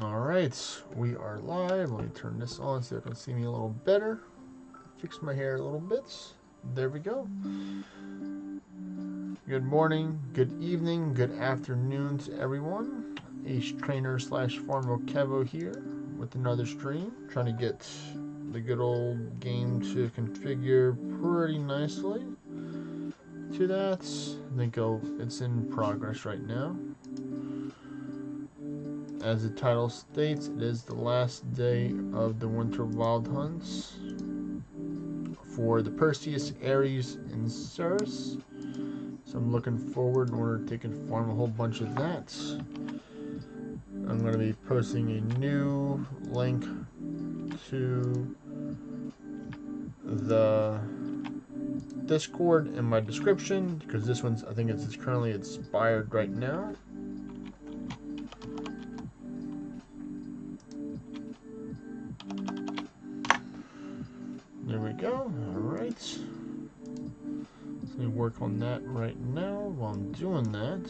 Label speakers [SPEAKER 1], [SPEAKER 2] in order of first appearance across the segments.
[SPEAKER 1] Alright, we are live. Let me turn this on so you can see me a little better. Fix my hair a little bit. There we go. Good morning, good evening, good afternoon to everyone. Ace Trainer / Farmo Kevo here with another stream. Trying to get the good old game to configure pretty nicely to that. I think it's in progress right now. As the title states, it is the last day of the winter wild hunts for the Perseus, Aries, and Cerus. So I'm looking forward in order to farm a whole bunch of that. I'm going to be posting a new link to the Discord in my description because this one's, I think it's currently expired right now. There we go. Alright. Let me work on that right now while I'm doing that.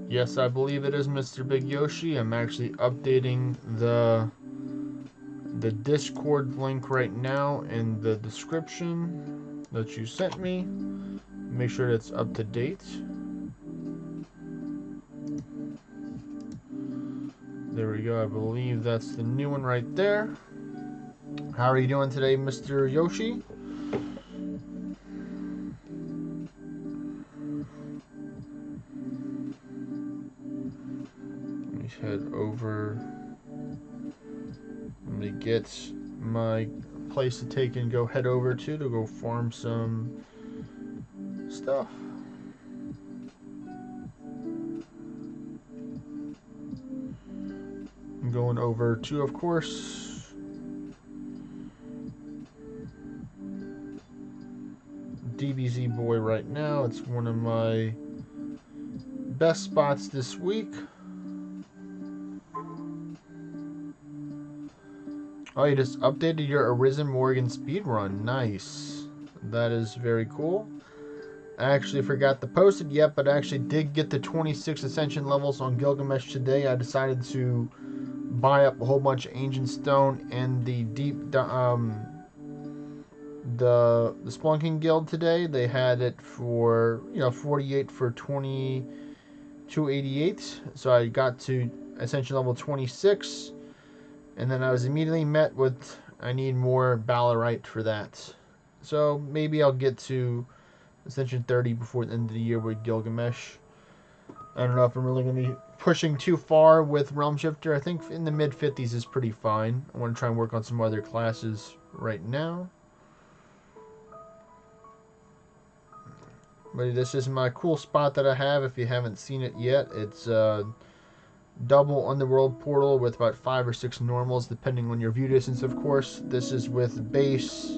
[SPEAKER 1] Yes, I believe it is Mr. Big Yoshi. I'm actually updating the Discord link right now in the description that you sent me. Make sure it's up to date. There we go. I believe that's the new one right there. How are you doing today, Mr. Yoshi? Let me head over. I'm gonna get my place to take and go head over to go farm some stuff. I'm going over to, of course, DBZ Boy right now. It's one of my best spots this week. Oh, you just updated your Arisen Morgan speedrun. Nice. That is very cool. I actually forgot to post it yet, but I actually did get the 26 Ascension levels on Gilgamesh today. I decided to buy up a whole bunch of Ancient Stone and the Splunking Guild today. They had it for, 48 for 2288. So I got to Ascension level 26. And then I was immediately met with, I need more Balarite for that. So maybe I'll get to Ascension 30 before the end of the year with Gilgamesh. I don't know if I'm really going to be pushing too far with Realm Shifter. I think in the mid-50s is pretty fine. I want to try and work on some other classes right now. But this is my cool spot that I have. If you haven't seen it yet, it's double underworld portal with about 5 or 6 normals depending on your view distance, of course. This is with base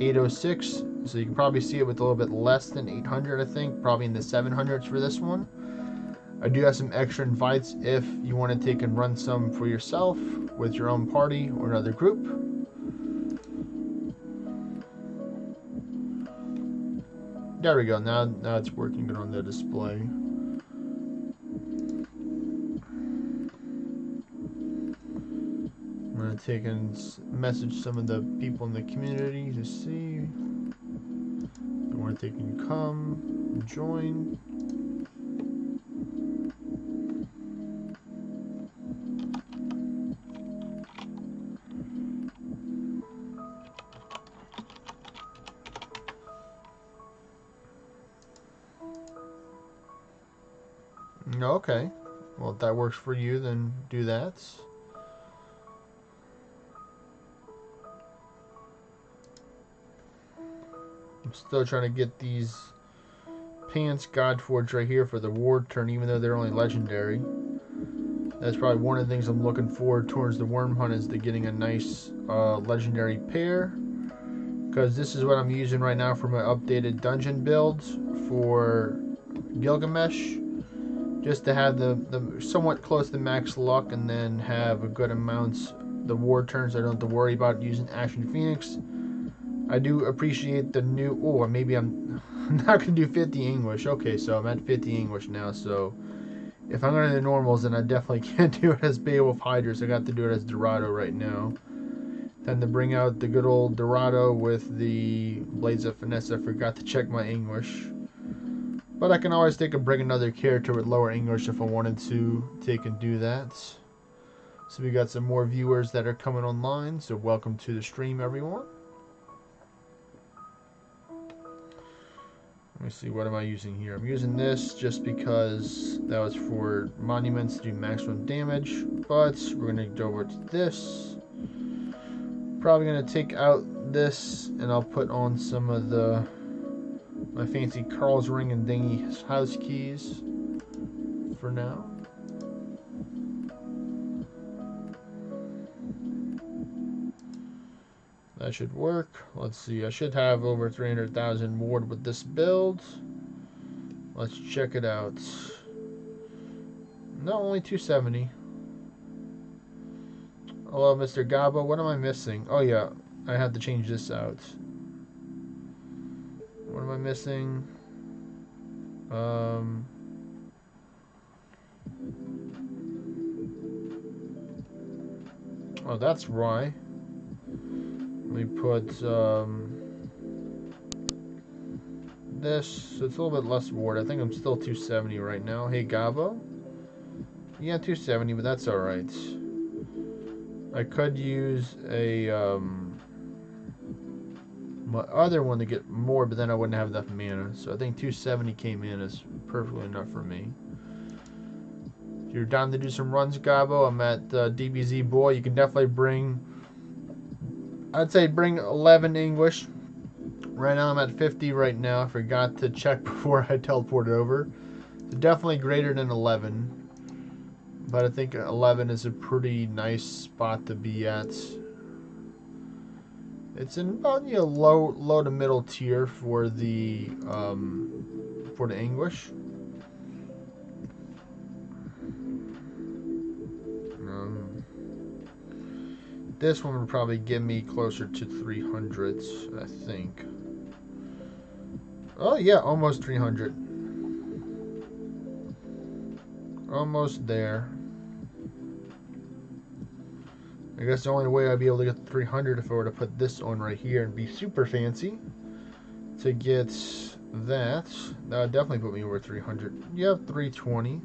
[SPEAKER 1] 806, so you can probably see it with a little bit less than 800, I think, probably in the 700s for this one. I do have some extra invites if you want to take and run some for yourself with your own party or another group. There we go. Now it's working good on the display. I'm going to take and message some of the people in the community to see where they can come, join. Okay. Well, if that works for you, then do that. I'm still trying to get these pants Godforged right here for the ward turn, even though they're only legendary. That's probably one of the things I'm looking forward towards the worm hunt, is to getting a nice legendary pair. Because this is what I'm using right now for my updated dungeon builds for Gilgamesh. Just to have the somewhat close to max luck, and then have a good amounts the war turns. I don't have to worry about using Action Phoenix. I do appreciate the new... Oh, maybe I'm not going to do 50 English. Okay, so I'm at 50 English now, so... If I'm going to do normals, then I definitely can't do it as Beowulf Hydrus. I got to do it as Dorado right now. Then to bring out the good old Dorado with the Blades of Finesse, I forgot to check my English. But I can always bring another character with lower English if I wanted to take and do that. So we got some more viewers that are coming online, so welcome to the stream, everyone. Let me see, what am I using here? I'm using this just because that was for monuments to do maximum damage, but we're going to go over to this. Probably going to take out this, and I'll put on some of my fancy Carl's ring and dingy house keys for now. That should work. Let's see, I should have over 300,000 ward with this build. Let's check it out. No, only 270. Hello, Mr. Gabo. What am I missing? Oh, yeah. I have to change this out. What am I missing? Oh, that's why. Let me put this, so it's a little bit less ward. I think I'm still 270 right now. Hey, Gabo? Yeah, 270, but that's alright. I could use my other one to get more, but then I wouldn't have enough mana. So I think 270 came in is perfectly enough for me. If you're down to do some runs, Gabo, I'm at DBZ Boy. You can definitely bring... I'd say bring 11 English. Right now I'm at 50 right now. I forgot to check before I teleported over. So definitely greater than 11. But I think 11 is a pretty nice spot to be at. It's in about, you know, low to middle tier for the English. This one would probably give me closer to 300s, I think. Oh yeah, almost 300. Almost there. I guess the only way I'd be able to get 300 if I were to put this on right here and be super fancy to get that. That would definitely put me over 300. You have 320.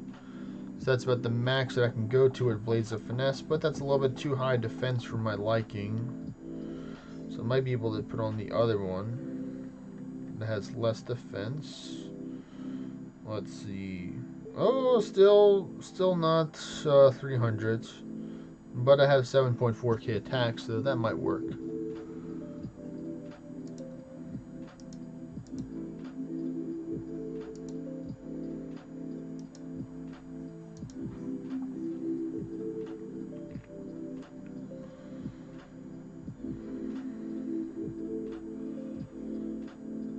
[SPEAKER 1] So that's about the max that I can go to with Blades of Finesse, but that's a little bit too high defense for my liking. So I might be able to put on the other one that has less defense. Let's see. Oh, still not 300, but I have 7.4k attack, so that might work.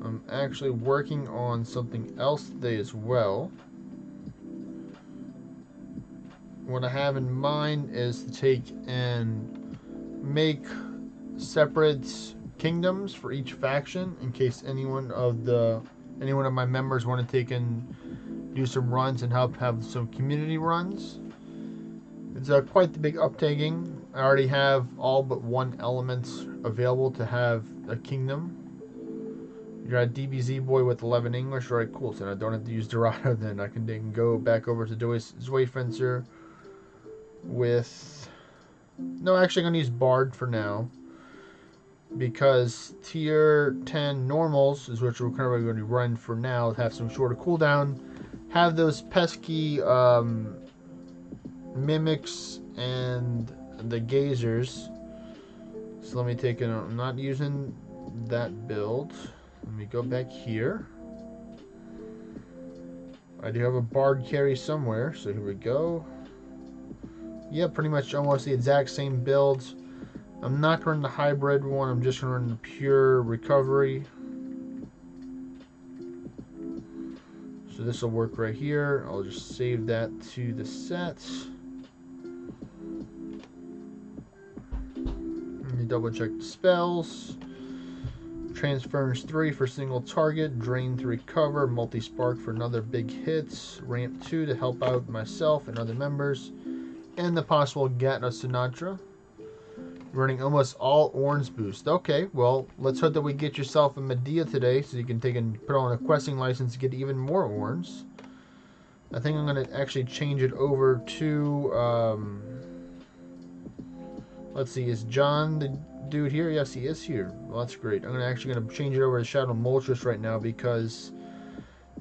[SPEAKER 1] I'm actually working on something else today as well. What I have in mind is to take and make separate kingdoms for each faction in case any one of my members want to take and do some runs and help have some community runs. It's quite the big uptaking. I already have all but one element available to have a kingdom. You're at DBZ Boy with 11 English. Alright, cool. So I don't have to use Dorado then. I can go back over to Zweifencer with... No, actually I'm going to use Bard for now. Because tier 10 normals is what we're currently going to run for now. Have some shorter cooldown. Have those pesky mimics and the gazers. So let me take it. I'm not using that build. Let me go back here. I do have a Bard carry somewhere, so here we go. Yeah, pretty much almost the exact same builds. I'm not going to run the hybrid one. I'm just going to run the pure recovery. So this will work right here. I'll just save that to the sets. Let me double check the spells. Transference 3 for single target. Drain to recover. Multi-spark for another big hit. Ramp 2 to help out myself and other members. And the possible Gatna Sinatra. Running almost all orange boost. Okay, well, let's hope that we get yourself a Medea today so you can take and put on a questing license to get even more orange. I think I'm going to actually change it over to, let's see, is John the dude here? Yes, he is here. Well, that's great. I'm actually going to change it over to Shadow Moltres right now because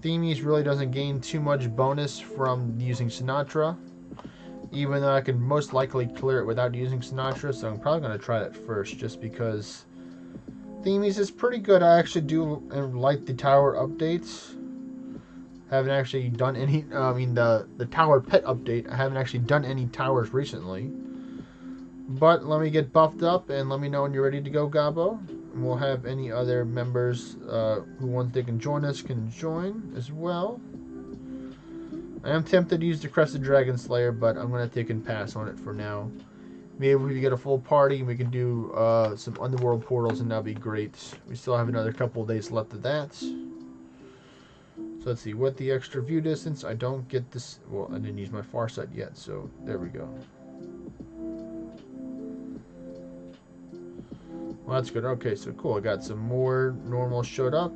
[SPEAKER 1] Themis really doesn't gain too much bonus from using Sinatra. Even though I can most likely clear it without using Sinatra, so I'm probably going to try that first, just because Themis is pretty good. I actually do like the tower updates. Haven't actually done any, the tower pet update. I haven't actually done any towers recently. But let me get buffed up, and let me know when you're ready to go, Gabo. And we'll have any other members who want they can join us can join as well. I am tempted to use the Crested Dragon Slayer, but I'm going to take and pass on it for now. Maybe if we get a full party and we can do some underworld portals, and that'd be great. We still have another couple of days left of that. So let's see, with the extra view distance, I don't get this. Well, I didn't use my Farsight yet, so there we go. Well, that's good. Okay, so cool. I got some more normal showed up.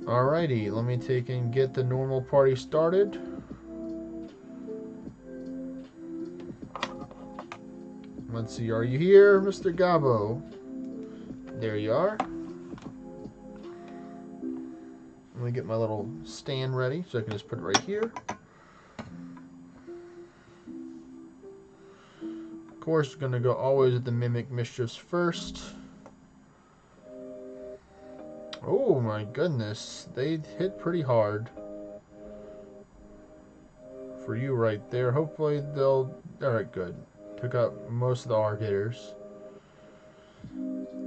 [SPEAKER 1] Alrighty, let me take and get the normal party started. Let's see, are you here, Mr. Gabo? There you are. Let me get my little stand ready so I can just put it right here. Of course, going to go always with the Mimic Mistress first. Oh my goodness, they hit pretty hard for you right there. Hopefully they'll... Alright, good. Took out most of the hard hitters.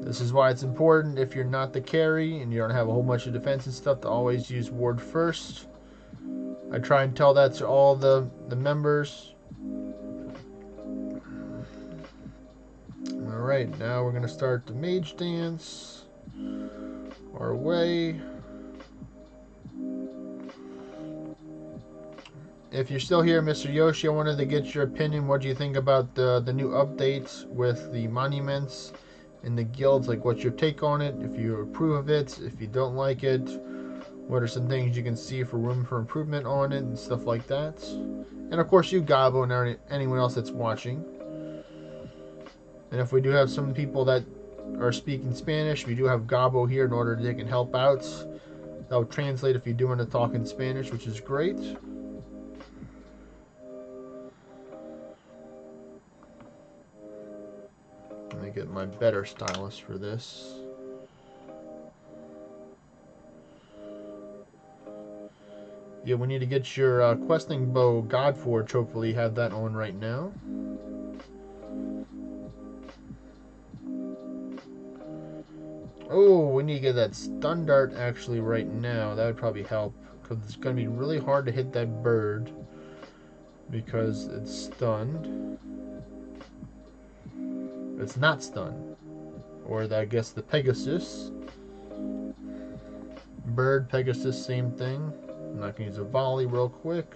[SPEAKER 1] This is why it's important, if you're not the carry and you don't have a whole bunch of defense and stuff, to always use ward first. I try and tell that to all the members. Alright, now we're going to start the mage dance. Our way. If you're still here, Mr. Yoshi, I wanted to get your opinion. What do you think about the new updates with the monuments and the guilds? Like, what's your take on it? If you approve of it, if you don't like it, what are some things you can see for room for improvement on it and stuff like that? And of course, you, Gabo, and anyone else that's watching. And if we do have some people that are speaking Spanish, we do have Gabo here in order they can help out. That will translate if you do want to talk in Spanish, which is great. Let me get my better stylus for this. Yeah, we need to get your questing bow Godforge. Hopefully you have that on right now. Oh, we need to get that stun dart actually right now. That would probably help, because it's going to be really hard to hit that bird because it's stunned. It's not stunned. Or I guess the Pegasus. Bird, Pegasus, same thing. I'm not going to use a volley real quick.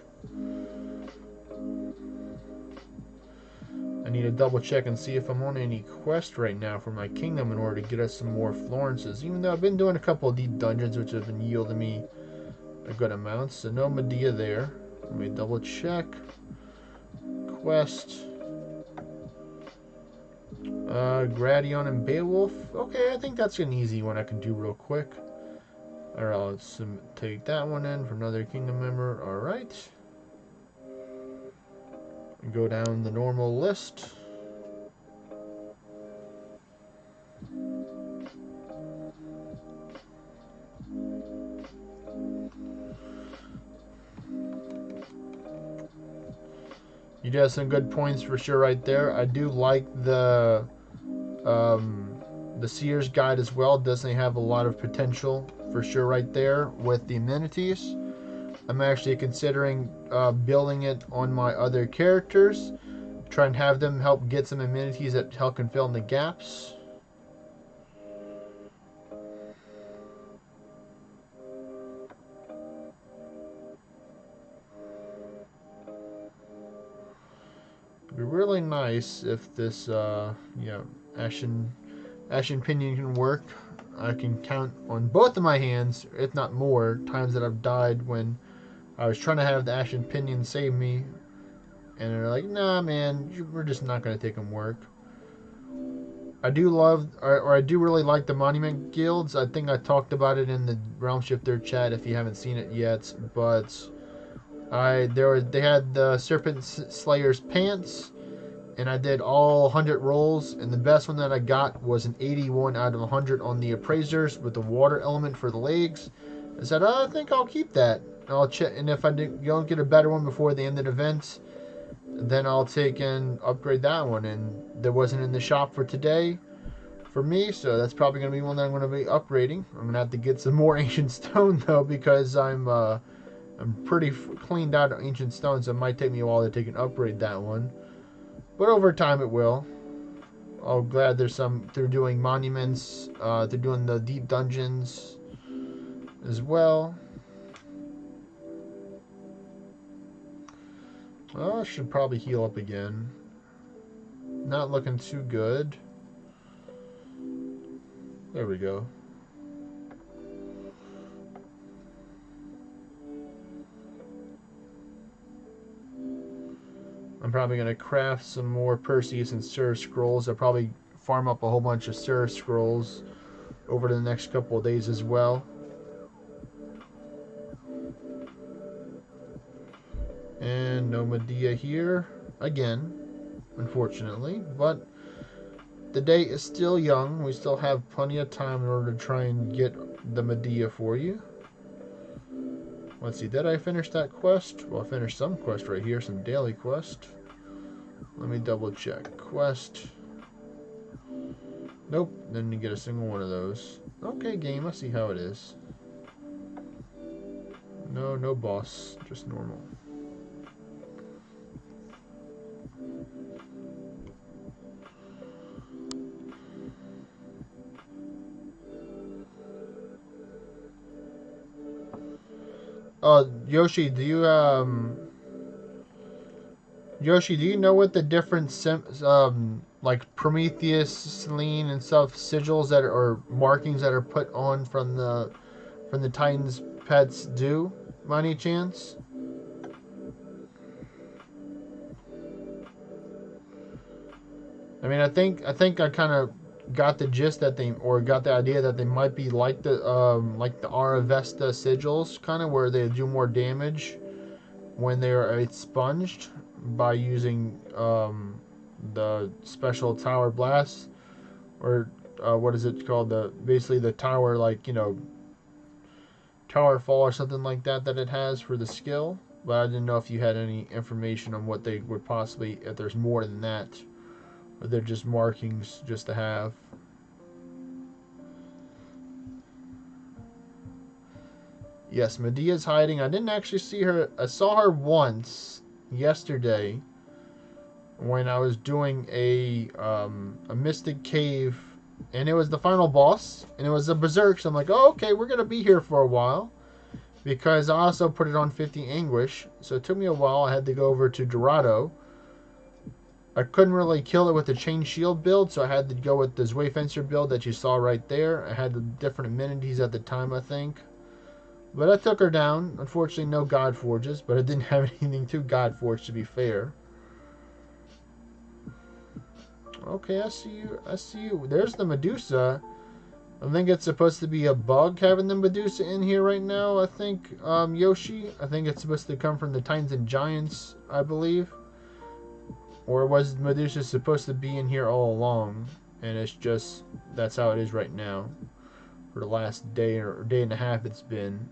[SPEAKER 1] I need to double check and see if I'm on any quest right now for my kingdom in order to get us some more Florences. Even though I've been doing a couple of deep dungeons which have been yielding me a good amount. So no Medea there. Let me double check. Quest. Gradion and Beowulf. Okay, I think that's an easy one I can do real quick. Alright, let's take that one in for another kingdom member. Alright. Go down the normal list. You do have some good points for sure right there. I do like the Seer's Guide as well. Doesn't have a lot of potential for sure right there with the amenities. I'm actually considering building it on my other characters. Try and have them help get some amenities that help can fill in the gaps. It'd be really nice if this, Ashen Pinion can work. I can count on both of my hands, if not more, times that I've died when I was trying to have the Ashen Pinion save me, and they're like, "Nah, man, we're just not gonna take them work." I do love, or I do really like the Monument Guilds. I think I talked about it in the Realm Shifter chat if you haven't seen it yet, but they had the Serpent Slayer's pants, and I did all 100 rolls, and the best one that I got was an 81 out of 100 on the appraisers with the water element for the legs. I said, I think I'll keep that. I'll check, and if I don't get a better one before the end of the event, then I'll take and upgrade that one. And there wasn't in the shop for today for me, so that's probably going to be one that I'm going to be upgrading. I'm going to have to get some more ancient stone though, because I'm pretty cleaned out of ancient stone, so it might take me a while to take and upgrade that one. But over time it will. I'm glad they're doing monuments, they're doing the deep dungeons as well. Well, I should probably heal up again. Not looking too good. There we go. I'm probably going to craft some more Perseus and Cerus scrolls. I'll probably farm up a whole bunch of Cerus scrolls over the next couple of days as well. And no Medea here again, unfortunately, but the day is still young. We still have plenty of time in order to try and get the Medea for you. Let's see, did I finish that quest? Well, I finished some quest right here, some daily quest. Let me double check. Quest. Nope, didn't get a single one of those. Okay, game, I see how it is. No boss, just normal. Yoshi, do you know what the different like Prometheus, Selene, and stuff sigils that are, or markings that are put on from the Titans pets do, by any chance? I mean, I think I kind of got the gist that they, or got the idea that they might be like the Aravesta sigils, kind of where they do more damage when they are expunged by using the special tower blast, or what is it called? Basically the tower, like, tower fall or something like that it has for the skill. But I didn't know if you had any information on what they would possibly, if there's more than that, or they're just markings just to have. Yes, Medea's hiding. I didn't actually see her. I saw her once yesterday when I was doing a mystic cave, and it was the final boss, and it was a berserk. So I'm like, oh, okay, we're gonna be here for a while, because I also put it on 50 anguish. So it took me a while. I had to go over to Dorado. I couldn't really kill it with the chain shield build, so I had to go with the Zway Fencer build that you saw right there. I had the different amenities at the time, I think. But I took her down. Unfortunately, no God Forges, but I didn't have anything to God Forge, to be fair. Okay, I see you. There's the Medusa. I think it's supposed to be a bug having the Medusa in here right now, I think, Yoshi. I think it's supposed to come from the Titans and Giants, I believe. Or was Medusa supposed to be in here all along? And it's just, that's how it is right now. For the last day or day and a half it's been.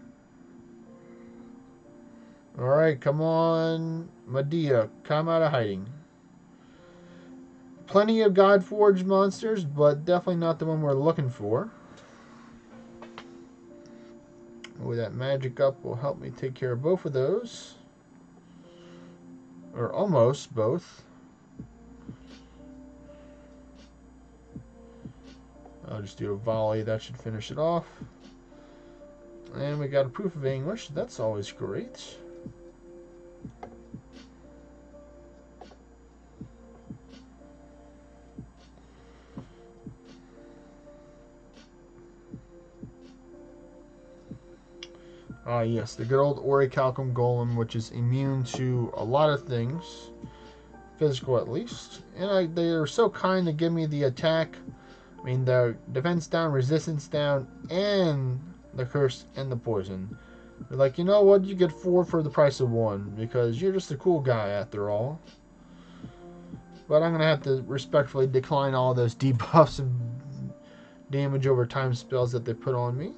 [SPEAKER 1] Alright, come on, Medea, come out of hiding. Plenty of God-forged monsters, but definitely not the one we're looking for. Oh, that magic up will help me take care of both of those. Or almost both. I'll just do a volley. That should finish it off. And we got a proof of English. That's always great. Ah, yes, the good old Orichalcum Golem, which is immune to a lot of things. Physical, at least. And they are so kind to give me the attack. I mean, the defense down, resistance down, and the curse and the poison. They're like, you know what? You get 4 for the price of 1 because you're just a cool guy after all. But I'm going to have to respectfully decline all those debuffs and damage over time spells that they put on me.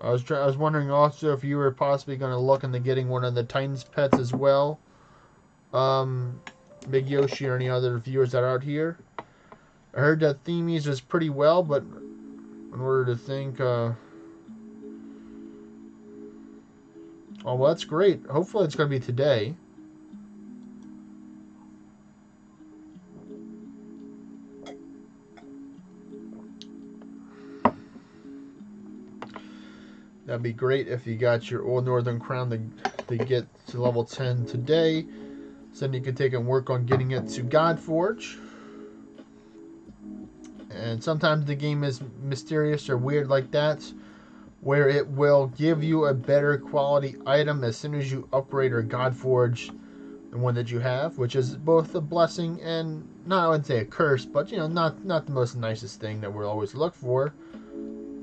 [SPEAKER 1] I was wondering also if you were possibly going to look into getting one of the Titans pets as well. Big Yoshi or any other viewers that are out here. I heard that Themes is pretty well, but in order to think, oh, well, that's great. Hopefully it's going to be today. That'd be great if you got your Old Northern Crown to get to level 10 today. So then you can take and work on getting it to Godforge. And sometimes the game is mysterious or weird like that, where it will give you a better quality item as soon as you upgrade or Godforge the one that you have, which is both a blessing and, not I wouldn't say a curse, but, you know, not the most nicest thing that we'll always look for,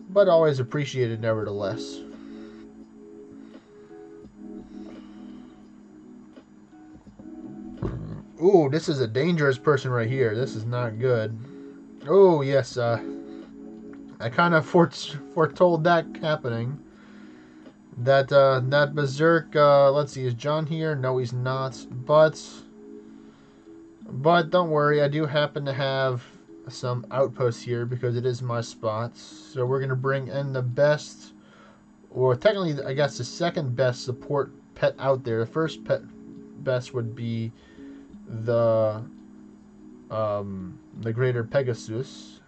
[SPEAKER 1] but always appreciated nevertheless. Ooh, this is a dangerous person right here. This is not good. Oh, yes, I kind of foretold that happening. That berserk, let's see, is John here? No, he's not. But don't worry, I do happen to have some outposts here because it is my spot. So we're going to bring in the best, or technically, I guess the second best support pet out there. The first pet best would be the greater Pegasus.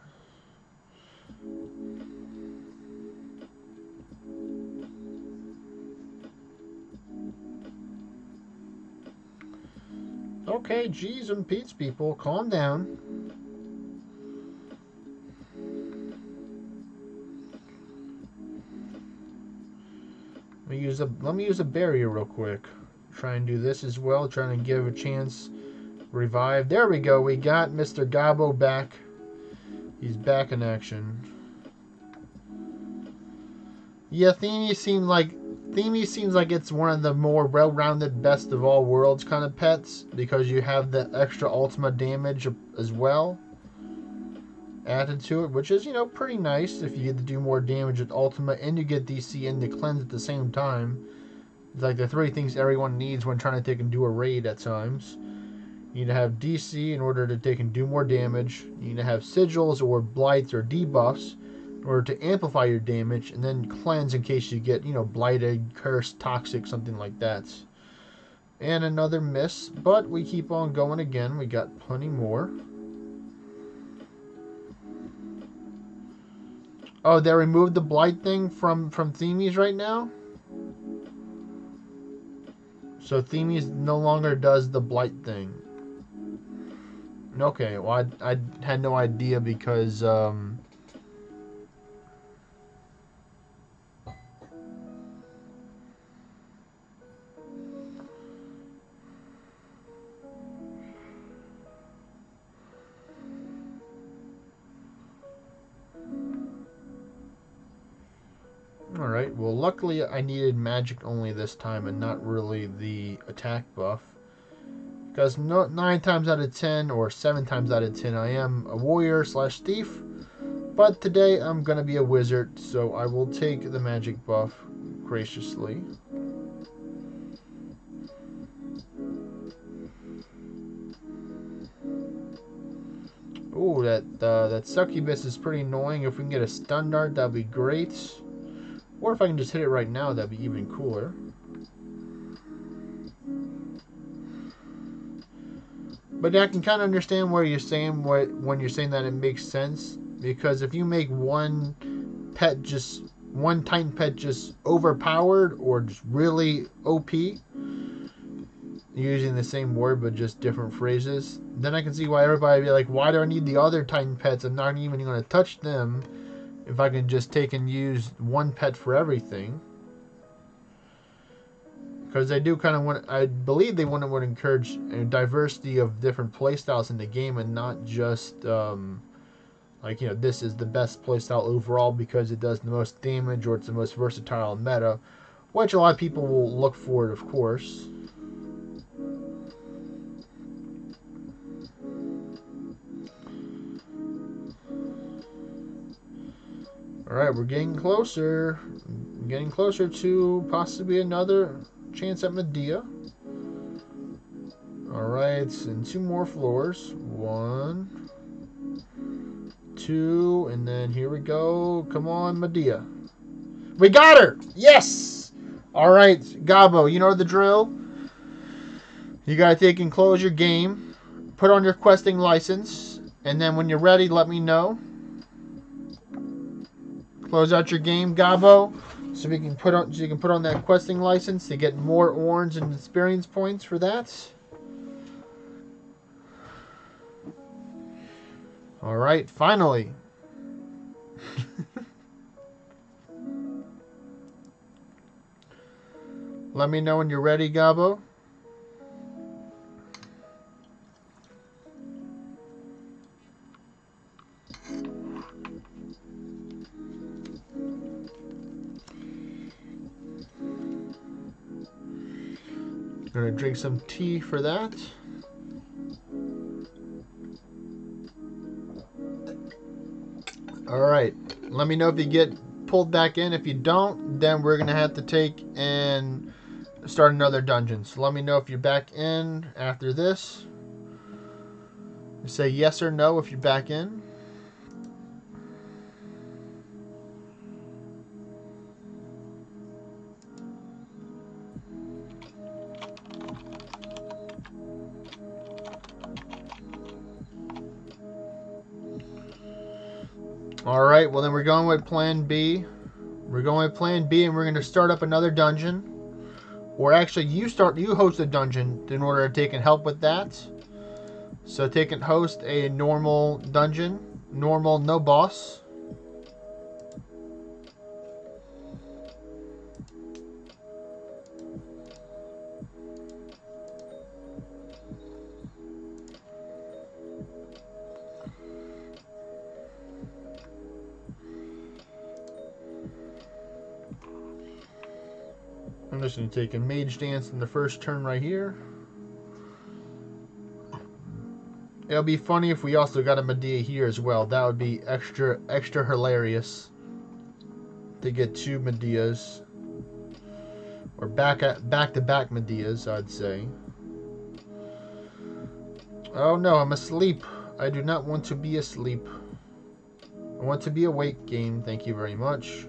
[SPEAKER 1] Okay, geez and Pete's people, calm down. Let me use a barrier real quick. Try and do this as well, trying to give a chance. Revive. There we go. We got Mr. Gabo back. He's back in action. Yeah, Themey seems like it's one of the more well-rounded, best of all worlds kind of pets because you have the extra Ultima damage as well added to it, which is, you know, pretty nice if you get to do more damage with Ultima and you get DC and the cleanse at the same time. It's like the 3 things everyone needs when trying to take and do a raid at times. You need to have DC in order to take and do more damage. You need to have sigils or blights or debuffs in order to amplify your damage, and then cleanse in case you get, you know, blighted, cursed, toxic, something like that. And another miss, but we keep on going again. We got plenty more. Oh, they removed the blight thing from Themes right now? So Themes no longer does the blight thing. Okay, well, I had no idea because, Alright, well luckily I needed magic only this time and not really the attack buff. Because 9 times out of 10 or 7 times out of 10 I am a warrior slash thief. But today I'm going to be a wizard, so I will take the magic buff graciously. Ooh, that succubus is pretty annoying. If we can get a stun dart, that'd be great. Or if I can just hit it right now, that'd be even cooler. But I can kind of understand where you're saying when you're saying that it makes sense, because if you make one Titan pet just overpowered or just really OP, using the same word but just different phrases, then I can see why everybody would be like, why do I need the other Titan pets? I'm not even going to touch them if I can just take and use one pet for everything. Because they do kind of want, I believe they want to encourage a diversity of different playstyles in the game and not just, like, you know, this is the best playstyle overall because it does the most damage or it's the most versatile meta, which a lot of people will look for it, of course. Alright, we're getting closer. Getting closer to possibly another chance at Medea. Alright, and 2 more floors. 1, 2, and then here we go. Come on, Medea. We got her! Yes! Alright, Gabo, you know the drill. You gotta take and close your game. Put on your questing license. And then when you're ready, let me know. Close out your game, Gabo, so you can put on that questing license to get more orange and experience points for that. All right, finally. Let me know when you're ready, Gabo. Gonna drink some tea for that. Alright, let me know if you get pulled back in. If you don't, then we're gonna have to take and start another dungeon. So let me know if you're back in after this. Say yes or no if you're back in. Alright, well then we're going with plan B. We're going with plan B and we're going to start up another dungeon. Or actually, you host a dungeon in order to take and help with that. So take and host a normal dungeon. Normal, no boss. I'm just going to take a mage dance in the first turn right here. It'll be funny if we also got a Medea here as well. That would be extra hilarious to get 2 Medeas. Or back-to-back Medeas, I'd say. Oh no, I'm asleep. I do not want to be asleep. I want to be awake, game. Thank you very much.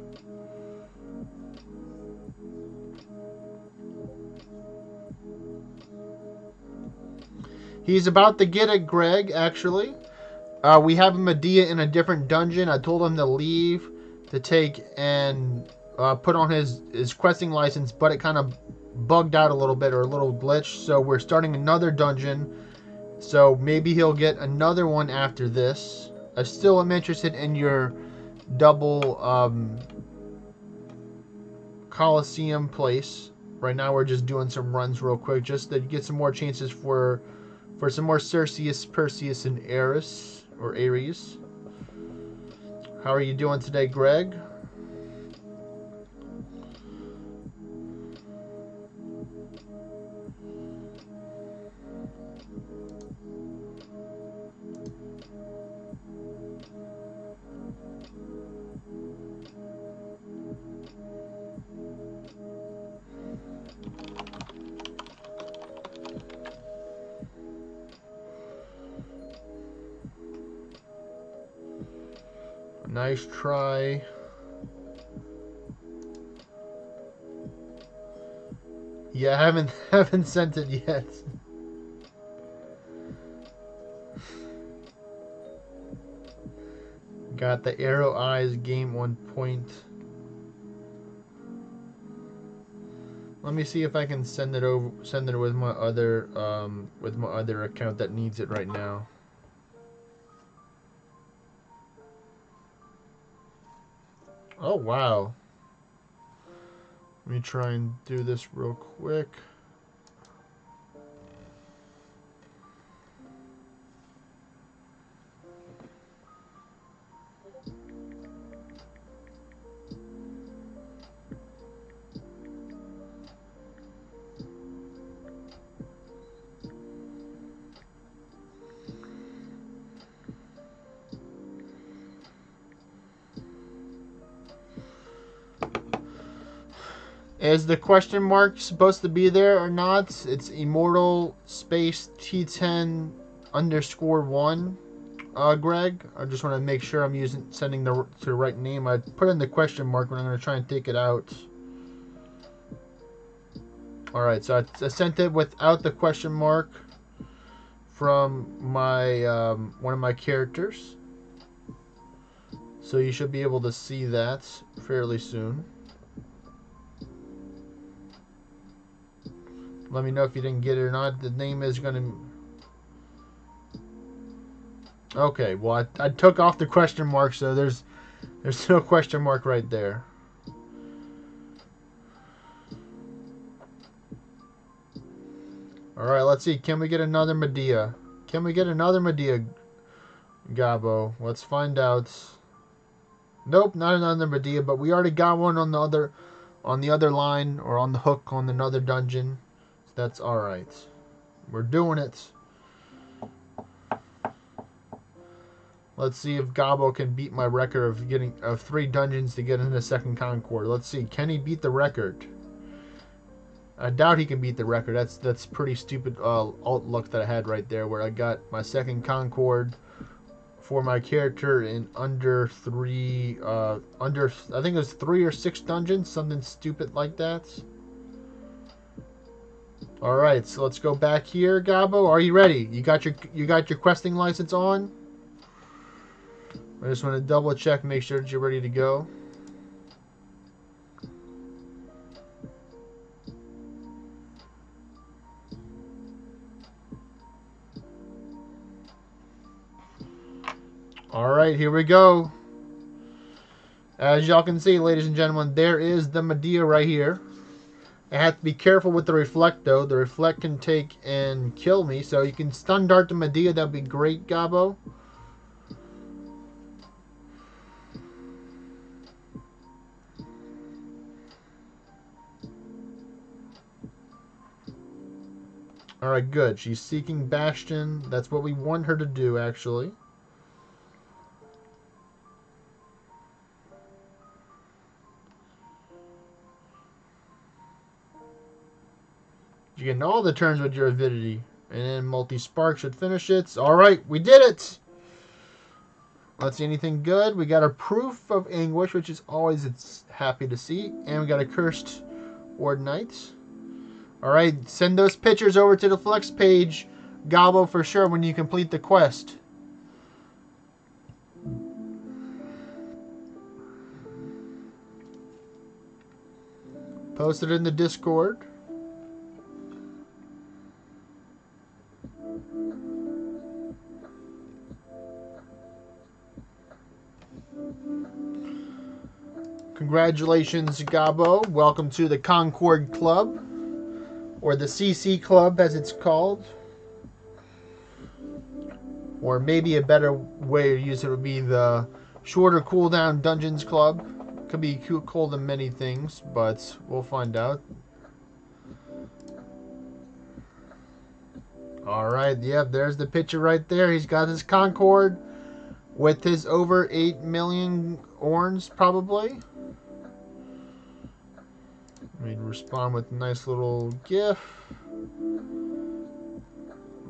[SPEAKER 1] He's about to get it, Greg, actually. We have a Medea in a different dungeon. I told him to leave to take and put on his questing license, but it kind of bugged out a little bit or a little glitch. So we're starting another dungeon. So maybe he'll get another one after this. I still am interested in your double Coliseum place. Right now we're just doing some runs real quick just to get some more chances for some more Cerus, Perseus, and Aries, or Aries. How are you doing today, Greg? Nice try. Yeah, I haven't sent it yet. Got the arrow eyes game 1 point. Let me see if I can send it over. Send it with my other account that needs it right now. Oh wow. Let me try and do this real quick. Is the question mark supposed to be there or not? It's immortal space T10 underscore 1. Greg, I just want to make sure I'm sending to the right name. I put in the question mark, but I'm going to try and take it out. All right, so I sent it without the question mark from my one of my characters. So you should be able to see that fairly soon. Let me know if you didn't get it or not. The name is going to... Okay, well, I took off the question mark, so there's no question mark right there. Alright, let's see. Can we get another Medea? Can we get another Medea, Gabo? Let's find out. Nope, not another Medea, but we already got one on the other line, or on the hook on another dungeon. That's alright. We're doing it. Let's see if Gabo can beat my record of 3 dungeons to get into the second Concord. Let's see. Can he beat the record? I doubt he can beat the record. That's pretty stupid alt luck that I had right there, where I got my second Concord for my character in under 3 I think it was 3 or 6 dungeons, something stupid like that. Alright, so let's go back here, Gabo. Are you ready? You got your questing license on? I just want to double check, make sure that you're ready to go. Alright, here we go. As y'all can see, ladies and gentlemen, there is the Medea right here. I have to be careful with the reflect, though. The reflect can take and kill me. So you can stun dart the Medea. That'd be great, Gabo. Alright, good. She's seeking Bastion. That's what we want her to do, actually. You get all the turns with your avidity. And then multi-spark should finish it. Alright, we did it! Let's see anything good. We got a proof of anguish, which is always happy to see. And we got a cursed Ward Knight. Alright, send those pictures over to the Flex page, Gabo, for sure when you complete the quest. Post it in the Discord. Congratulations, Gabo. Welcome to the Concord Club. Or the CC Club, as it's called. Or maybe a better way to use it would be the Shorter Cooldown Dungeons Club. Could be called in many things, but we'll find out. Alright, yep, there's the picture right there. He's got his Concord with his over 8 million orns, probably. Let me respond with a nice little GIF. I'm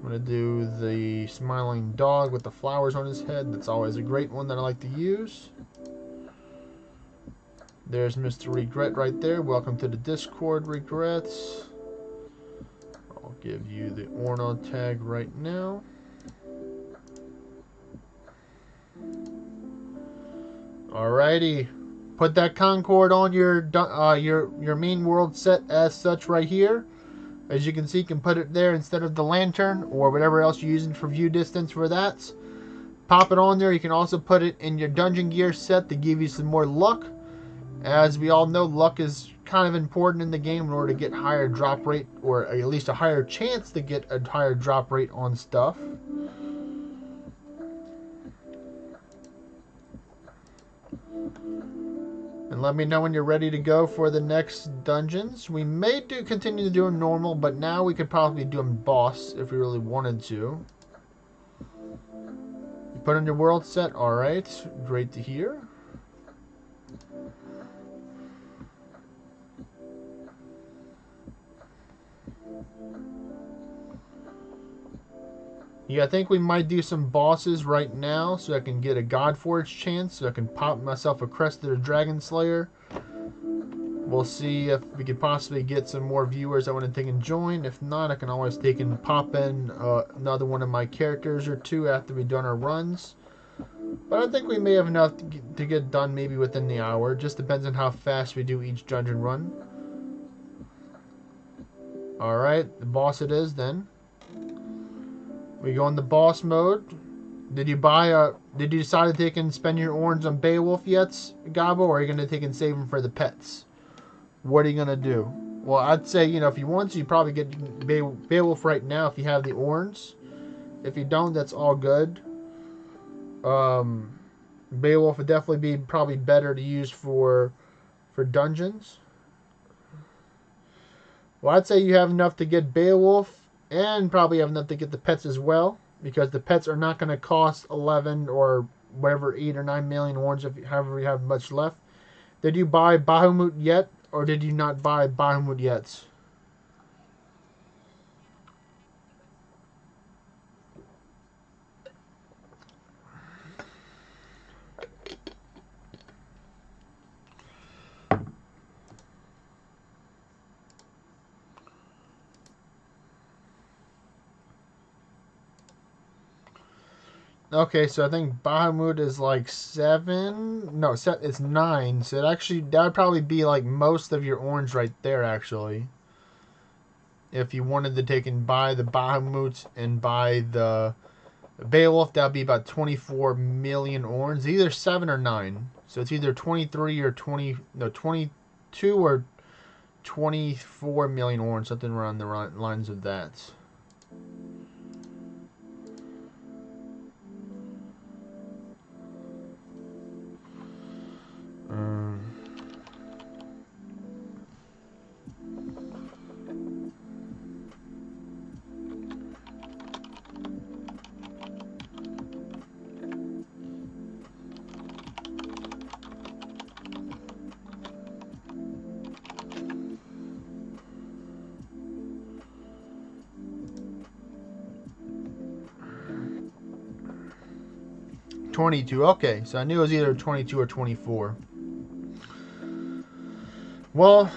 [SPEAKER 1] going to do the smiling dog with the flowers on his head. That's always a great one that I like to use. There's Mr. Regret right there. Welcome to the Discord, Regrets. I'll give you the Orno tag right now. Alrighty. Put that Concord on your main world set as such right here. As you can see, you can put it there instead of the lantern or whatever else you're using for view distance for that. Pop it on there. You can also put it in your dungeon gear set to give you some more luck. As we all know, luck is kind of important in the game in order to get higher drop rate, or at least a higher chance to get a higher drop rate on stuff. And let me know when you're ready to go for the next dungeons. We may continue to do them normal, but now we could probably do them boss if we really wanted to. You put in your world set. Alright, great to hear. Yeah, I think we might do some bosses right now so I can get a Godforge chance, so I can pop myself a Crest of the Dragon Slayer. We'll see if we could possibly get some more viewers that want to take and join. If not, I can always take and pop in another one of my characters or two after we've done our runs. But I think we may have enough to get done maybe within the hour. Just depends on how fast we do each dungeon run. Alright, the boss it is then. We go in the boss mode. Did you decide to take and spend your orange on Beowulf yet, Gabo, or are you going to take and save them for the pets? What are you going to do? Well, I'd say, you know, if you want to, you probably get Beowulf right now if you have the orange. If you don't, that's all good. Beowulf would definitely be probably better to use for dungeons. Well, I'd say you have enough to get Beowulf. And probably have enough to get the pets as well, because the pets are not going to cost 11 or whatever 8 or 9 million orange, if however you have much left. Did you buy Bahamut yet, or did you not buy Bahamut yet? Okay, so I think Bahamut is like 7. No, it's 9. So that would probably be like most of your orange right there, actually. If you wanted to take and buy the Bahamut and buy the Beowulf, that would be about 24 million orange. Either 7 or 9. So it's either 23 or 22 or 24 million orange, something around the lines of that. Um, 22. Okay, so I knew it was either 22 or 24. Well,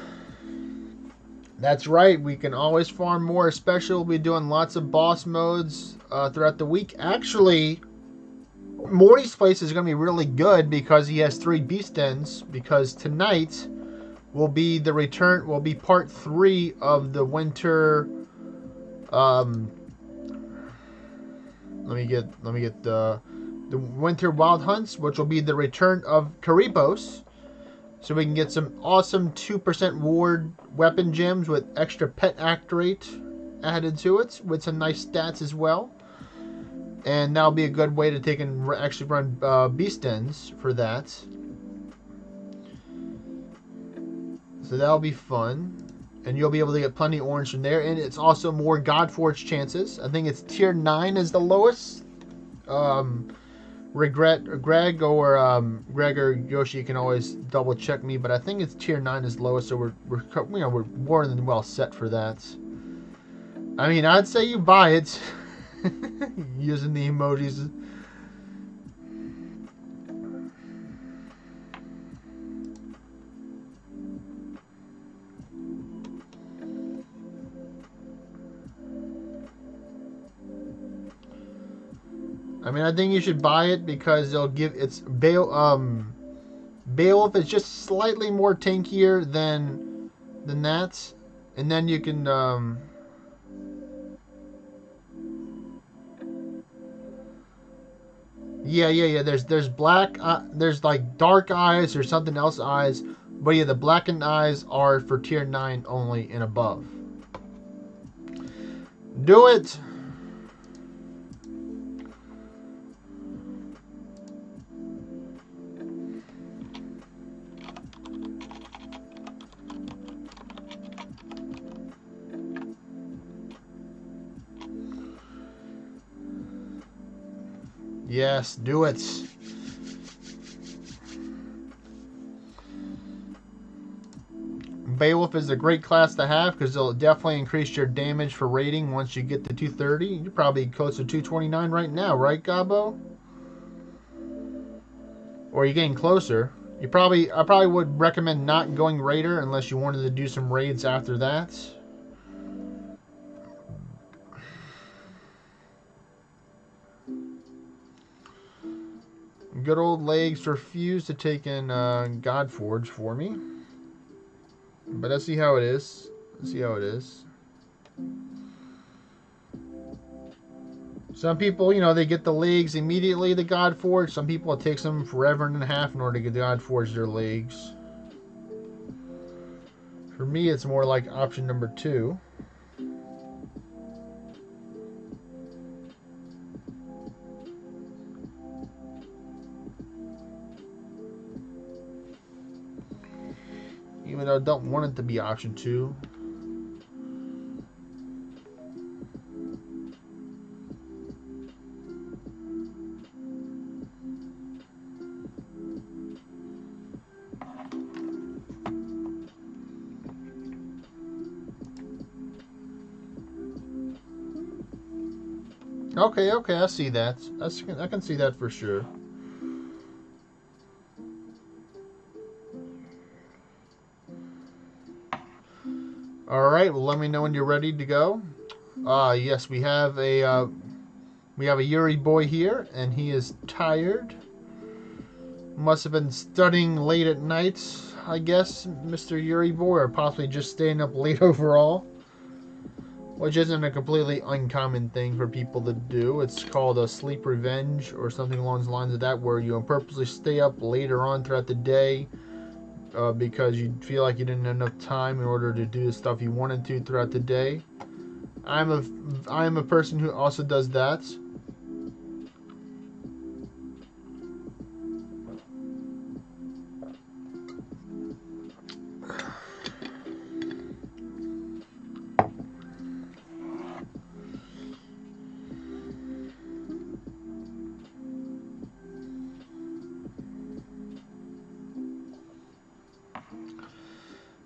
[SPEAKER 1] that's right. We can always farm more. Especially we'll be doing lots of boss modes throughout the week. Actually, Morty's place is going to be really good because he has 3 beast dens. Because tonight will be the return. Will be part 3 of the winter. Let me get the winter wild hunts, which will be the return of Karibos. So we can get some awesome 2% ward weapon gems with extra pet act rate added to it, with some nice stats as well. And that'll be a good way to take and actually run beast dens for that. So that'll be fun. And you'll be able to get plenty of orange from there. And it's also more Godforge chances. I think it's tier 9 is the lowest. Greg or Yoshi can always double check me, but I think it's tier 9 is lowest, so we're more than well set for that. I mean, I'd say you buy it using the emojis. I mean, I think you should buy it because they'll give it's Beowulf is just slightly more tankier than that, and then you can yeah. There's black there's like dark eyes or something else eyes, but yeah, the blackened eyes are for tier 9 only and above. Do it. Yes, do it. Beowulf is a great class to have because it'll definitely increase your damage for rating once you get to 230. You're probably close to 229 right now, right, Gabo? Or you're getting closer. I probably would recommend not going raider unless you wanted to do some raids after that. Good old legs refused to take in Godforge for me. But let's see how it is. Let's see how it is. Some people, you know, they get the legs immediately, the Godforge. Some people, it takes them forever and a half in order to get the Godforge their legs. For me, it's more like option number 2. Even though I don't want it to be option 2. Okay, I see that. I can see that for sure. Alright, well let me know when you're ready to go. Yes, we have a Yuri boy here, and he is tired. Must have been studying late at night, I guess, Mr. Yuri boy, or possibly just staying up late overall. Which isn't a completely uncommon thing for people to do. It's called a sleep revenge or something along the lines of that, where you purposely stay up later on throughout the day because you feel like you didn't have enough time in order to do the stuff you wanted to throughout the day. I'm a person who also does that.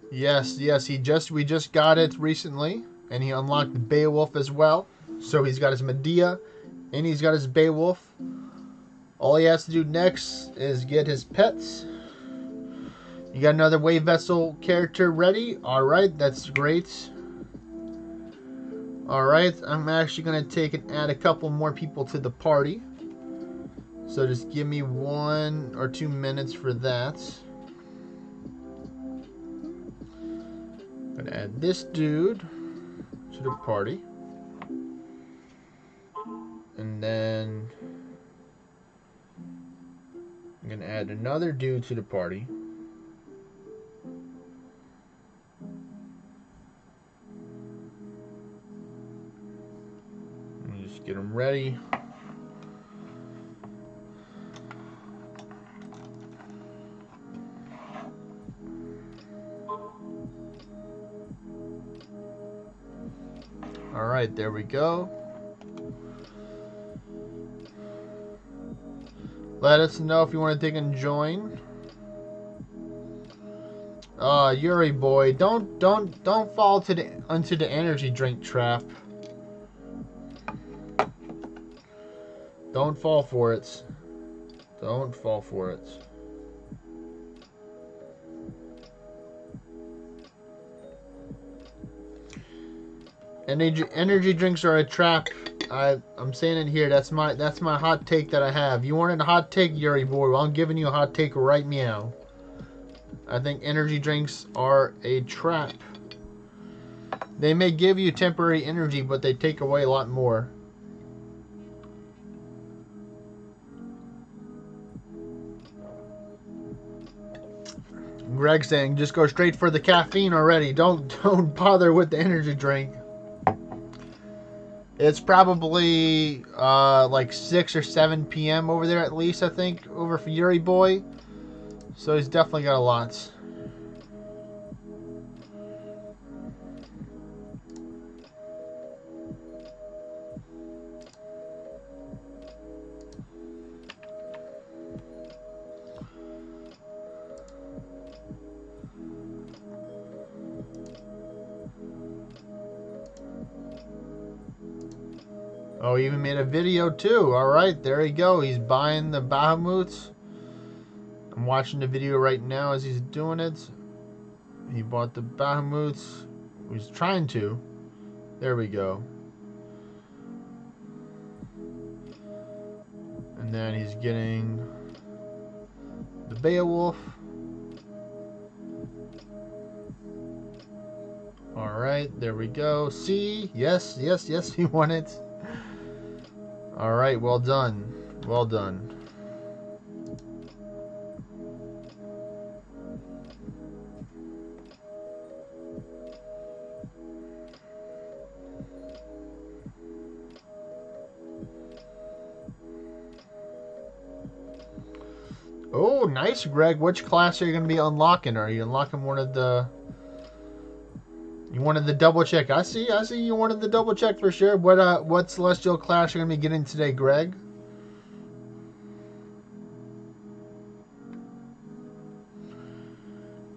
[SPEAKER 1] Yes, we just got it recently, and he unlocked Beowulf as well. So he's got his Medea, and he's got his Beowulf. All he has to do next is get his pets. You got another wave vessel character ready? Alright, that's great. Alright, I'm actually going to take and add a couple more people to the party. So just give me 1 or 2 minutes for that. I'm going to add this dude to the party. And then I'm going to add another dude to the party. Let me just get them ready. Alright, there we go. Let us know if you want to take and join. Yuri boy, don't fall into the energy drink trap. Don't fall for it. Don't fall for it. Energy drinks are a trap I'm saying it here. That's my hot take that I have. You wanted a hot take, Yuri boy? Well, I'm giving you a hot take right meow. I think energy drinks are a trap. They may give you temporary energy, but they take away a lot more. Greg saying, just go straight for the caffeine already. Don't bother with the energy drink. It's probably like 6 or 7 p.m. over there at least, I think, over for Yuri boy. So he's definitely got a lot. Oh, he even made a video too. Alright, there you go. He's buying the Bahamut's. I'm watching the video right now as he's doing it. He bought the Bahamut's. He's trying to. There we go. And then he's getting the Beowulf. Alright, there we go. See? Yes, yes, yes, he won it. Alright, well done. Well done. Oh, nice, Greg. Which class are you going to be unlocking? Are you unlocking one of the... You wanted the double check. I see you wanted the double check for sure. What celestial class are you going to be getting today, Greg?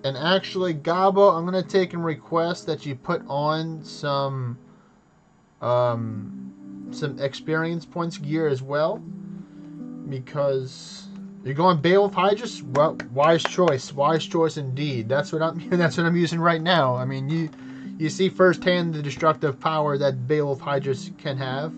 [SPEAKER 1] And actually, Gabo, I'm going to take and request that you put on some experience points gear as well. Because you're going Beowulf Hydrus? Well, wise choice indeed. That's what I'm using right now. I mean, you see firsthand the destructive power that Beowulf Hydrus can have.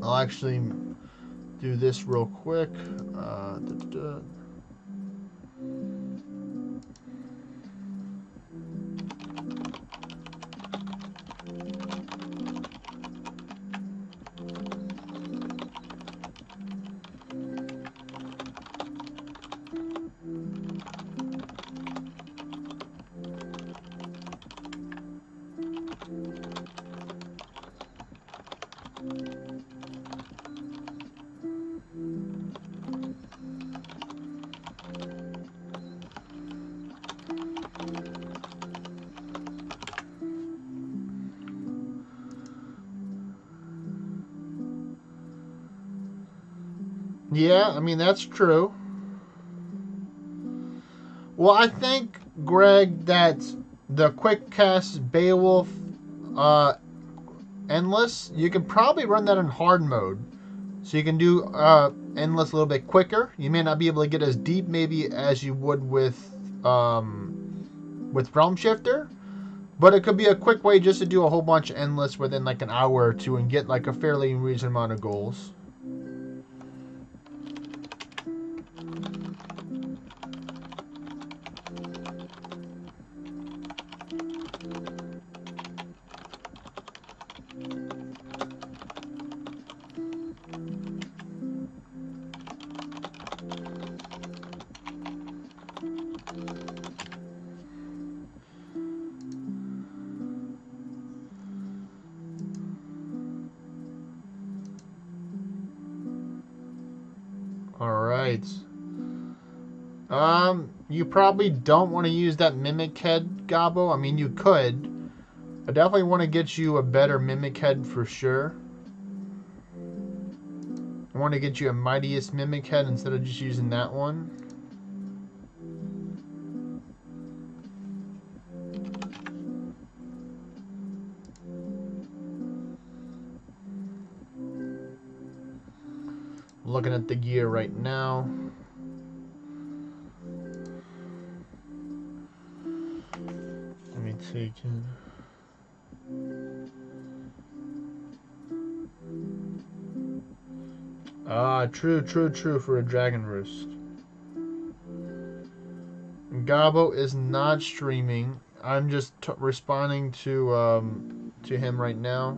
[SPEAKER 1] I'll actually do this real quick. Yeah, I mean, that's true. Well, I think, Greg, that the quick cast Beowulf Endless, you can probably run that in hard mode. So you can do Endless a little bit quicker. You may not be able to get as deep maybe as you would with Realm Shifter. But it could be a quick way just to do a whole bunch of Endless within like an hour or two and get like a fairly reasonable amount of goals. Alright. You probably don't want to use that Mimic Head, Gabo. I mean, you could. I definitely want to get you a better Mimic Head for sure. I want to get you a Mightiest Mimic Head instead of just using that one. Looking at the gear right now. Let me take it. Ah, true for a dragon roost. Gabo is not streaming. I'm just responding to him right now.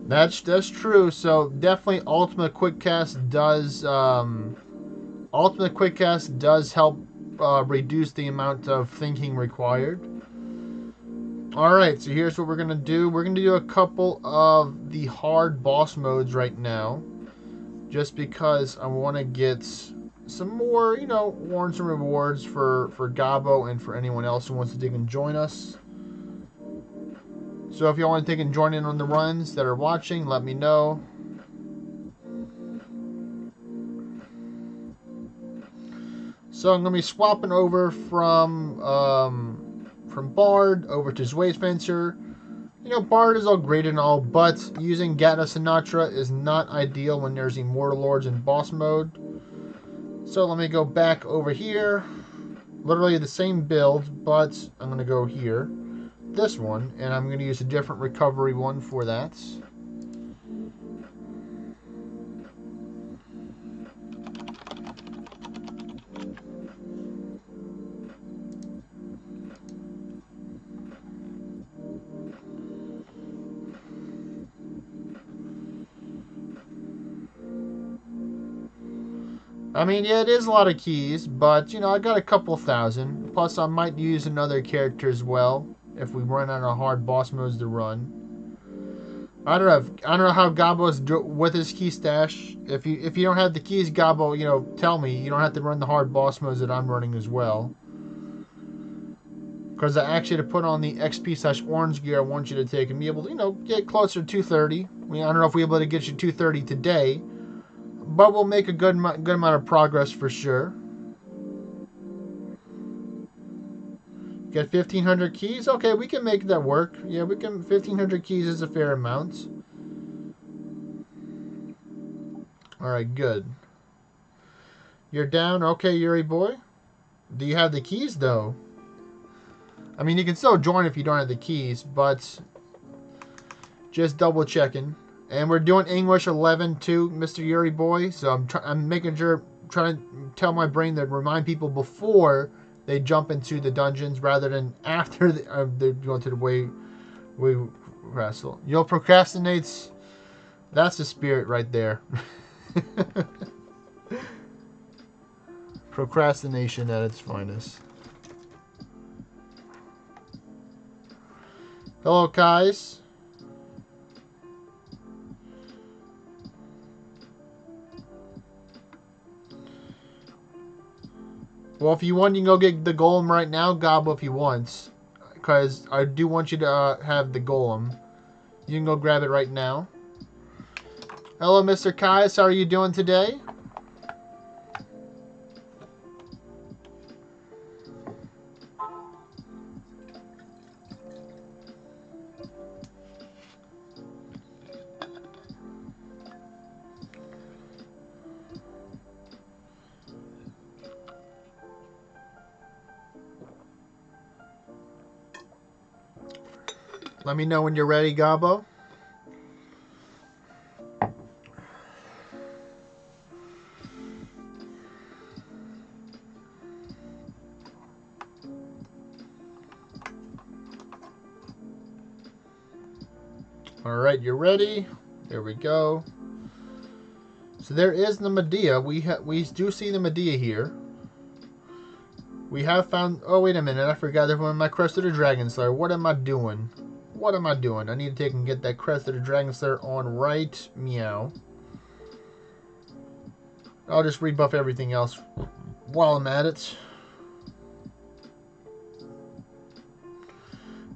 [SPEAKER 1] That's true. So definitely, Ultimate Quick Cast does help reduce the amount of thinking required. All right, so here's what we're gonna do. We're gonna do a couple of the hard boss modes right now, just because I want to get some more, warrants and rewards for Gabo and for anyone else who wants to dig and join us. So if y'all want to take and join in on the runs that are watching, let me know. So I'm going to be swapping over from Bard over to Zway Spencer. Bard is all great and all, but using Gatna Sinatra is not ideal when there's Immortal Lords in boss mode. So let me go back over here. Literally the same build, but I'm going to go here. This one, and I'm going to use a different recovery one for that. I mean, yeah, it is a lot of keys, but, I got a couple thousand. Plus, I might use another character as well if we run out of hard boss modes to run. I don't know how Gabo's with his key stash. If you don't have the keys, Gabo, tell me. You don't have to run the hard boss modes that I'm running as well. Because I actually to put on the XP/orange gear, I want you to take and be able to, get closer to 230. I don't know if we're able to get you 230 today, but we'll make a good amount of progress for sure. Get 1,500 keys? Okay, we can make that work. Yeah, we can. 1,500 keys is a fair amount. Alright, good. You're down? Okay, Yuri boy. Do you have the keys, though? I mean, you can still join if you don't have the keys, but just double checking. And we're doing English 11 too, Mr. Yuri boy. So I'm making sure, trying to tell my brain to remind people before they jump into the dungeons rather than after they're going to the way wrestle. Procrastinates. That's the spirit right there. Procrastination at its finest. Hello, guys. Well, if you want, you can go get the golem right now, Gobble, if you want. Because I do want you to have the golem. You can go grab it right now. Hello, Mr. Kais. How are you doing today? Let me know when you're ready, Gabo. Alright, you ready? There we go. So there is the Medea. We do see the Medea here. We have found... Oh, wait a minute. I forgot that one of my Crest of the Dragon Slayer. What am I doing? What am I doing? I need to take and get that Crest of the Dragon Slayer on right. Meow. I'll just rebuff everything else while I'm at it.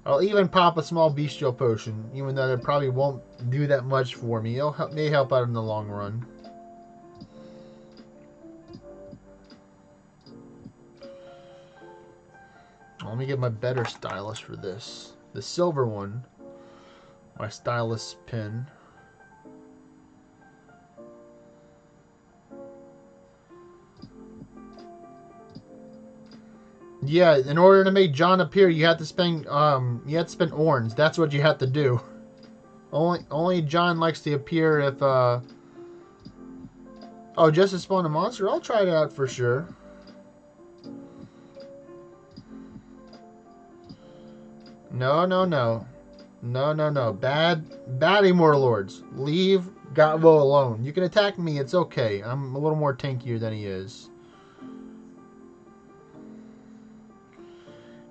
[SPEAKER 1] I'll even pop a small bestial potion, even though it probably won't do that much for me. It may help out in the long run. Let me get my better stylus for this. The silver one. My stylus pin. Yeah, in order to make John appear, you have to spend orange. That's what you have to do. Only John likes to appear if oh, just to spawn a monster? I'll try it out for sure. No. No. Bad Immortal Lords. Leave Gabo alone. You can attack me, it's okay. I'm a little more tankier than he is.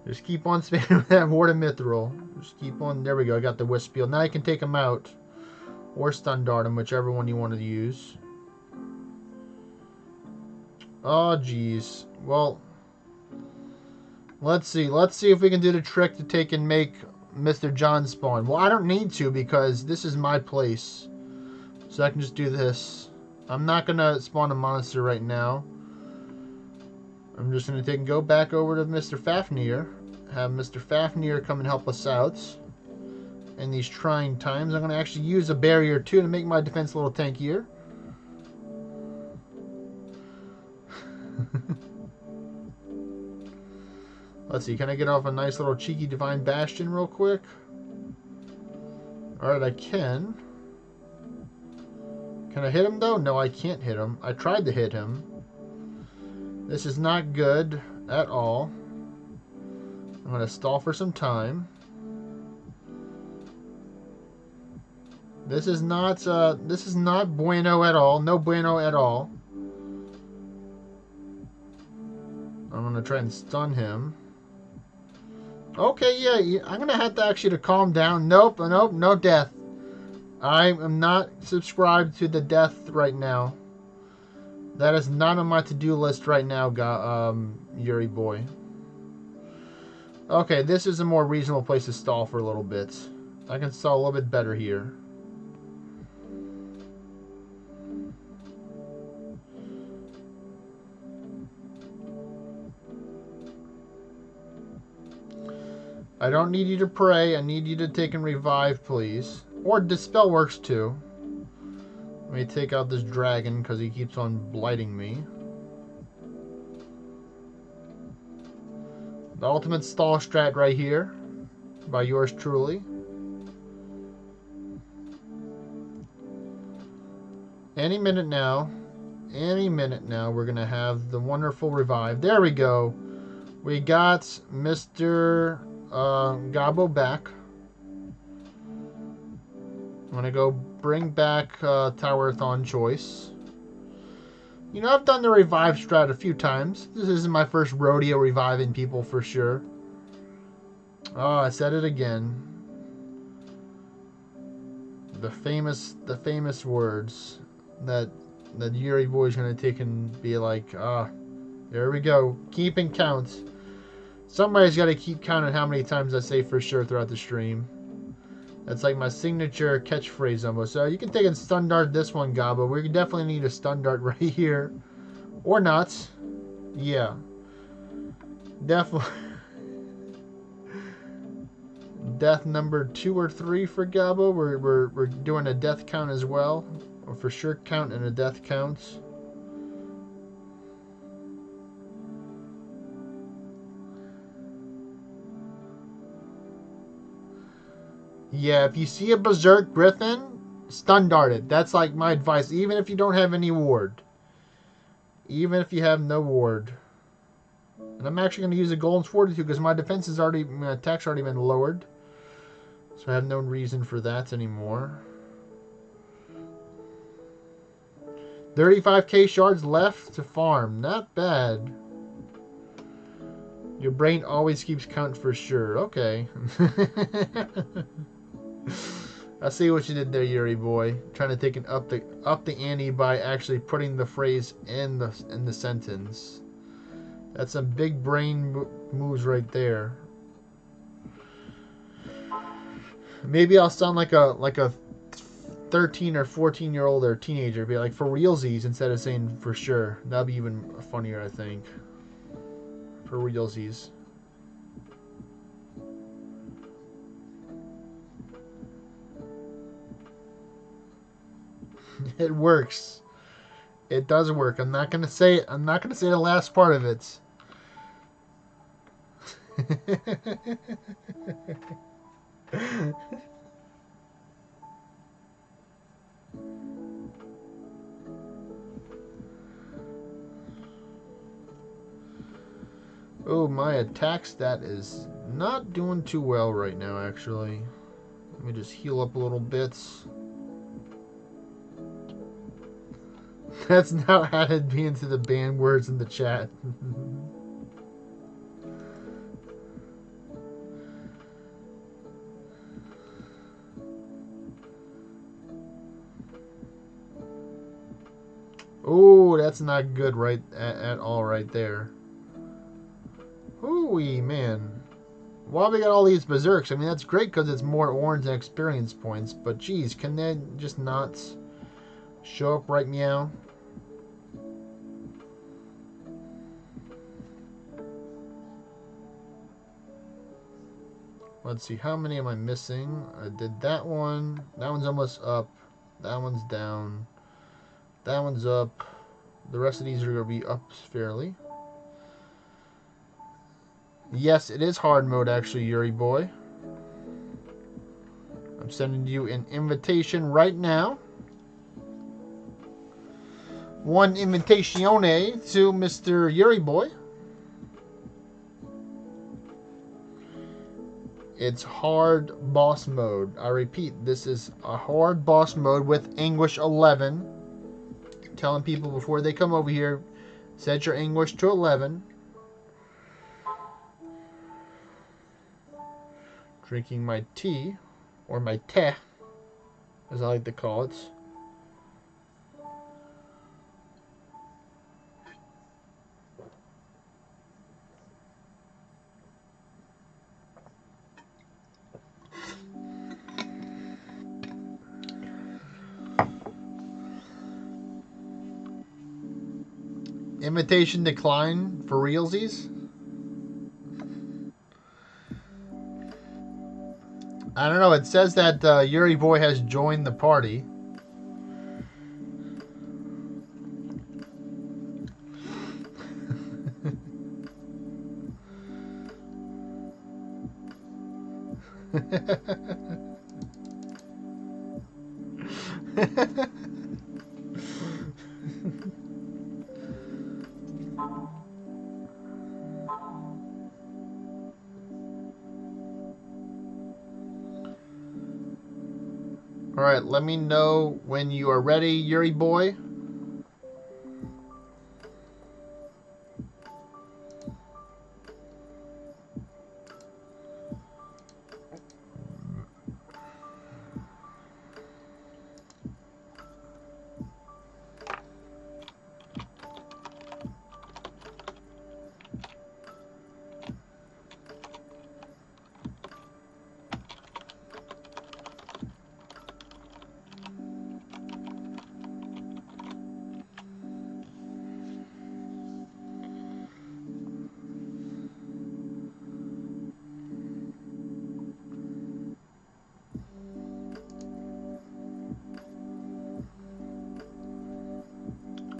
[SPEAKER 1] Just keep on spamming that Ward of Mithril. Just keep on. There we go. I got the Wisp Field. Now you can take him out. Or Stun Dart him, whichever one you want to use. Oh, jeez. Well, let's see. Let's see if we can do the trick to take and make Mr. John spawn. Well, I don't need to because this is my place. So I can just do this. I'm not going to spawn a monster right now. I'm just going to take and go back over to Mr. Fafnir. Have Mr. Fafnir come and help us out in these trying times. I'm going to actually use a barrier too to make my defense a little tankier. Let's see, can I get off a nice little cheeky Divine Bastion real quick? Alright, I can. Can I hit him though? No, I can't hit him. I tried to hit him. This is not good at all. I'm going to stall for some time. This is not bueno at all. No bueno at all. I'm going to try and stun him. Okay, yeah, I'm going to have to actually calm down. Nope, no death. I am not subscribed to the death right now. That is not on my to-do list right now, Yuri boy. Okay, this is a more reasonable place to stall for a little bit. I can stall a little bit better here. I don't need you to pray. I need you to take and revive, please. Or dispel works too. Let me take out this dragon because he keeps on blighting me. The ultimate stall strat right here by yours truly. Any minute now, we're going to have the wonderful revive. There we go. We got Mr. Gabo back. I'm going to go bring back Tower-a-thon choice. You know, I've done the revive strat a few times. This isn't my first rodeo reviving people for sure. Oh, I said it again. The famous words that Yuri boy's gonna take and be like, there we go. Keeping count. Somebody's got to keep count on how many times I say for sure throughout the stream. That's like my signature catchphrase almost. So you can take and stun dart this one, Gabo. We definitely need a stun dart right here. Or not. Yeah. Definitely. Death number 2 or 3 for Gabo. We're doing a death count as well. Or for sure count and a death count. Yeah, if you see a Berserk Griffin, stun dart it. That's like my advice, even if you don't have any ward. Even if you have no ward. And I'm actually going to use a Golden Fortitude because my defense is already, my attack's already been lowered. So I have no reason for that anymore. 35k shards left to farm. Not bad. Your brain always keeps count for sure. Okay. I see what you did there, Yuri boy. Trying to take it up the ante by actually putting the phrase in the sentence. That's some big brain moves right there. Maybe I'll sound like a 13 or 14-year-old or teenager. Be like, for realsies instead of saying for sure. That'd be even funnier, I think. For realsies. It works. It does work. I'm not gonna say it. I'm not gonna say the last part of it. Oh, my attack stat is not doing too well right now, actually. Let me just heal up a little bit. That's now added me into the banned words in the chat. Oh, that's not good right at all right there. Ooh-wee, man. Why we got all these berserks? I mean, that's great because it's more orange and experience points, but geez, can they just not show up right meow? Let's see, how many am I missing? I did that one. That one's almost up. That one's down. That one's up. The rest of these are going to be up fairly. Yes, it is hard mode, actually, Yuri boy. I'm sending you an invitation right now. One invitatione to Mr. Yuri boy. It's hard boss mode. I repeat, this is a hard boss mode with Anguish 11. Telling people before they come over here, set your Anguish to 11. Drinking my tea, or my teh, as I like to call it. Invitation decline for realsies? I don't know. It says that Yuri boy has joined the party. Alright, let me know when you are ready, Yuri boy.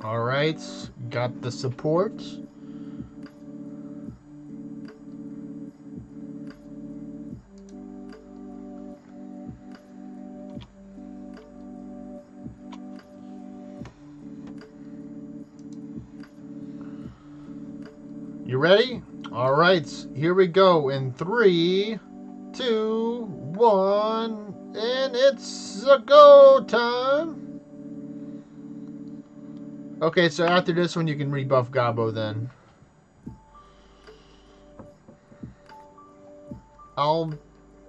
[SPEAKER 1] Alright, got the support. You ready? Alright, here we go in 3, 2, 1. 1, and it's a go time. Okay, so after this one, you can rebuff Gabo then. I'll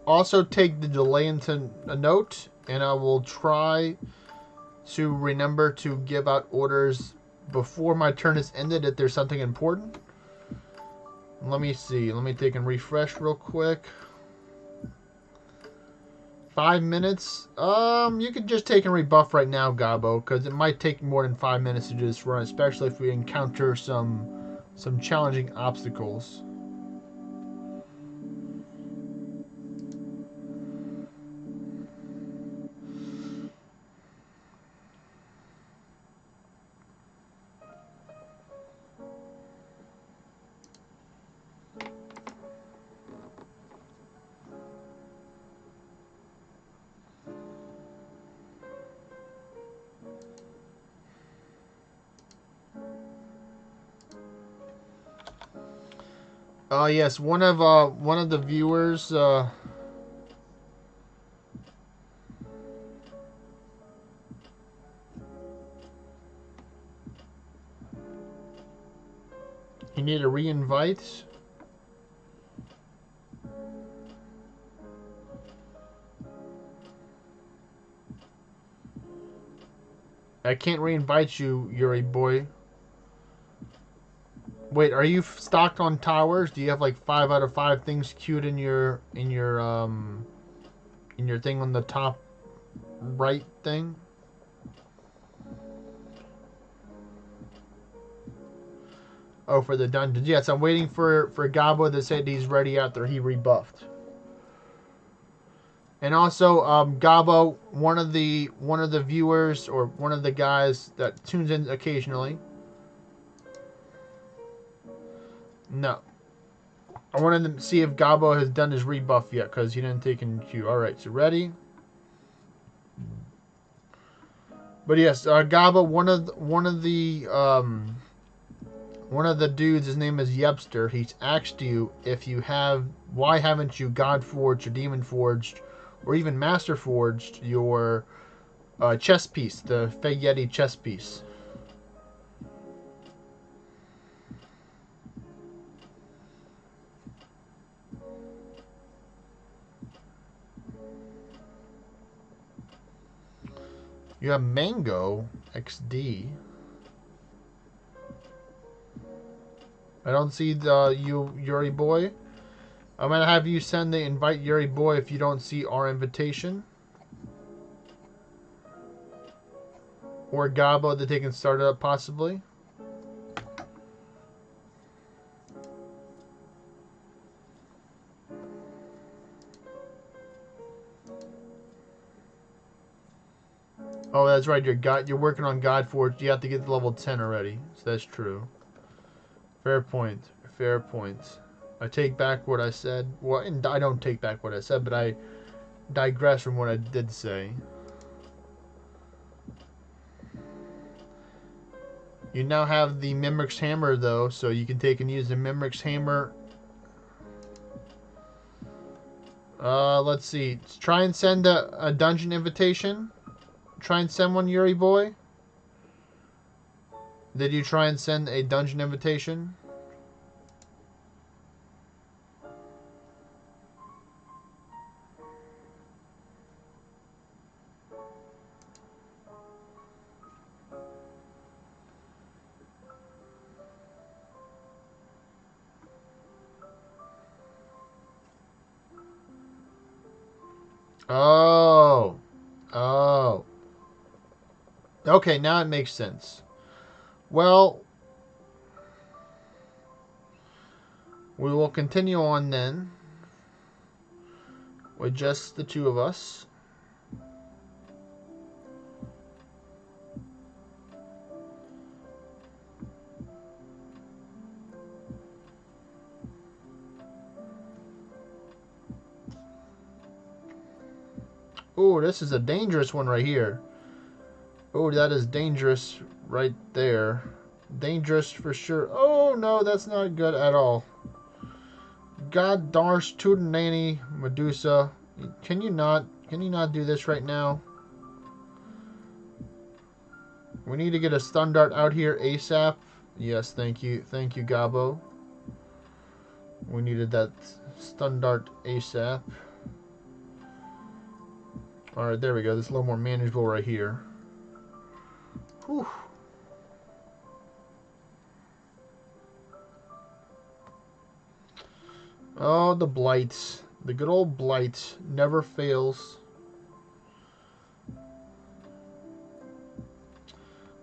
[SPEAKER 1] also take the delay into a note, and I will try to remember to give out orders before my turn is ended if there's something important. Let me see. Let me take and refresh real quick. 5 minutes. You can just take and rebuff right now, Gabo, because it might take more than 5 minutes to do this run, especially if we encounter some challenging obstacles. Yes, one of the viewers he needed a re-invite. I can't re-invite you, Yuri boy. Wait, are you stocked on towers? Do you have like 5 out of 5 things queued in your thing on the top right thing? Oh, for the dungeons. Yes, I'm waiting for Gabo to say that he's ready after he rebuffed. And also, Gabo, one of the viewers or one of the guys that tunes in occasionally. No. I wanted to see if Gabo has done his rebuff yet, because he didn't take in queue. Alright, so ready? But yes, Gabo, one of the dudes, his name is Yepster. He's asked you if you have, why haven't you God Forged or Demon Forged or even Master Forged your chess piece, the Fey Yeti chess piece. You have Mango XD. I don't see the Yuri boy. I'm gonna have you send the invite Yuri boy if you don't see our invitation. Or Gabo that they can start it up possibly. Oh, that's right. You're working on God Forge. You have to get to level 10 already. So that's true. Fair point. Fair point. I take back what I said. Well, and I don't take back what I said, but I digress from what I did say. You now have the Mimic's Hammer, though, so you can take and use the Mimic's Hammer. Let's see. Try and send a dungeon invitation. Try and send one, Yuri boy. Did you try and send a dungeon invitation? Oh. Oh. Okay, now it makes sense. Well, we will continue on then with just the two of us. Oh, this is a dangerous one right here. Oh, that is dangerous right there. Dangerous for sure. Oh, no, that's not good at all. God darsh Tutanani Medusa. Can you not do this right now? We need to get a stun dart out here ASAP. Yes, thank you. Thank you, Gabo. We needed that stun dart ASAP. Alright, there we go. This is a little more manageable right here. Whew. Oh, the blights. The good old blight never fails.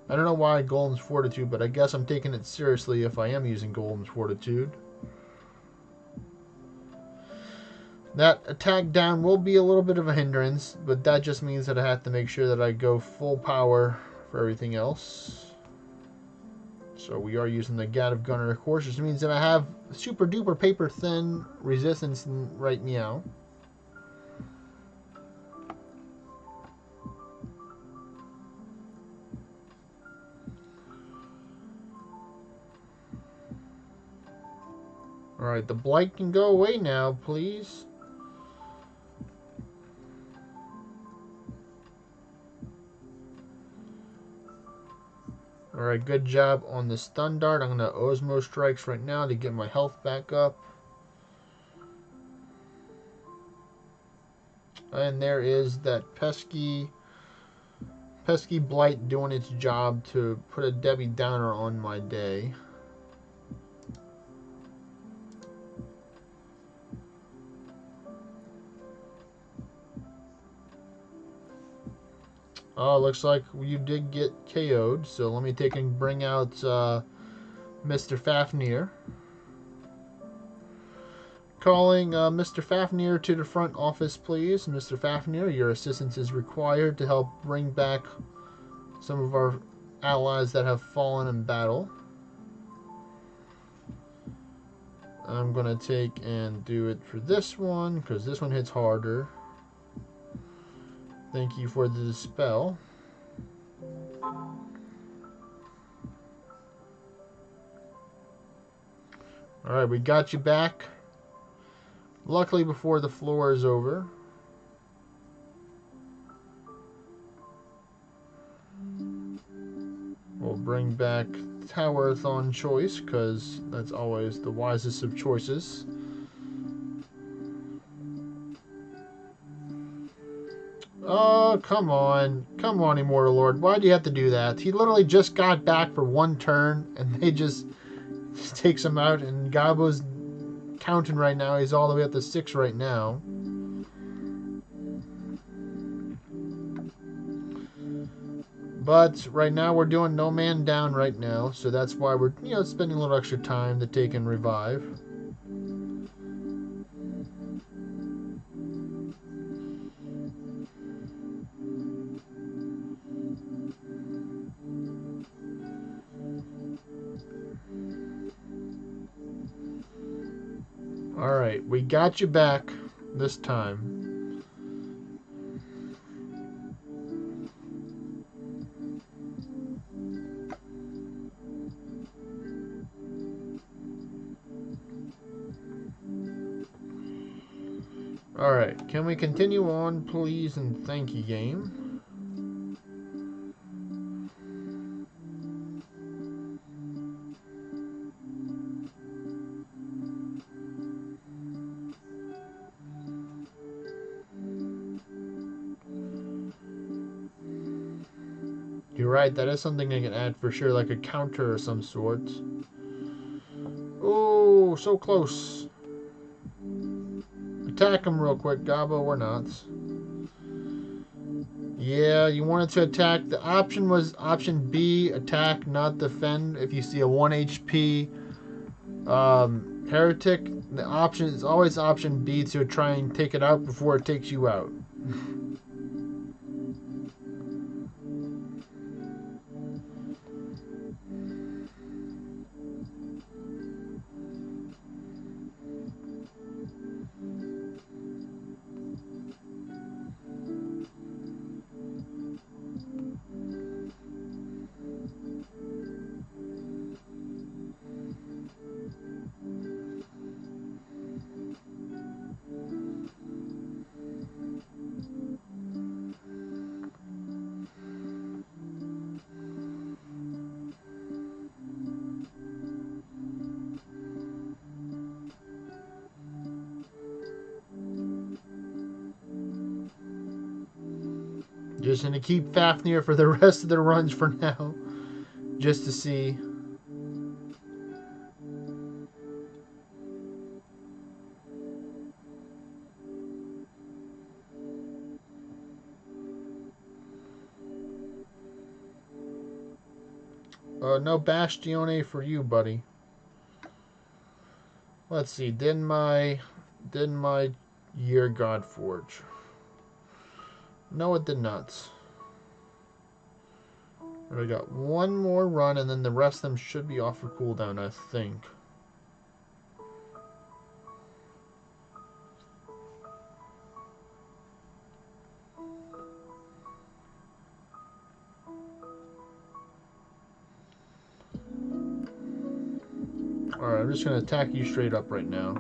[SPEAKER 1] I don't know why Golem's Fortitude, but I guess I'm taking it seriously if I am using Golem's Fortitude. That attack down will be a little bit of a hindrance, but that just means that I have to make sure that I go full power for everything else. So we are using the Gat of Gunner, of course, which means that I have super duper paper thin resistance right now. Alright, the blight can go away now, please. Alright, good job on the stun dart. I'm going to Osmo Strikes right now to get my health back up. And there is that pesky blight doing its job to put a Debbie Downer on my day. Oh, looks like you did get KO'd. So let me take and bring out Mr. Fafnir. Calling Mr. Fafnir to the front office, please. Mr. Fafnir, your assistance is required to help bring back some of our allies that have fallen in battle. I'm going to take and do it for this one, because this one hits harder. Thank you for the dispel. Alright, we got you back. Luckily before the floor is over. We'll bring back Tower-a-thon choice, because that's always the wisest of choices. Oh, come on. Come on, Immortal Lord. Why do you have to do that? He literally just got back for one turn, and they just takes him out, and Gabo's counting right now. He's all the way up to 6 right now. But right now we're doing no man down right now, so that's why we're, spending a little extra time to take and revive. Alright, we got you back this time. Alright, can we continue on, please, and thank you, game? You're right, that is something I can add for sure, like a counter of some sort. Oh, so close. Attack him real quick, Gabo, or not. Yeah, you wanted to attack. The option was option B, attack, not defend. If you see a 1 HP heretic, the option is always option B to try and take it out before it takes you out. Just gonna keep Fafnir for the rest of the runs for now. Just to see. No Bastione for you, buddy. Let's see. Didn't my year God forge? No, it did not. I got one more run, and then the rest of them should be off for cooldown, I think. Alright, I'm just going to attack you straight up right now.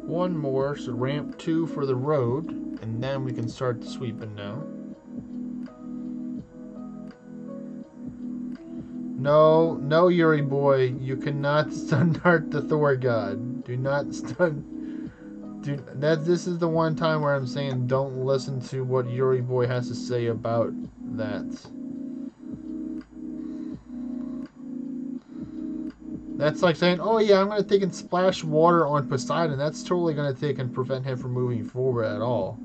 [SPEAKER 1] One more, so ramp 2 for the road, and then we can start the sweeping now. No, Yuri boy, you cannot stun dart the Thor god. Do not stun. This is the one time where I'm saying don't listen to what Yuri boy has to say about that. That's like saying, oh yeah, I'm going to take and splash water on Poseidon. That's totally going to take and prevent him from moving forward at all.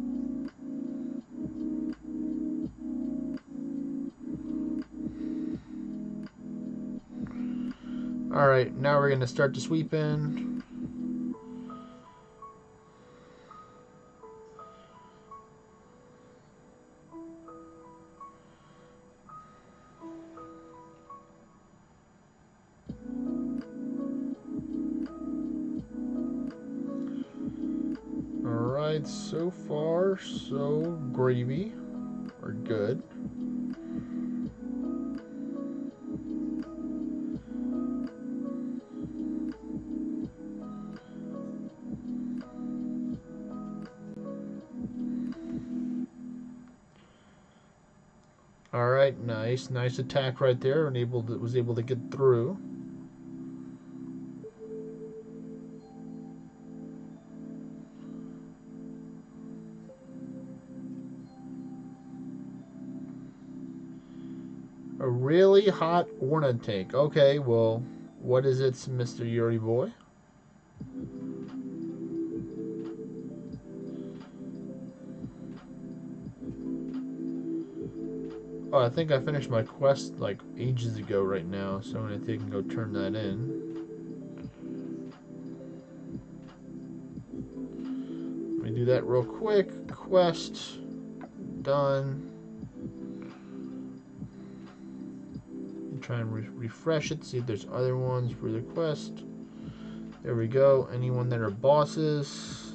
[SPEAKER 1] Alright, now we're going to start to sweep in. Alright, so far, so gravy, or good. Alright, nice attack right there, and was able to get through. A really hot Orna tank. Okay, well, what is it, Mr. Yuri boy? Oh, I think I finished my quest like ages ago right now, so I'm going to take and go turn that in. Let me do that real quick. Quest done. Try and refresh it, see if there's other ones for the quest. There we go. Anyone that are bosses.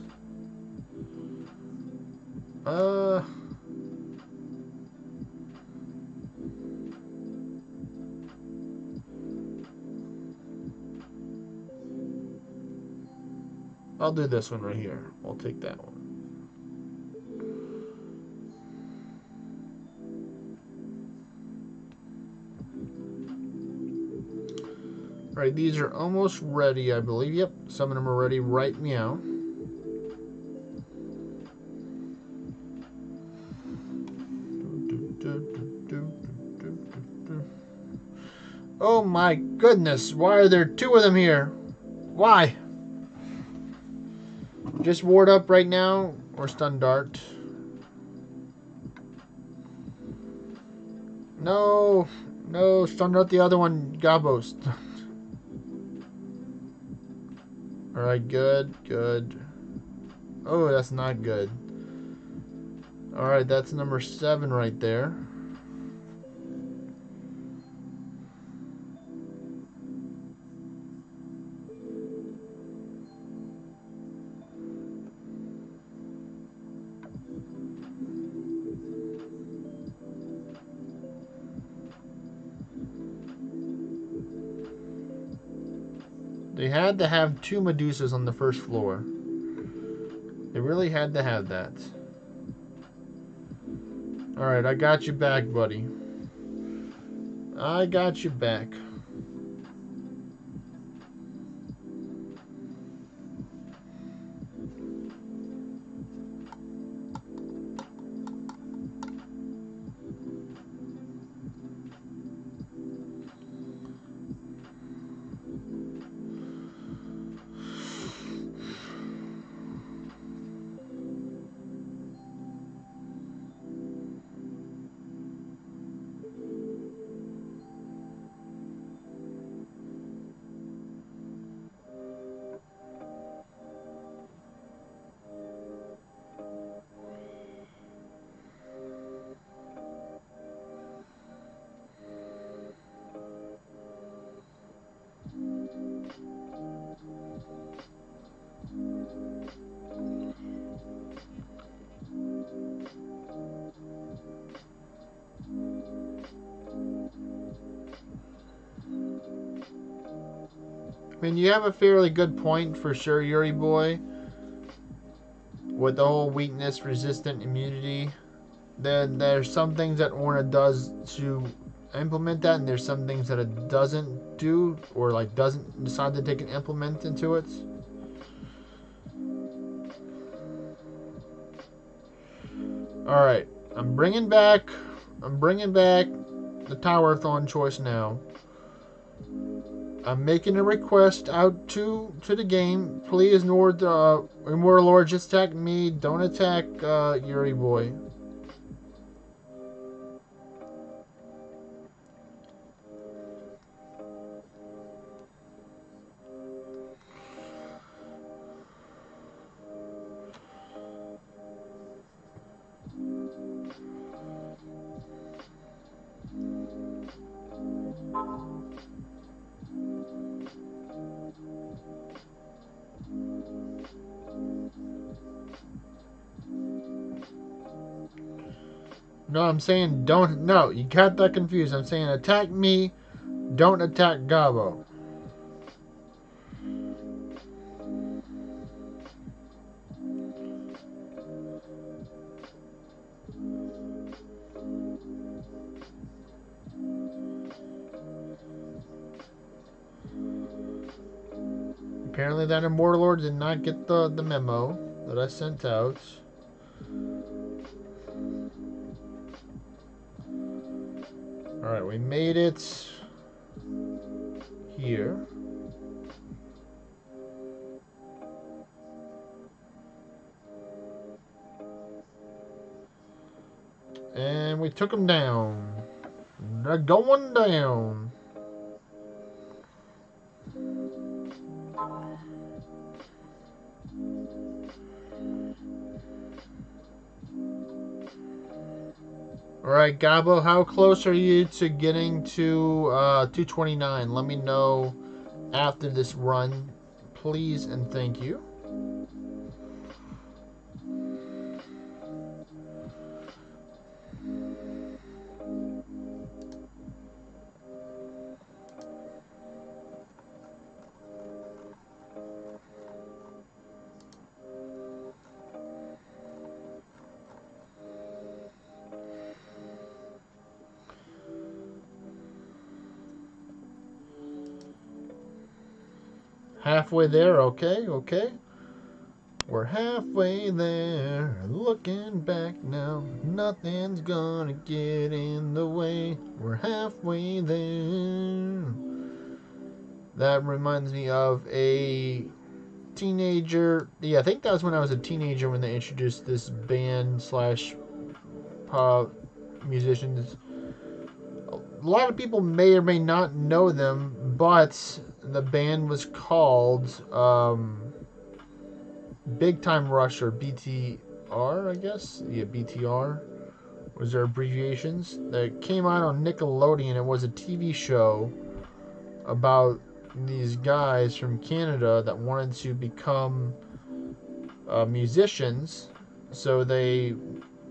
[SPEAKER 1] I'll do this one right here. I'll take that one. Alright, these are almost ready, I believe. Yep, some of them are ready. Right meow. Oh my goodness, why are there two of them here? Why? Just ward up right now, or stun dart. No, no, stun dart the other one, Gabos. Alright, good, good. Oh, that's not good. Alright, that's number 7 right there. They had to have 2 Medusas on the first floor. They really had to have that. Alright, I got you back, buddy. I got you back. I mean, you have a fairly good point for sure, Yuri boy. With the whole weakness, resistant, immunity. There's some things that Orna does to implement that, and there's some things that it doesn't do, or like doesn't decide to take an implement into it. Alright, I'm bringing back the Tower-thon choice now. I'm making a request out to the game. Please, Immortal Lord, just attack me. Don't attack Yuri boy. No, I'm saying don't. No, you got that confused. I'm saying attack me. Don't attack Gabo. Apparently that Immortal Lord did not get the memo that I sent out. Alright, we made it here. And we took them down. They're going down. Alright, Gabo, how close are you to getting to 229? Let me know after this run, please and thank you. Halfway there, okay, okay. We're halfway there, looking back now. Nothing's gonna get in the way. We're halfway there. That reminds me of a teenager. Yeah, I think that was when I was a teenager when they introduced this band slash pop musicians. A lot of people may or may not know them, but the band was called Big Time Rush, or BTR, I guess. Yeah, BTR was their abbreviations. That came out on Nickelodeon. It was a TV show about these guys from Canada that wanted to become musicians. So they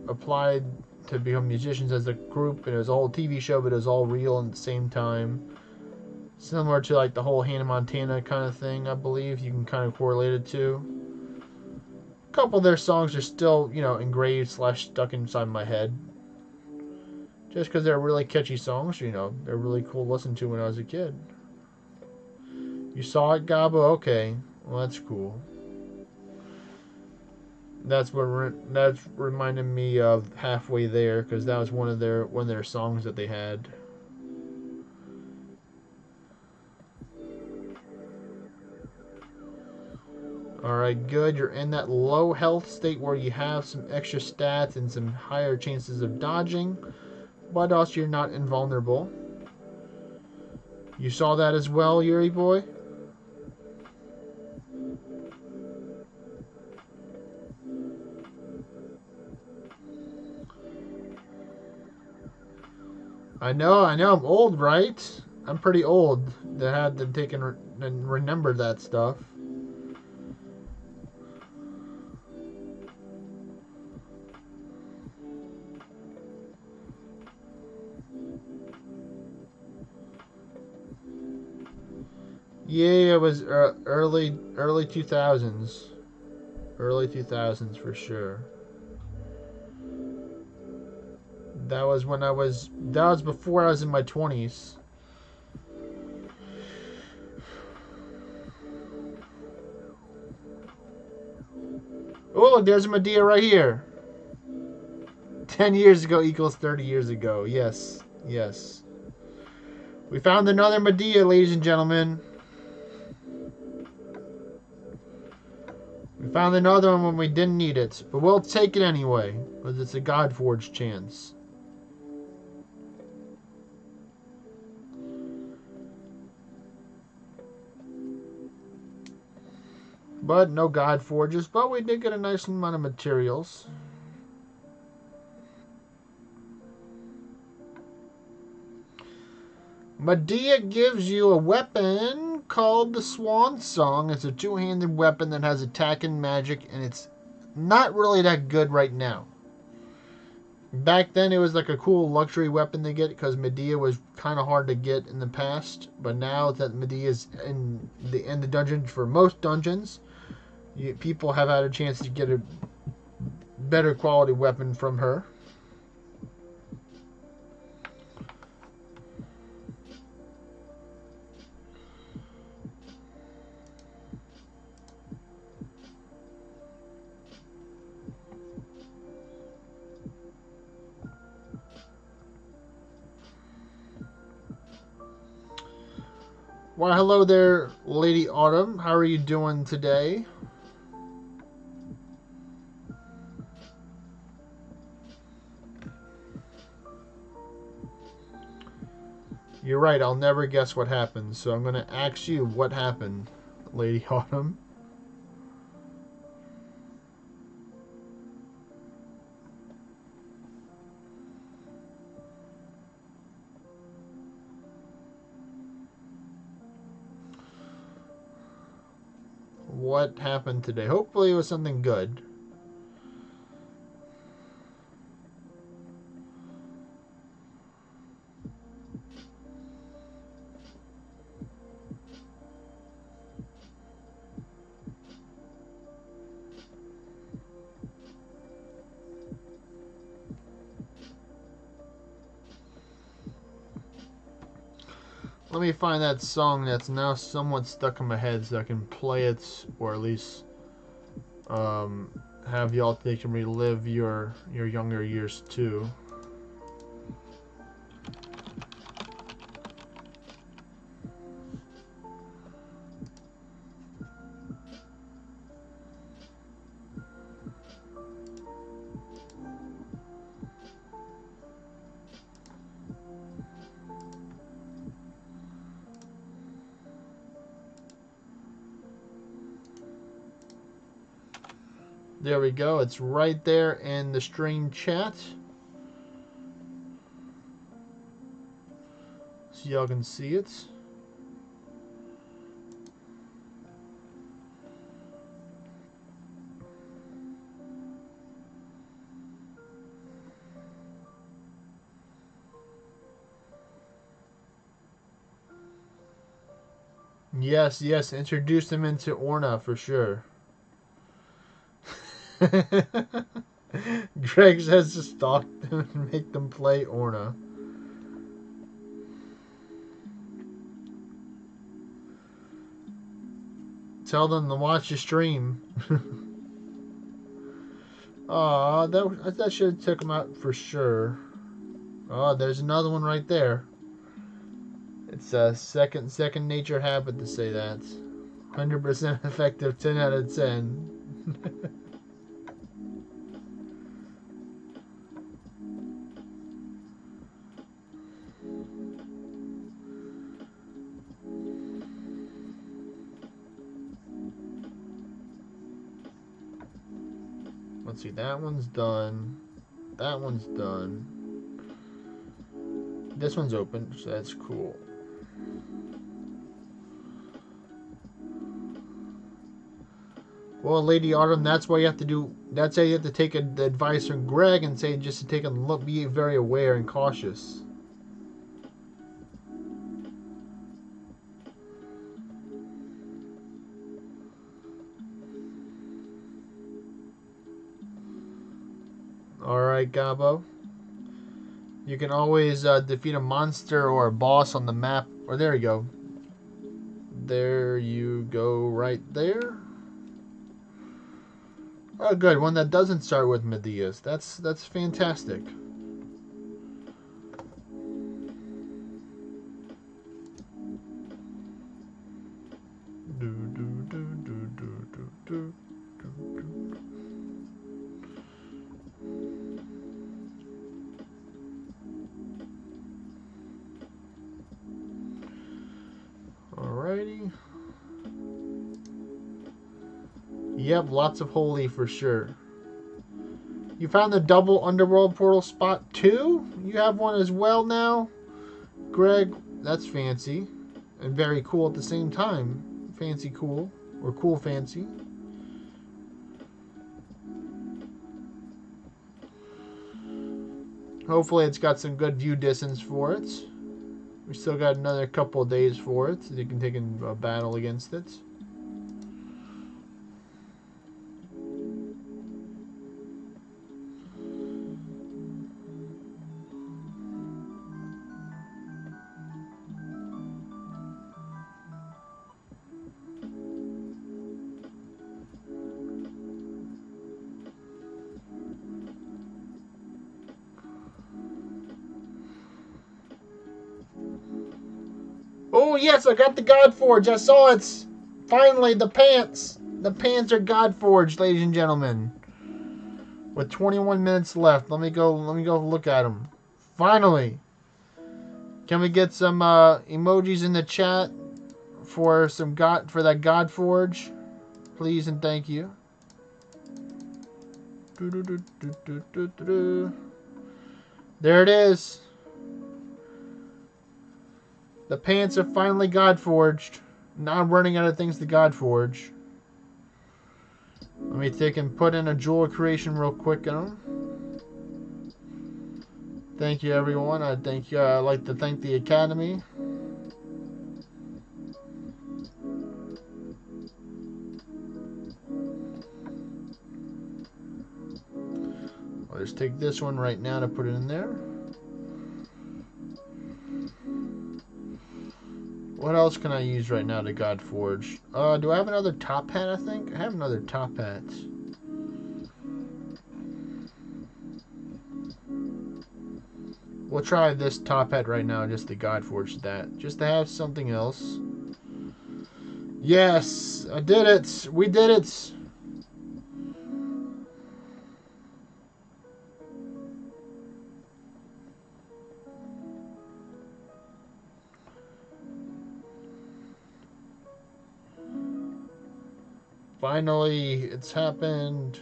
[SPEAKER 1] applied to become musicians as a group, and it was a whole TV show, but it was all real at the same time. Similar to like the whole Hannah Montana kind of thing, I believe. You can kind of correlate it to. A couple of their songs are still, engraved slash stuck inside my head. Just because they're really catchy songs, they're really cool to listen to when I was a kid. You saw it, Gabo? Okay. Well, that's cool. That's reminded me of Halfway There, because that was one of their songs that they had. Alright, good. You're in that low health state where you have some extra stats and some higher chances of dodging, but also you're not invulnerable. You saw that as well, Yuri boy? I know, I'm old, right? I'm pretty old that had to take and remember that stuff. Yeah, it was early 2000s. Early 2000s for sure. That was before I was in my 20s. Oh, look, there's a Medea right here. 10 years ago equals 30 years ago. Yes, yes. We found another Medea, ladies and gentlemen. We found another one when we didn't need it. But we'll take it anyway, because it's a God-forged chance. But no God forges. But we did get a nice amount of materials. Medea gives you a weapon called the Swan Song. It's a two-handed weapon that has attack and magic, and it's not really that good right now. Back then, it was like a cool luxury weapon to get because Medea was kind of hard to get in the past. But now that Medea's in the dungeon for most dungeons, people have had a chance to get a better quality weapon from her. Well, hello there, Lady Autumn. How are you doing today? You're right, I'll never guess what happened, so I'm going to ask you what happened, Lady Autumn. What happened today? Hopefully it was something good. Let me find that song that's now somewhat stuck in my head so I can play it, or at least have y'all take and relive your younger years too. There we go. It's right there in the stream chat. So y'all can see it. Yes, yes. Introduce them into Orna for sure. Greg says to stalk them and make them play Orna. Tell them to watch the stream. Aw, that should have took them out for sure. Oh, there's another one right there. It's a second nature habit to say that. 100% effective, 10 out of 10. Let's see, that one's done. That one's done. This one's open, so that's cool. Well, Lady Autumn, that's why you have to do. That's how you have to take the advice from Greg and say just to take a look, be very aware and cautious. All right, Gabo. You can always defeat a monster or a boss on the map. Or there you go. There you go, right there. Oh, good. One that doesn't start with Medea's. That's fantastic. Alrighty. Yep, lots of holy for sure. You found the double underworld portal spot too? You have one as well now? Greg, that's fancy. And very cool at the same time. Fancy cool. Or cool fancy. Hopefully it's got some good view distance for it. We still got another couple of days for it. So you can take a battle against it. Oh, yes, I got the God Forge. I saw it. Finally, the pants. The pants are God Forged, ladies and gentlemen. With 21 minutes left, let me go look at them. Finally. Can we get some emojis in the chat for that God Forge? Please and thank you. There it is. The pants are finally God Forged. Now I'm running out of things to God Forge. Let me take and put in a jewel creation real quick on them. Thank you, everyone. I'd like to thank the Academy. I'll just take this one right now to put it in there. What else can I use right now to God Forge? Do I have another top hat, I think? I have another top hat. We'll try this top hat right now just to God Forge that. Just to have something else. Yes! I did it! We did it! Finally, it's happened.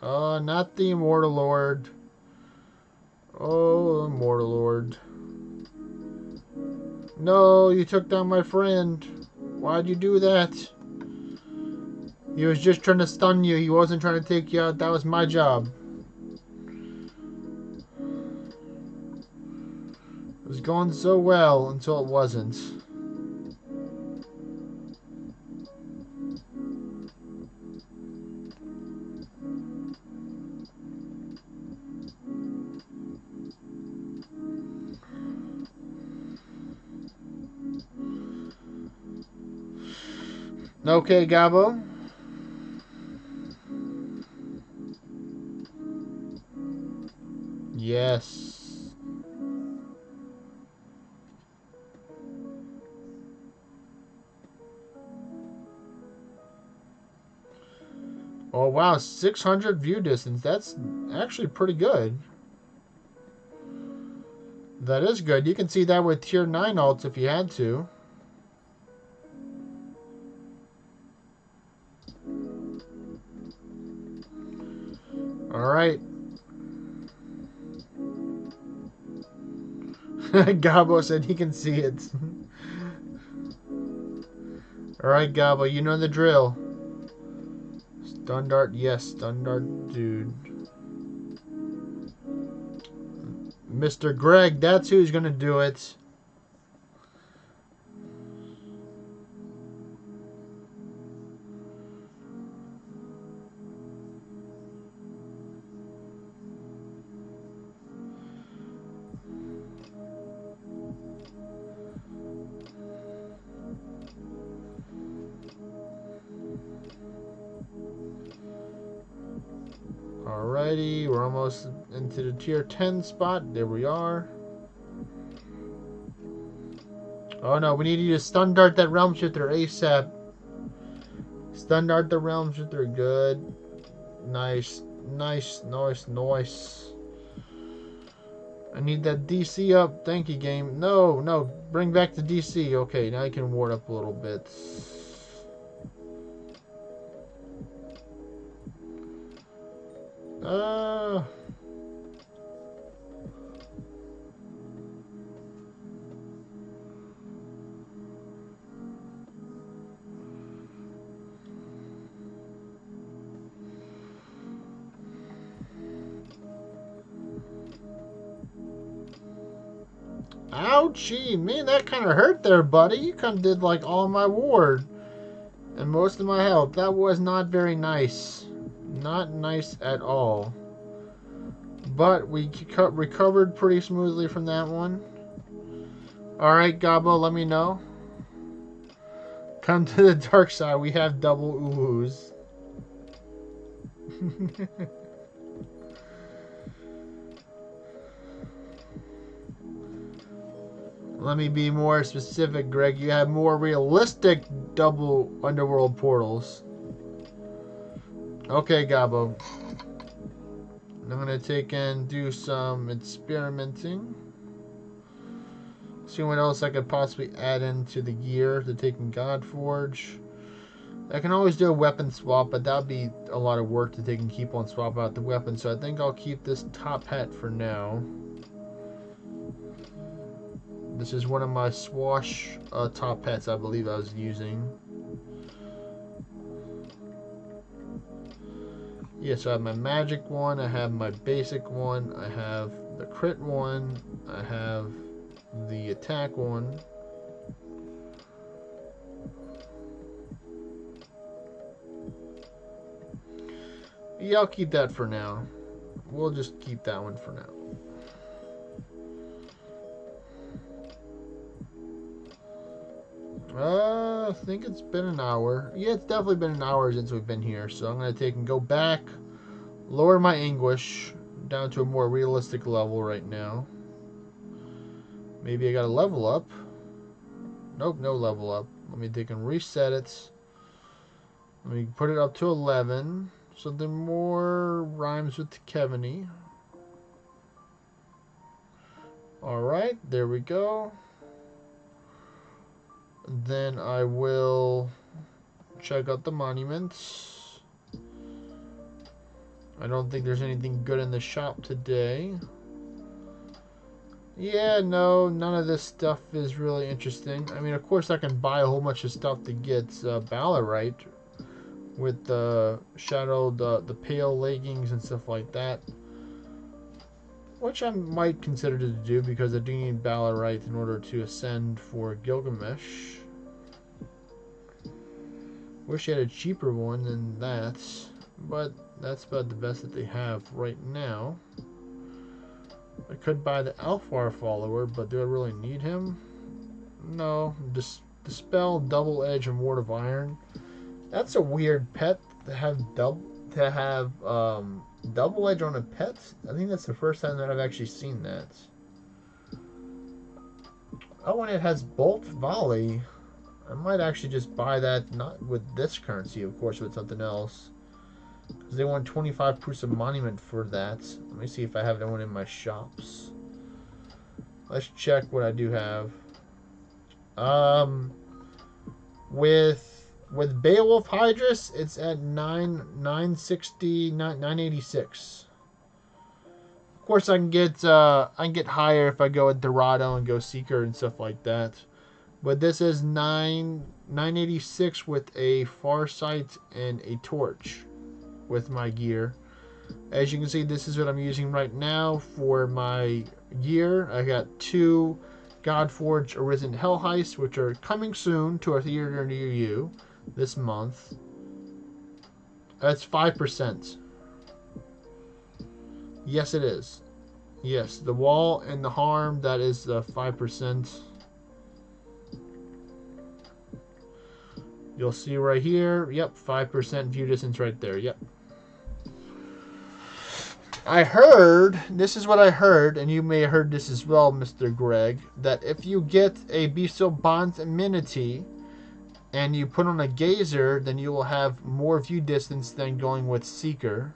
[SPEAKER 1] Not the Immortal Lord. Oh, Immortal Lord. No, you took down my friend. Why'd you do that? He was just trying to stun you. He wasn't trying to take you out. That was my job. It was going so well until it wasn't. Okay, Gabo. Yes. Oh, wow. 600 view distance. That's actually pretty good. That is good. You can see that with tier 9 alts if you had to. Alright. Gabo said he can see it. Alright, Gabo, you know the drill. Stun dart, yes, stun dart, dude. Mr. Greg, that's who's gonna do it. Alrighty, we're almost into the tier 10 spot. There we are. Oh no, we need you to stun dart that realm shifter ASAP. Stun dart the realm shifter, good. Nice, nice, nice, nice. I need that DC up. Thank you, game. No, no, bring back the DC. Okay, now I can ward up a little bit. Ouchie, man, that kind of hurt there, buddy. You kind of did like all my ward and most of my health. That was not very nice. Not nice at all. But we recovered pretty smoothly from that one. Alright, Gabo, let me know. Come to the dark side. We have double oohs. Let me be more specific, Greg. You have more realistic double underworld portals. Okay, Gabo. I'm going to take and do some experimenting. See what else I could possibly add into the gear to taking Godforge. I can always do a weapon swap, but that would be a lot of work to take and keep on swap out the weapon. So I think I'll keep this top hat for now. This is one of my swash top hats I believe I was using. Yes, I have my magic one, I have my basic one, I have the crit one, I have the attack one. Yeah, I'll keep that for now. We'll just keep that one for now. I think it's been an hour. Yeah, it's definitely been an hour since we've been here. So I'm going to take and go back, lower my anguish down to a more realistic level right now. Maybe I got to level up. Nope, no level up. Let me take and reset it. Let me put it up to 11. Something more rhymes with Keviny. Alright, there we go. Then I will check out the monuments. I don't think there's anything good in the shop today. Yeah, no, none of this stuff is really interesting. I mean, of course, I can buy a whole bunch of stuff to get Ballerite with the shadowed, the pale leggings and stuff like that. Which I might consider to do because I do need Ballerite in order to ascend for Gilgamesh. Wish I had a cheaper one than that, but that's about the best that they have right now. I could buy the Alfar follower, but do I really need him? No. Dispel, Double Edge, and Ward of Iron. That's a weird pet to have double edge on a pet. I think that's the first time that I've actually seen that. Oh, and it has Bolt Volley. I might actually just buy that, not with this currency, of course, with something else. Because they want 25 proofs of monument for that. Let me see if I have that one in my shops. Let's check what I do have. With Beowulf Hydrus, it's at 960, 986. Of course, I can get higher if I go with Dorado and go Seeker and stuff like that. But this is 986 with a Farsight and a Torch with my gear. As you can see, this is what I'm using right now for my gear. I got 2 Godforge Arisen Hell Heists, which are coming soon to a theater near you this month. That's 5%. Yes, it is. Yes, the wall and the harm, that is 5%. You'll see right here. Yep, 5% view distance right there. Yep. I heard, this is what I heard, and you may have heard this as well, Mr. Greg, that if you get a Bestial Bonds amenity and you put on a Gazer, then you will have more view distance than going with Seeker.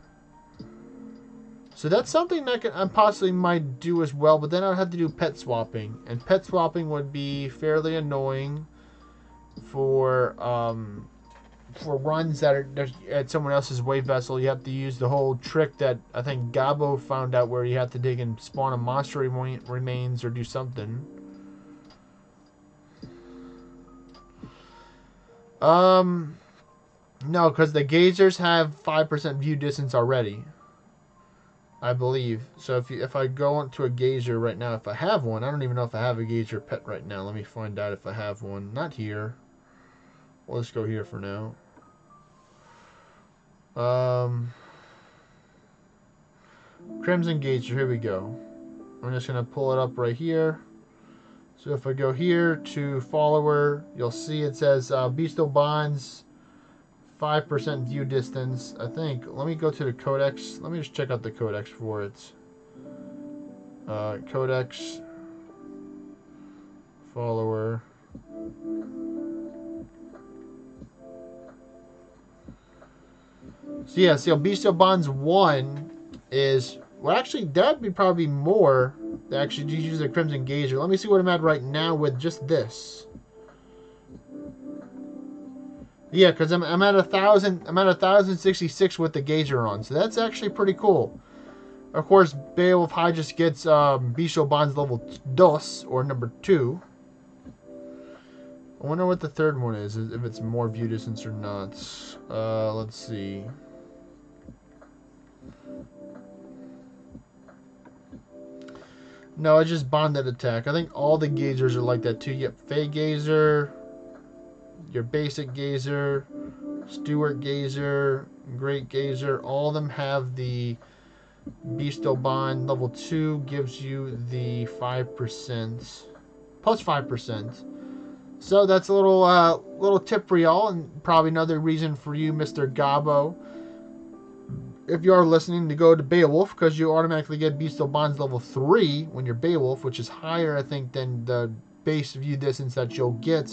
[SPEAKER 1] So that's something that I possibly might do as well, but then I'd have to do pet swapping. And pet swapping would be fairly annoying for runs that are at someone else's wave vessel. You have to use the whole trick that I think Gabo found out, where you have to dig and spawn a monster remains or do something. No, because the Gazers have 5% view distance already, I believe. So if I go onto a Gazer right now, if I have one, I don't even know if I have a Gazer pet right now. Let me find out if I have one. Not here. Well, let's go here for now. Crimson Gazer, here we go. I'm just going to pull it up right here. So if I go here to follower, you'll see it says Bestial Bonds, 5% view distance, I think. Let me go to the codex. Let me just check out the codex for it. Codex, follower. So yeah, so Bestial Bonds 1 is, well, actually that'd be probably more. They actually use the Crimson Gazer. Let me see what I'm at right now with just this. Yeah, because I'm at 1,000. I'm at 1,066 with the Gazer on, so that's actually pretty cool. Of course, Beowulf Hydrus gets Bestial Bonds level 2 or number 2. I wonder what the third one is, if it's more view distance or not. Let's see. No, it's just bonded attack. I think all the Gazers are like that too. Yep, Fey Gazer, your basic Gazer, Stewart Gazer, Great Gazer. All of them have the Bestial Bond level 2, gives you the 5%, plus 5%. So that's a little tip for y'all, and probably another reason for you, Mr. Gabo, if you are listening, to go to Beowulf, because you automatically get Bestial Bonds level 3 when you're Beowulf, which is higher, I think, than the base view distance that you'll get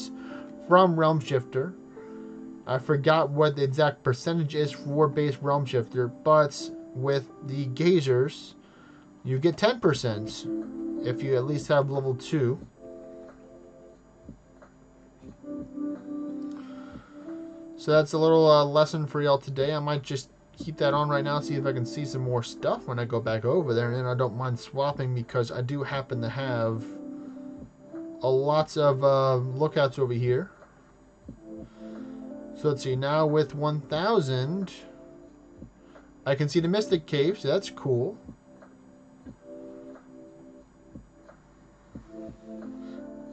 [SPEAKER 1] from Realm Shifter. I forgot what the exact percentage is for base Realm Shifter, but with the Gazers, you get 10% if you at least have level 2. So that's a little lesson for y'all today. I might just keep that on right now, see if I can see some more stuff when I go back over there. And then I don't mind swapping because I do happen to have lots of lookouts over here. So let's see, now with 1,000, I can see the Mystic Cave, so that's cool.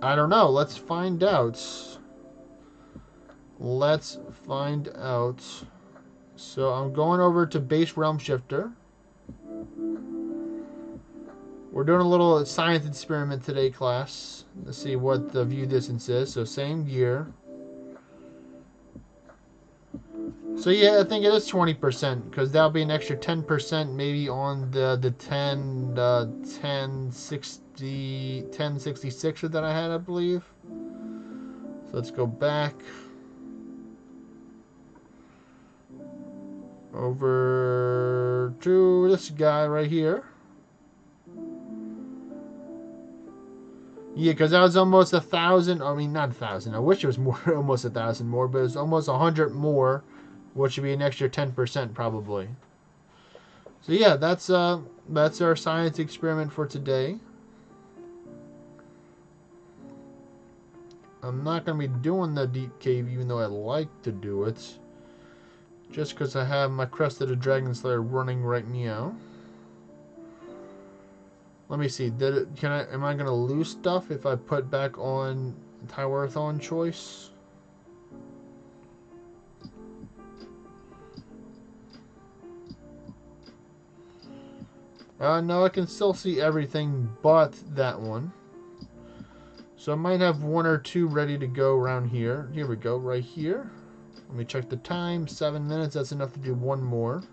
[SPEAKER 1] I don't know, let's find out. Let's find out. So I'm going over to Base Realm Shifter. We're doing a little science experiment today, class. Let's see what the view distance is. So same gear. So yeah, I think it is 20% because that'll be an extra 10% maybe on the 1066 that I had, I believe. So let's go back over to this guy right here. Yeah, because that was almost 1,000. I mean, not 1,000. I wish it was more, almost 1,000 more, but it was almost 100 more, which would be an extra 10% probably. So yeah, that's our science experiment for today. I'm not going to be doing the deep cave, even though I'd like to do it, just because I have my Crest of the Dragon Slayer running right now. Let me see. Am I gonna lose stuff if I put back on Tywarathon choice? No, I can still see everything but that one. So I might have one or two ready to go around here. Here we go, right here. Let me check the time. 7 minutes. That's enough to do one more.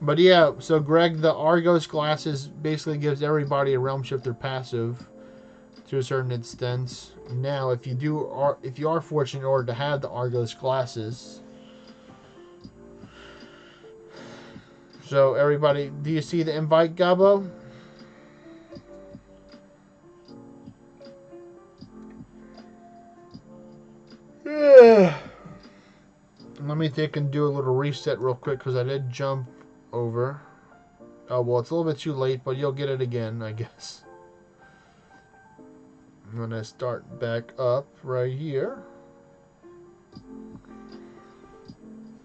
[SPEAKER 1] But yeah, so Greg, the Argos glasses basically gives everybody a Realm Shifter passive to a certain extent. Now, if you are fortunate in order to have the Argos glasses, so everybody, do you see the invite, Gabo? Yeah. Let me think and do a little reset real quick because I did jump over. Oh, well, it's a little bit too late, but you'll get it again, I guess. I'm going to start back up right here.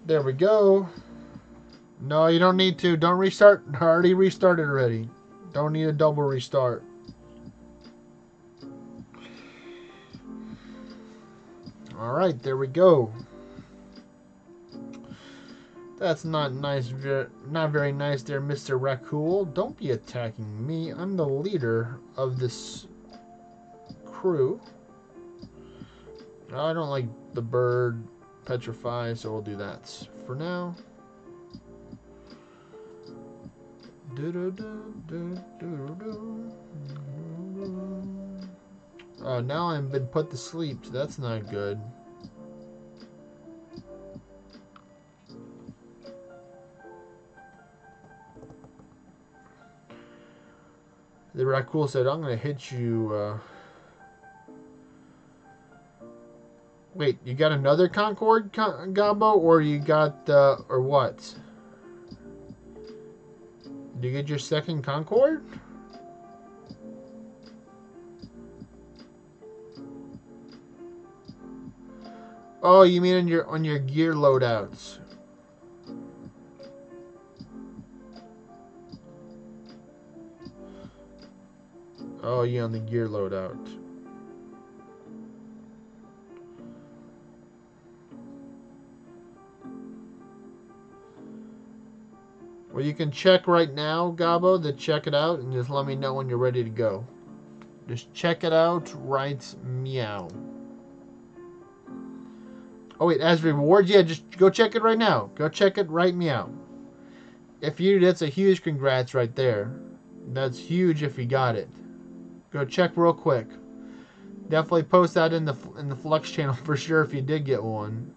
[SPEAKER 1] There we go. No, you don't need to. Don't restart. I already restarted already. Don't need a double restart. Alright, there we go. That's not nice. Not very nice there, Mr. Raccoon. Don't be attacking me. I'm the leader of this crew. I don't like the bird petrify, so we'll do that for now. Oh, now I've been put to sleep, so that's not good. The Raccoon said, I'm going to hit you. Wait, you got another Concord, Gabo? Or you got, or what? Did you get your second Concord? Oh, you mean on your gear loadouts? Oh, yeah, on the gear loadout. Well, you can check right now, Gabo, to check it out, and just let me know when you're ready to go. Just check it out right meow. Oh, wait, as rewards? Yeah, just go check it right now. Go check it right meow. If you, that's a huge congrats right there. That's huge if you got it. Go check real quick. Definitely post that in the Flex channel for sure if you did get one.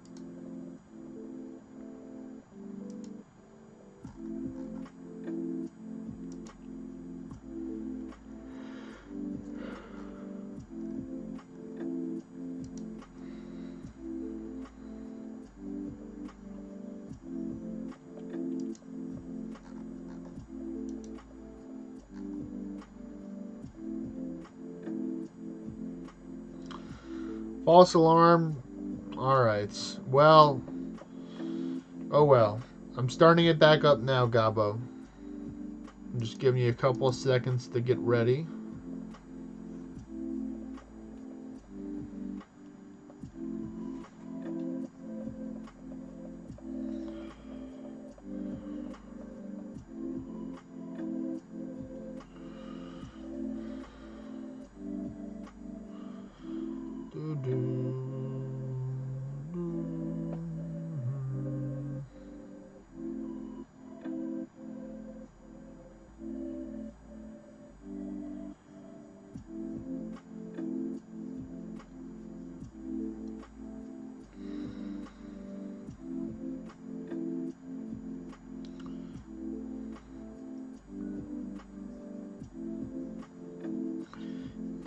[SPEAKER 1] False alarm. Alright. Well. Oh well. I'm starting it back up now, Gabo. I'm just giving you a couple of seconds to get ready.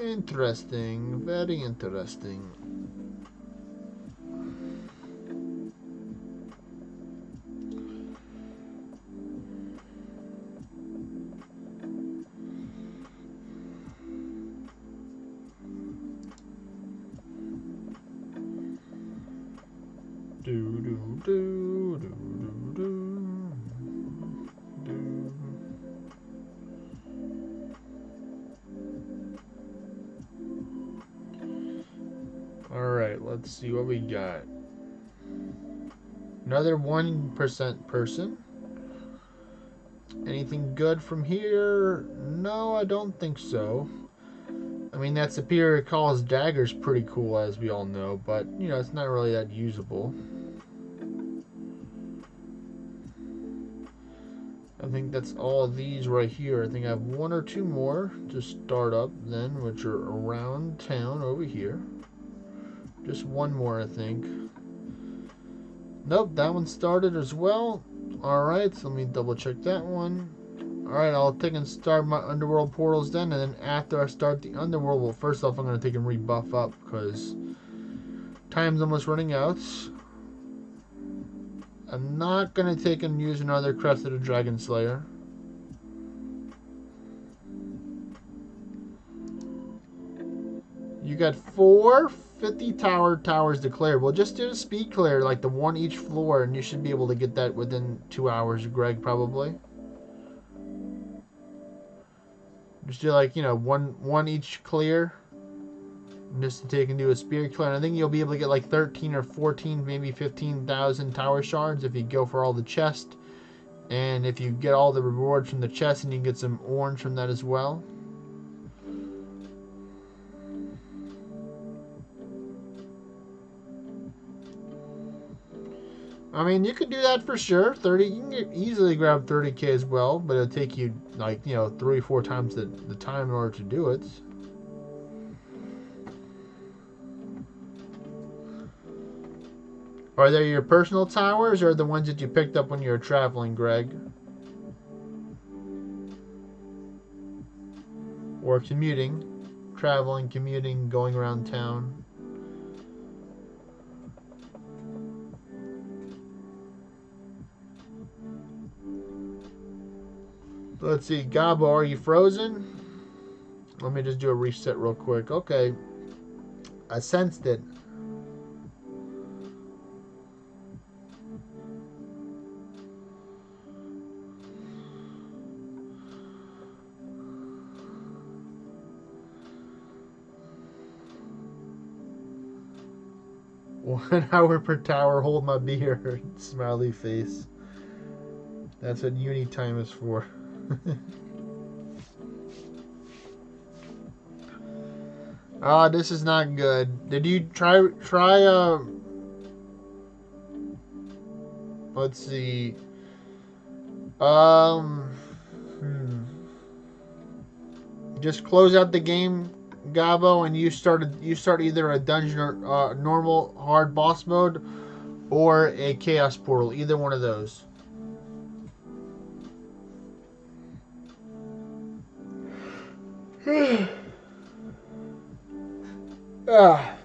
[SPEAKER 1] Interesting, very interesting. Do do do do do do do. Alright, let's see what we got. Another 1% person. Anything good from here? No, I don't think so. I mean, that Superior Call's dagger's pretty cool, as we all know, but, you know, it's not really that usable. I think that's all of these right here. I think I have one or two more to start up then, which are around town over here. Just one more, I think. Nope, that one started as well. Alright, so let me double check that one. Alright, I'll take and start my underworld portals then, and then after I start the underworld, well, first off, I'm going to take and rebuff up, because time's almost running out. I'm not going to take and use another Crest of the Dragon Slayer. You got 4 50 towers declared. Well, just do the speed clear, like the one each floor, and you should be able to get that within 2 hours, Greg, probably. Just do like, you know, one each clear. And just to take and do a speed clear. And I think you'll be able to get like 13 or 14, maybe 15,000 tower shards if you go for all the chest. And if you get all the rewards from the chest, and you can get some orange from that as well. I mean, you could do that for sure. 30, you can easily grab 30k as well, but it'll take you like, you know, 3 or 4 times the time in order to do it. Are they your personal towers, or the ones that you picked up when you were traveling, Greg? Or commuting, traveling, commuting, going around town? Let's see, Gabo, are you frozen? Let me just do a reset real quick. Okay. I sensed it. One hour per tower, hold my beer. Smiley face. That's what uni time is for. Ah, this is not good. Did you try let's see. Just close out the game, Gabo, and you start either a dungeon or normal hard boss mode or a chaos portal, either one of those. Ah.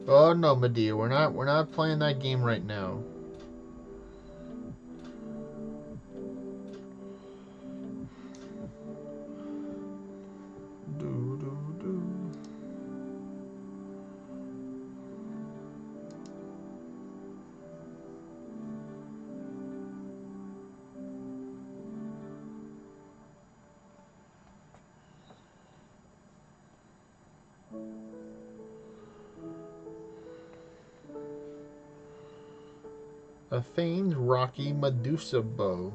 [SPEAKER 1] Oh no, Medea, we're not playing that game right now. Do, do, do. A famed rocky Medusa bow.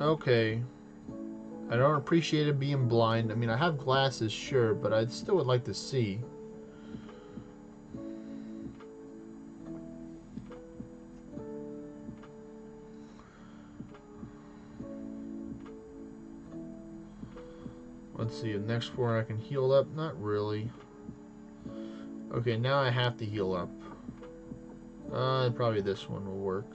[SPEAKER 1] Okay. I don't appreciate it being blind. I mean, I have glasses, sure, but I still would like to see. Let's see, the next floor I can heal up? Not really. Okay, now I have to heal up. Probably this one will work.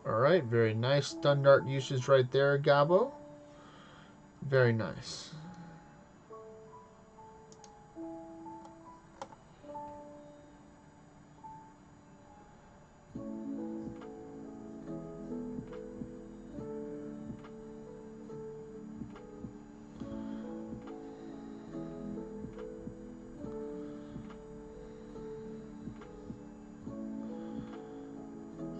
[SPEAKER 1] Alright, very nice stun dart usage right there, Gabo. Very nice.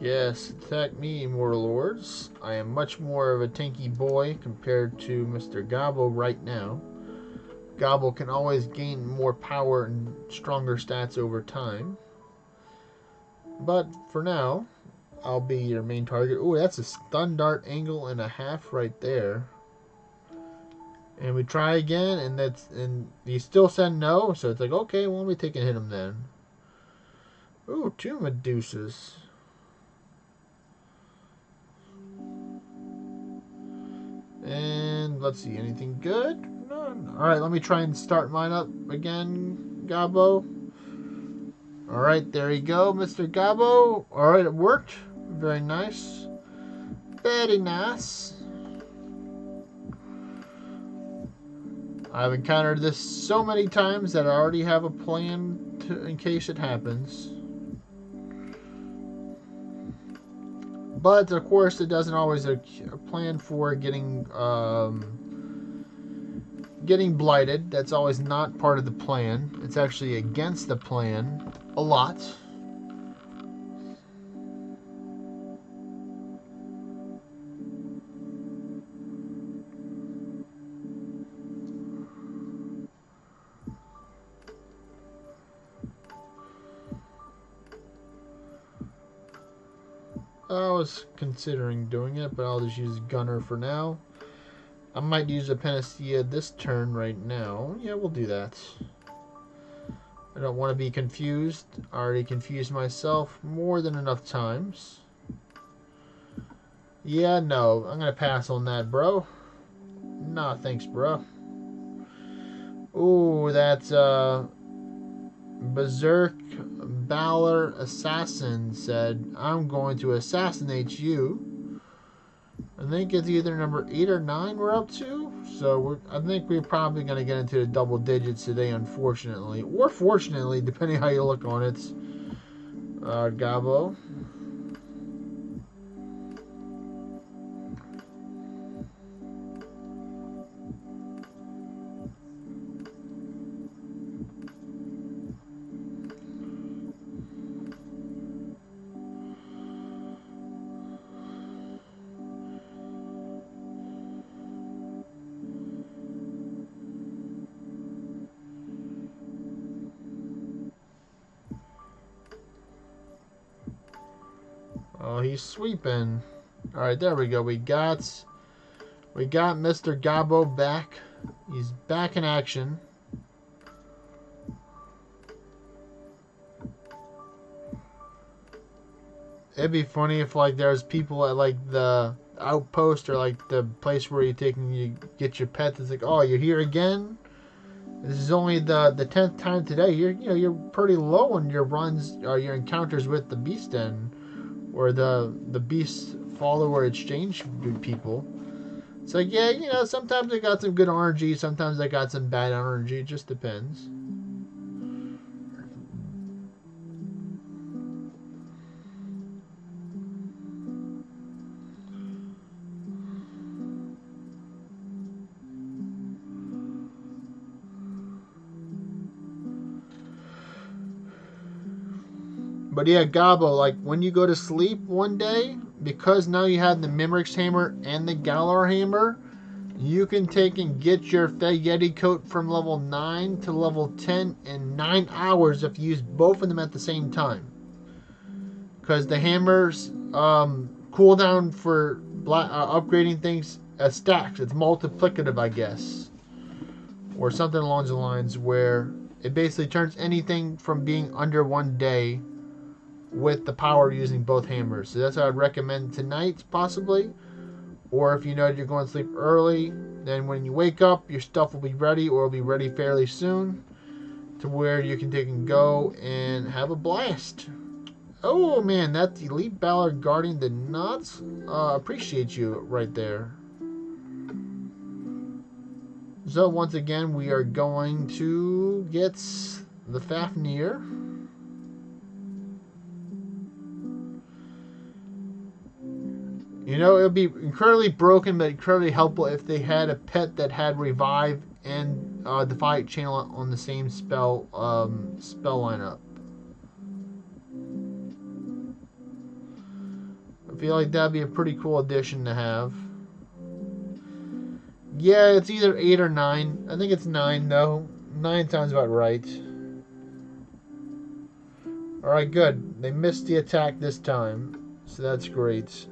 [SPEAKER 1] Yes, attack me, Immortal Lords. I am much more of a tanky boy compared to Mr. Gabo right now. Gabo can always gain more power and stronger stats over time. But for now, I'll be your main target. Ooh, that's a stun dart angle and a half right there. And we try again, and he still said no, so it's like, okay, well, let me take and hit him then. Ooh, 2 Medusas. And let's see, anything good? None. Alright, let me try and start mine up again, Gabo. Alright, there you go, Mr. Gabo. Alright, it worked. Very nice. Very nice. I've encountered this so many times that I already have a plan in case it happens. But of course, it doesn't always a plan for getting blighted. That's always not part of the plan. It's actually against the plan a lot. I was considering doing it, but I'll just use Gunner for now. I might use a Panacea this turn right now. Yeah, we'll do that. I don't want to be confused. I already confused myself more than enough times. Yeah, no. I'm going to pass on that, bro. Nah, thanks, bro. Ooh, that's Berserk Balor Assassin said, I'm going to assassinate you. I think it's either number 8 or 9 we're up to. So I think we're probably going to get into the double digits today, unfortunately. Or fortunately, depending how you look on it. Gabo. Oh, he's sweeping. All right, there we go. We got Mr. Gabo back. He's back in action. It'd be funny if like there's people at like the outpost or like the place where you get your pets. It's like, oh, you're here again. This is only the 10th time today. You're pretty low on your runs or your encounters with the beast den or the beast follower exchange people. It's like, yeah, sometimes I got some good RNG, sometimes I got some bad RNG. It just depends. But yeah, Gabo, like when you go to sleep one day, because now you have the Mimrix Hammer and the Galar Hammer, you can take and get your Yeti coat from level 9 to level 10 in 9 hours if you use both of them at the same time. Because the hammers cooldown for upgrading things stacks. It's multiplicative, I guess. Or something along the lines where it basically turns anything from being under 1 day with the power using both hammers. So that's what I'd recommend tonight, possibly. Or if you know you're going to sleep early, then when you wake up, your stuff will be ready or will be ready fairly soon to where you can take and go and have a blast. Oh man, that's Elite Ballard guarding the nuts. Appreciate you right there. So once again, we are going to get the Fafnir. You know, it would be incredibly broken, but incredibly helpful if they had a pet that had Revive and Defiant Channel on the same spell lineup. I feel like that'd be a pretty cool addition to have. Yeah, it's either 8 or 9. I think it's 9 though. 9 sounds about right. Alright, good. They missed the attack this time, so that's great.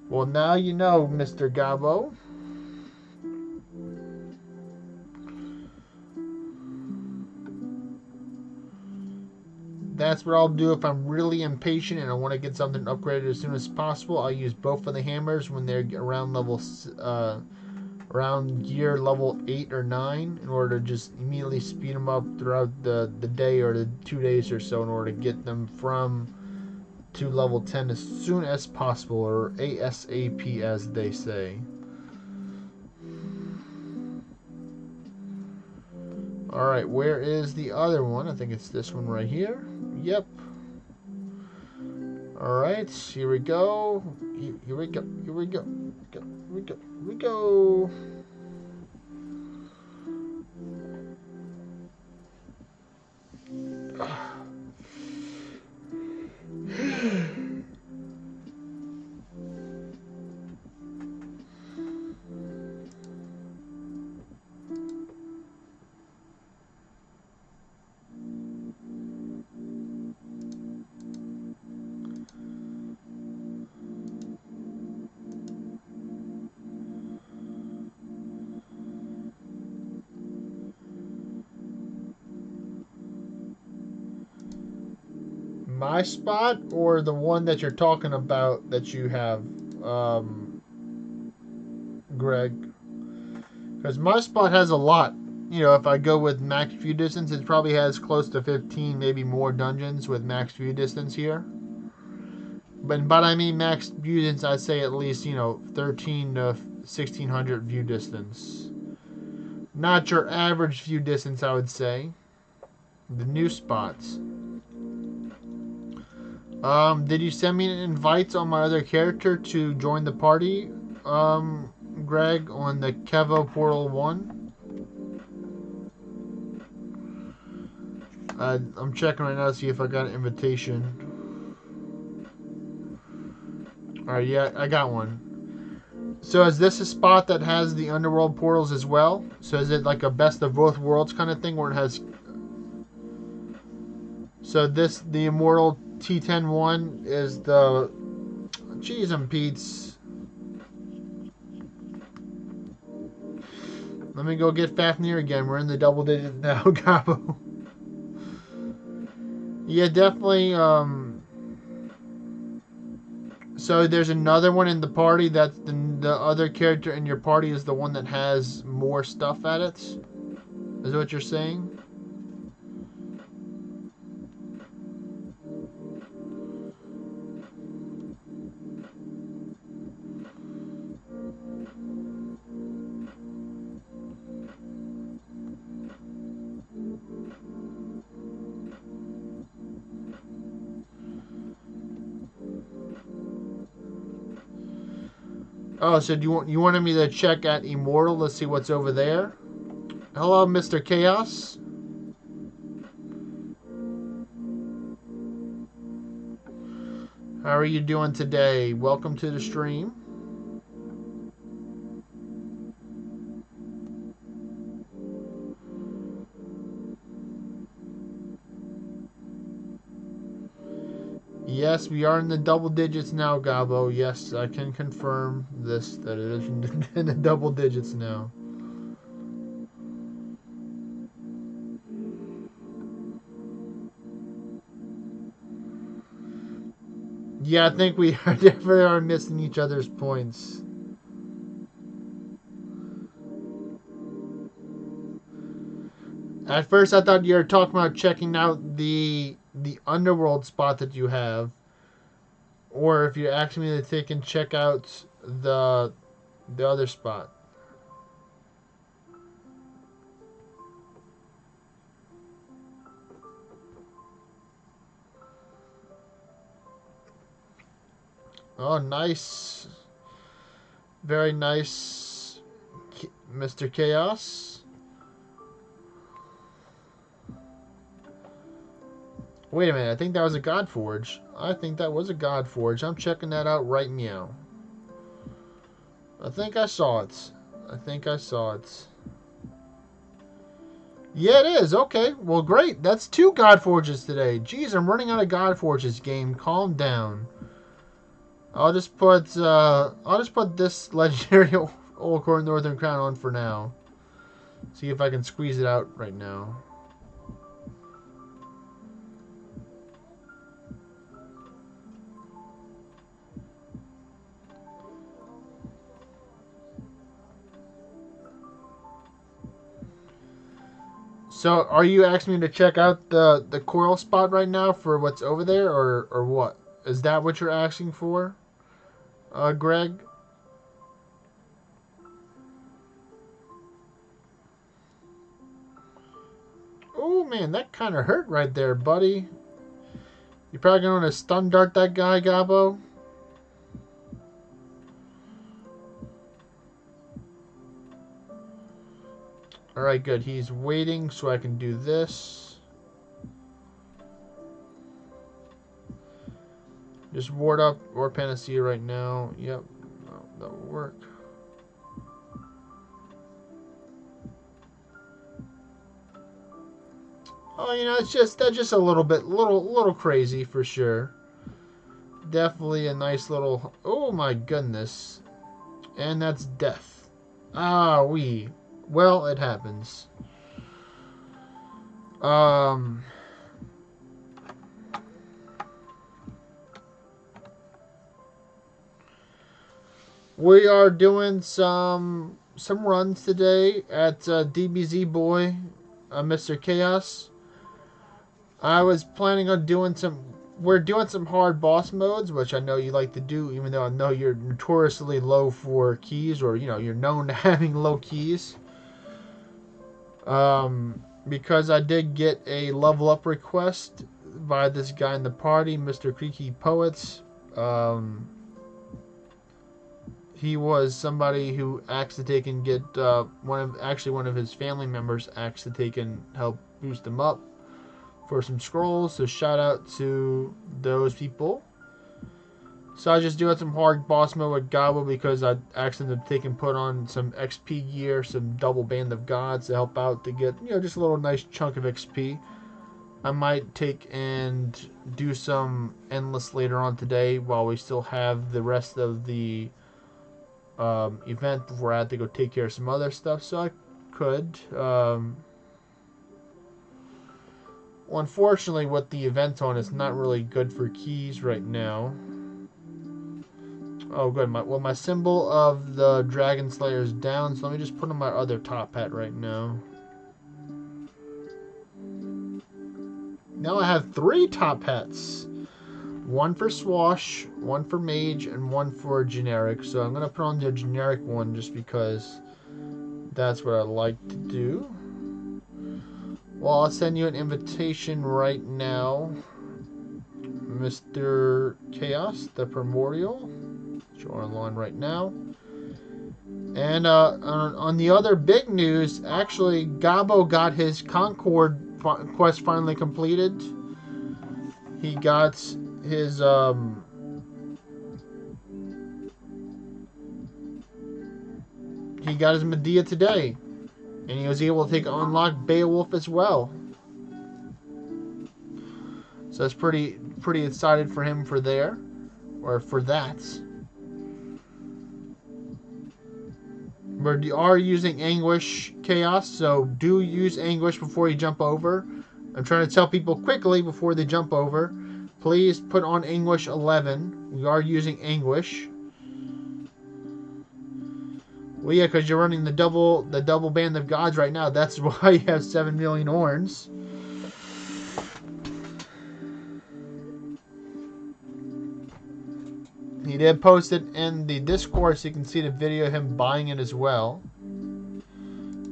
[SPEAKER 1] Well, now you know, Mr. Gabo. That's what I'll do if I'm really impatient and I want to get something upgraded as soon as possible. I'll use both of the hammers when they're around around gear level 8 or 9 in order to just immediately speed them up throughout the day or the 2 days or so in order to get them to level 10 as soon as possible, or ASAP as they say. Alright, where is the other one? I think it's this one right here. Yep. Alright, here we go. Here we go. Here we go. Here we go. Here we go. My spot or the one that you're talking about that you have, Greg? Because my spot has a lot. You know, if I go with max view distance, it probably has close to 15, maybe more dungeons with max view distance here. But I mean max view distance, I'd say at least, you know, 13 to 1600 view distance. Not your average view distance, I would say. The new spots. Did you send me invites on my other character to join the party, Greg, on the Kevo Portal 1? I'm checking right now to see if I got an invitation. Alright, yeah, I got one. So is this a spot that has the underworld portals as well? So is it like a best of both worlds kind of thing where it has... So this, the Immortal T10-1 is the... Cheese and Pete's. Let me go get Fafnir again. We're in the double digits now, Gabo. Yeah, definitely. So there's another one in the party that's the other character in your party is the one that has more stuff at it. Is that what you're saying? Oh, so you wanted me to check at Immortal? Let's see what's over there. Hello, Mr. Chaos. How are you doing today? Welcome to the stream. Yes, we are in the double digits now, Gabo. Yes, I can confirm this, that it is in the double digits now. Yeah, I think we definitely are missing each other's points. At first, I thought you were talking about checking out the underworld spot that you have, or if you're asking me to take and check out the other spot. Oh, nice. Very nice, Mr. Chaos. Wait a minute, I think that was a God Forge. I think that was a God Forge. I'm checking that out right now. I think I saw it. I think I saw it. Yeah, it is. Okay, well, great. That's 2 God Forges today. Jeez, I'm running out of God Forges, game. Calm down. I'll just put this legendary Old Core Northern Crown on for now. See if I can squeeze it out right now. So, are you asking me to check out the coral spot right now for what's over there, or what? Is that what you're asking for, Greg? Oh man, that kind of hurt right there, buddy. You probably gonna want to stun dart that guy, Gabo. Alright, good. He's waiting so I can do this. Just ward up or Panacea right now. Yep, that will work. Oh, you know, that's just a little crazy for sure. Definitely a nice little. Oh my goodness, and that's death. Ah, well, it happens. We are doing some runs today at DBZ Boy, Mr. Chaos. I was planning on doing some. We're doing some hard boss modes, which I know you like to do, even though I know you're notoriously low for keys, or you're known to having low keys. Because I did get a level up request by this guy in the party, Mr. Creaky Poets. He was somebody who asked to take and get one of his family members asked to take and help boost him up for some scrolls. So shout out to those people. So I just doing some hard boss mode with Gabo because I asked him to take and put on some XP gear, some double band of gods to help out to get just a little nice chunk of XP. I might take and do some endless later on today while we still have the rest of the event before I had to go take care of some other stuff, so I could. Unfortunately, with the event on, it's not really good for keys right now. Oh, good. My symbol of the Dragon Slayer is down, so let me just put on my other top hat right now. Now I have 3 top hats. One for Swash, one for Mage, and one for Generic. So I'm going to put on the generic one just because that's what I like to do. Well, I'll send you an invitation right now, Mr. Chaos, the Primordial. You're online right now. And on the other big news, actually, Gabo got his Concord quest finally completed. He got his Medea today, and he was able to unlock Beowulf as well. So that's pretty excited for him for that. We are using Anguish Chaos, so do use Anguish before you jump over. I'm trying to tell people quickly before they jump over. Please put on Anguish 11. We are using Anguish. Well, yeah, because you're running the double band of gods right now. That's why you have 7 million horns. He did post it in the Discord, so you can see the video of him buying it as well.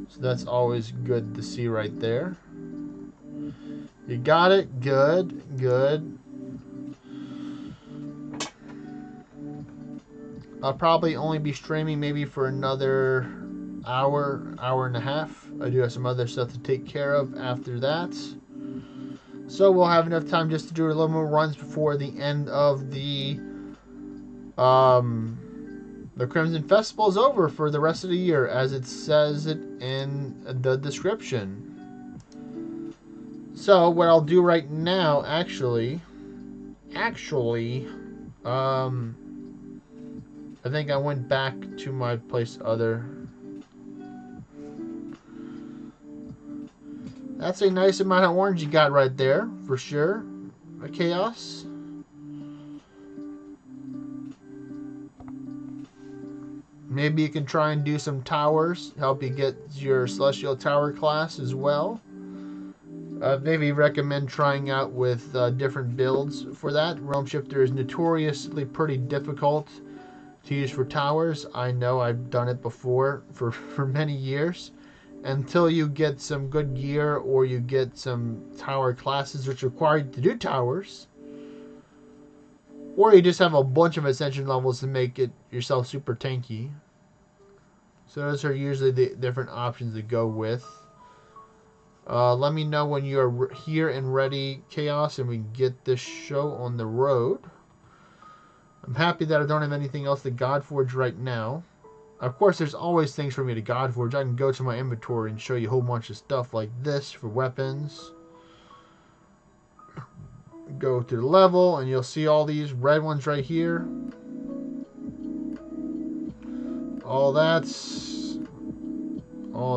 [SPEAKER 1] So that's always good to see right there. You got it? Good, good. I'll probably only be streaming maybe for another hour and a half. I do have some other stuff to take care of after that. So we'll have enough time just to do a little more runs before the end of the Crimson Festival is over for the rest of the year, as it says it in the description. So what I'll do right now, actually, I think I went back to my place That's a nice amount of orange you got right there, for sure. A Chaos. Maybe you can try and do some towers, help you get your Celestial Tower class as well. Maybe recommend trying out with different builds for that. Realm Shifter is notoriously pretty difficult to use for towers. I know, I've done it before for many years. Until you get some good gear or you get some tower classes which require you to do towers. Or you just have a bunch of ascension levels to make it yourself super tanky. So those are usually the different options to go with. Let me know when you're here and ready, Chaos, and we can get this show on the road. I'm happy that I don't have anything else to Godforge right now. Of course, there's always things for me to Godforge. I can go to my inventory and show you a whole bunch of stuff like this for weapons. Go to the level, and you'll see all these red ones right here. All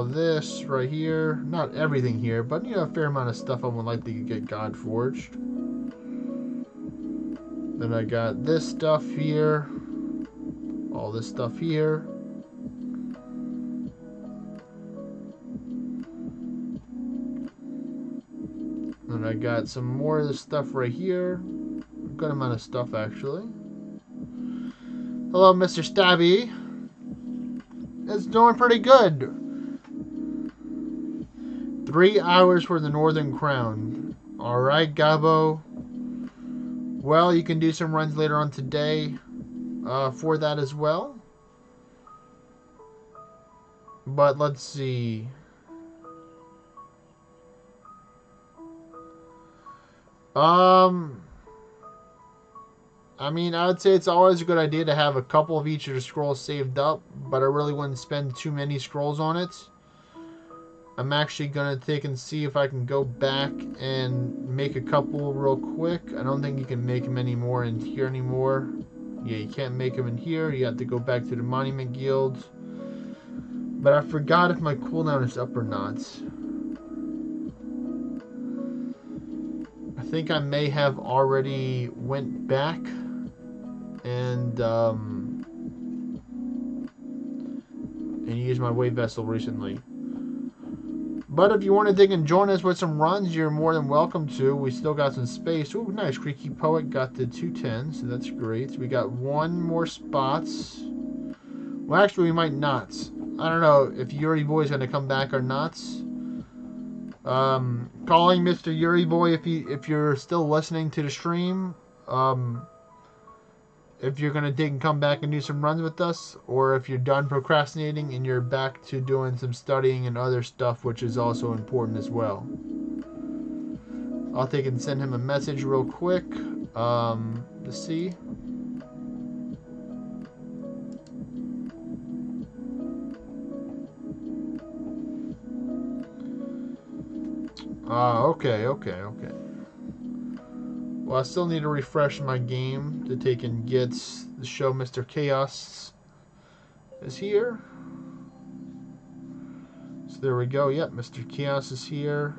[SPEAKER 1] this right here. Not everything here, but a fair amount of stuff I would like to get Godforged. Then I got this stuff here. All this stuff here. And I got some more of this stuff right here. A good amount of stuff, actually. Hello, Mr. Stabby. It's doing pretty good. 3 hours for the Northern Crown. Alright, Gabo. Well, you can do some runs later on today for that as well. But let's see. I mean, I would say it's always a good idea to have a couple of each of the scrolls saved up, but I really wouldn't spend too many scrolls on it. I'm actually going to take and see if I can go back and make a couple real quick. I don't think you can make them anymore in here anymore. Yeah, you can't make them in here. You have to go back to the Monument Guild. But I forgot if my cooldown is up or not. I think I may have already went back and used my weight vessel recently. But if you want to dig and join us with some runs, you're more than welcome to. We still got some space. Ooh, nice. Creaky Poet got the 210, so that's great. We got one more spots. Well, actually, we might not. I don't know if Yuri Boy's going to come back or not. Calling Mr. Yuri Boy if you're still listening to the stream. If you're going to dig and come back and do some runs with us, or if you're done procrastinating and you're back to doing some studying and other stuff, which is also important as well. I'll take and send him a message real quick to see. Okay. Well, I still need to refresh my game to take and get the show Mr. Chaos is here. So there we go. Yep, Mr. Chaos is here.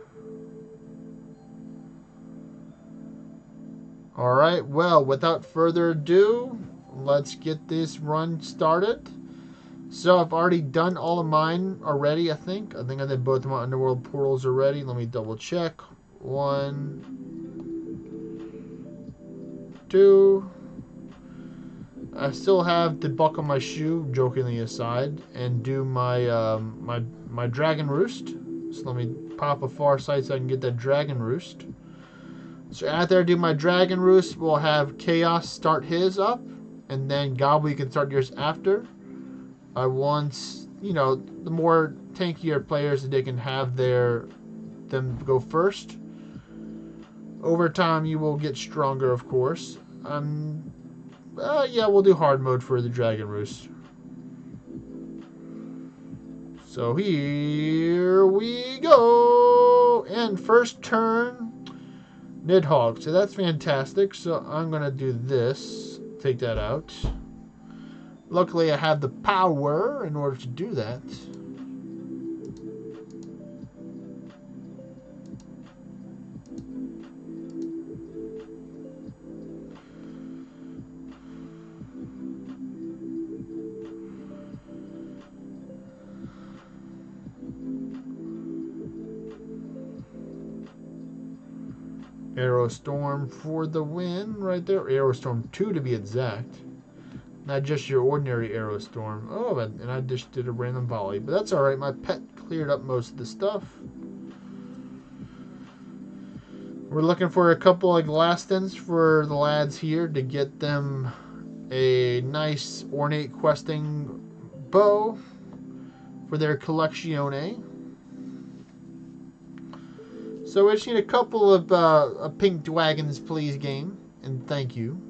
[SPEAKER 1] Alright, well, without further ado, let's get this run started. So I've already done all of mine already, I think. I did both of my underworld portals already. Let me double check. 1, 2. I still have to buckle my shoe, jokingly aside, and do my my dragon roost. So let me pop a far sight so I can get that dragon roost. So after I do my dragon roost, we'll have Chaos start his up, and then Gobble, you can start yours after. I want, you know, the more tankier players that they can have them go first. Over time, you will get stronger, of course. Yeah, we'll do hard mode for the Dragon Roost. So here we go. And first turn, Nidhogg. So that's fantastic. So I'm going to do this. Take that out. Luckily, I have the power in order to do that. Arrow Storm for the win right there. Arrow Storm 2 to be exact. Not just your ordinary Arrow Storm. Oh, and I just did a random volley. But that's alright. My pet cleared up most of the stuff. We're looking for a couple of Glastons for the lads here to get them a nice ornate questing bow for their collectione. So we just need a couple of pink dragons, please, game. And thank you.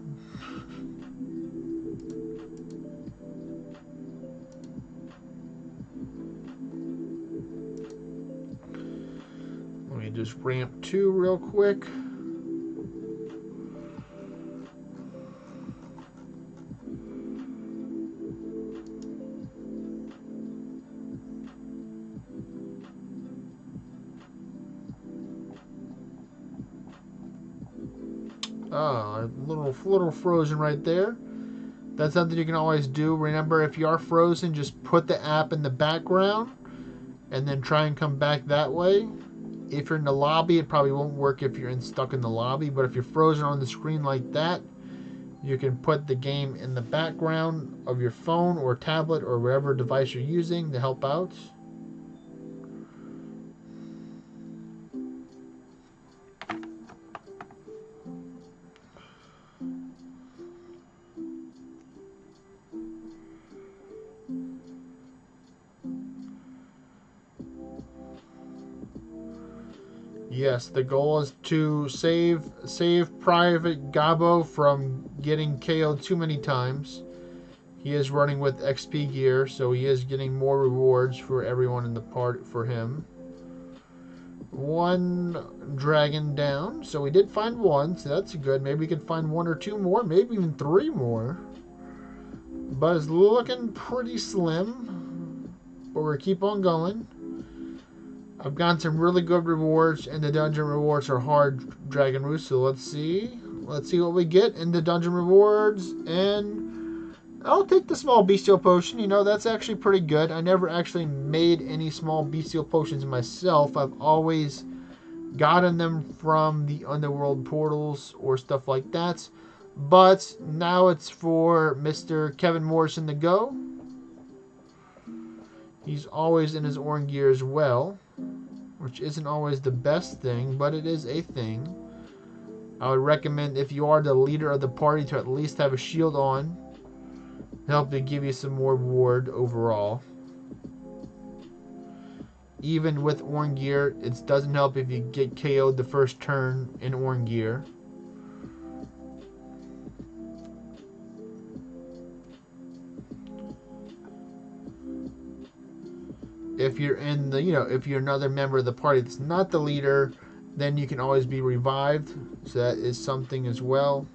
[SPEAKER 1] Let me just ramp 2 real quick. A little frozen right there. That's something you can always do. Remember, if you are frozen, just put the app in the background and then try and come back that way. If you're in the lobby, it probably won't work if you're stuck in the lobby. But if you're frozen on the screen like that, you can put the game in the background of your phone or tablet or whatever device you're using to help out. Yes, the goal is to save Private Gabo from getting KO'd too many times. He is running with XP gear, so he is getting more rewards for everyone in the part for him. One dragon down, so we did find one, so that's good. Maybe we could find one or two more, maybe even three more. But it's looking pretty slim, but we'll keep on going. I've gotten some really good rewards, and the dungeon rewards are hard dragon roost, so let's see. Let's see what we get in the dungeon rewards, and I'll take the small bestial potion. You know, that's actually pretty good. I never actually made any small bestial potions myself. I've always gotten them from the underworld portals or stuff like that. But now it's for Mr. Kevin Morrison to go. He's always in his orange gear as well, which isn't always the best thing, but it is a thing. I would recommend, if you are the leader of the party, to at least have a shield on to help to give you some more reward overall. Even with orange gear, it doesn't help if you get KO'd the first turn in orange gear. If you're in the, if you're another member of the party that's not the leader, then you can always be revived. So that is something as well.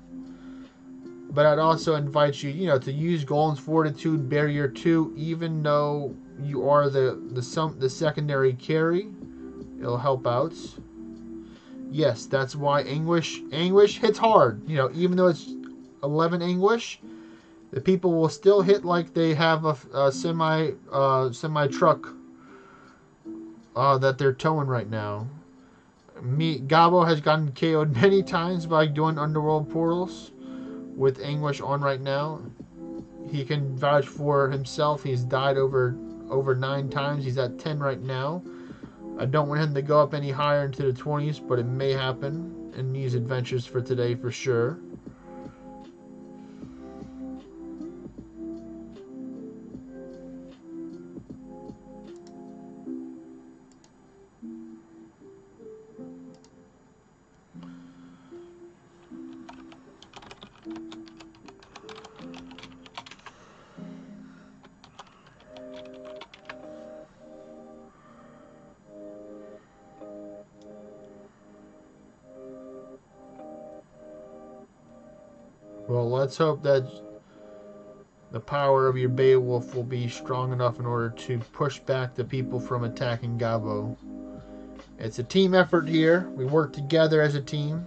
[SPEAKER 1] But I'd also invite you, to use Golem's Fortitude Barrier 2, even though you are the secondary carry. It'll help out. Yes, that's why anguish hits hard. Even though it's 11 anguish, the people will still hit like they have a semi truck that they're towing right now. Gabo has gotten KO'd many times by doing underworld portals with anguish on right now. He can vouch for himself. He's died over 9 times. He's at 10 right now. I don't want him to go up any higher into the 20s, but it may happen in these adventures for today for sure. Well, let's hope that the power of your Beowulf will be strong enough in order to push back the people from attacking Gabo. It's a team effort here. We work together as a team.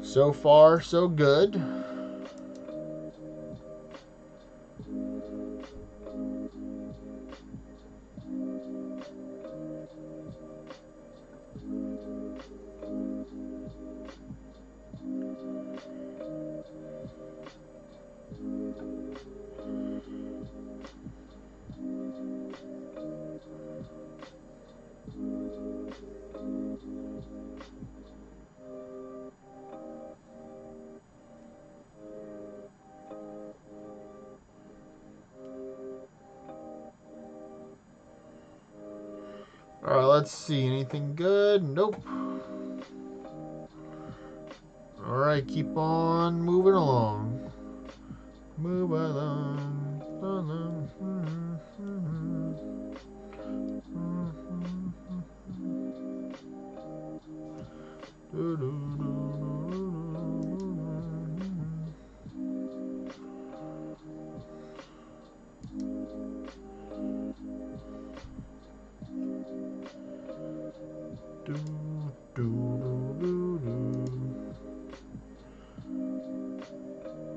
[SPEAKER 1] So far, so good. Alright, let's see. Anything good? Nope. Alright, keep on moving along. Move along.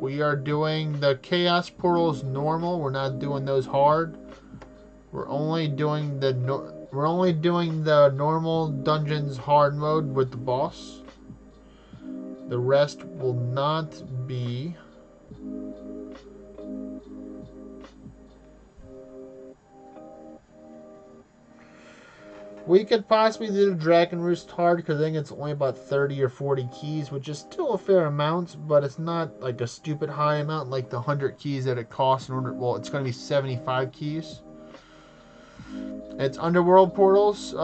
[SPEAKER 1] We are doing the Chaos Portals normal. We're not doing those hard. We're only doing the normal dungeons hard mode with the boss. The rest will not be. We could possibly do the Dragon Roost hard because I think it's only about 30 or 40 keys, which is still a fair amount, but it's not like a stupid high amount like the 100 keys that it costs in order. Well, it's going to be 75 keys. It's Underworld Portals.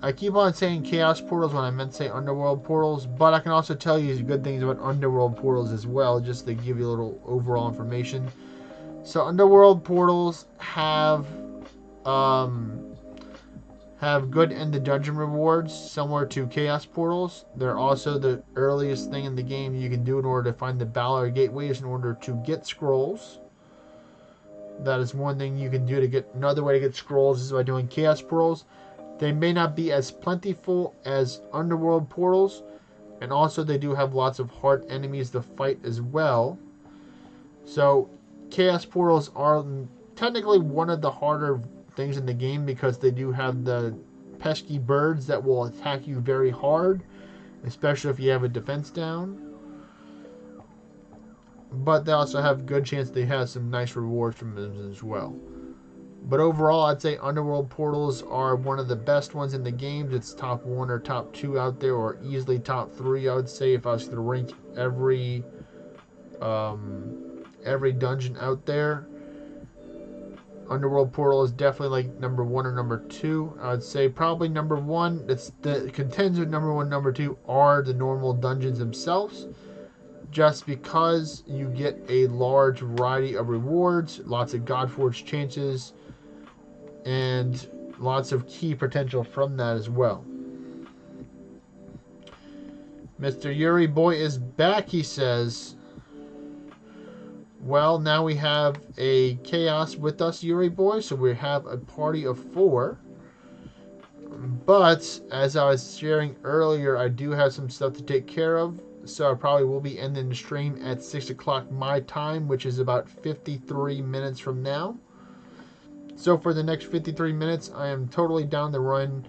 [SPEAKER 1] I keep on saying Chaos Portals when I meant to say Underworld Portals, but I can also tell you good things about Underworld Portals as well, just to give you a little overall information. So Underworld Portals have good end the dungeon rewards similar to Chaos Portals. They're also the earliest thing in the game you can do in order to find the Valor Gateways in order to get scrolls. That is one thing you can do to get. Another way to get scrolls is by doing Chaos Portals. They may not be as plentiful as Underworld Portals, and also they do have lots of hard enemies to fight as well. So Chaos Portals are technically one of the harder things in the game because they do have the pesky birds that will attack you very hard, especially if you have a defense down. But they also have a good chance they have some nice rewards from them as well. But overall, I'd say Underworld Portals are one of the best ones in the games. It's top 1 or top 2 out there, or easily top 3, I would say, if I was going to rank every dungeon out there. Underworld Portal is definitely like number 1 or number 2. I would say probably number 1. It's the contenders of number 1, number 2 are the normal dungeons themselves. Just because you get a large variety of rewards, lots of Godforged chances, and lots of key potential from that as well. Mr. Yuri Boy is back, he says. Well, now we have a Chaos with us, Yuri Boy, so we have a party of 4. But, as I was sharing earlier, I do have some stuff to take care of. So I probably will be ending the stream at 6 o'clock my time, which is about 53 minutes from now. So for the next 53 minutes, I am totally down the run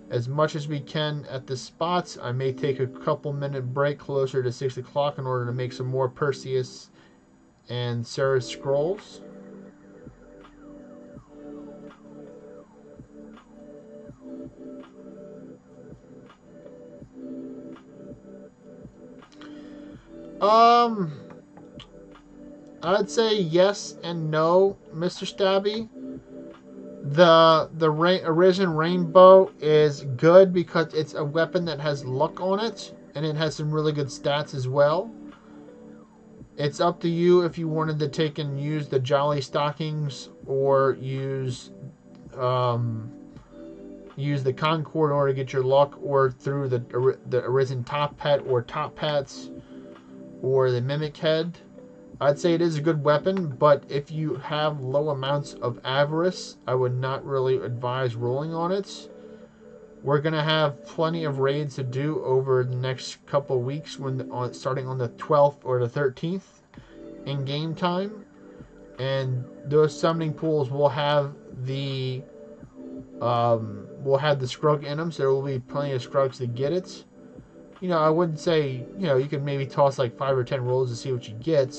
[SPEAKER 1] as much as we can at the spots. I may take a couple minute break closer to 6 o'clock in order to make some more Perseus and Cerus scrolls. I'd say yes and no, Mr. Stabby. The Arisen Rainbow is good because it's a weapon that has luck on it, and it has some really good stats as well. It's up to you if you wanted to take and use the Jolly Stockings or use the Concord in order to get your luck, or through the Arisen Top Hat or Top Hats or the Mimic Head. I'd say it is a good weapon, but if you have low amounts of avarice, I would not really advise rolling on it. We're going to have plenty of raids to do over the next couple of weeks, starting on the 12th or the 13th in game time. And those summoning pools will have the Scrug in them, so there will be plenty of Scrugs to get it. You know, I wouldn't say, you can maybe toss like 5 or 10 rolls to see what you get.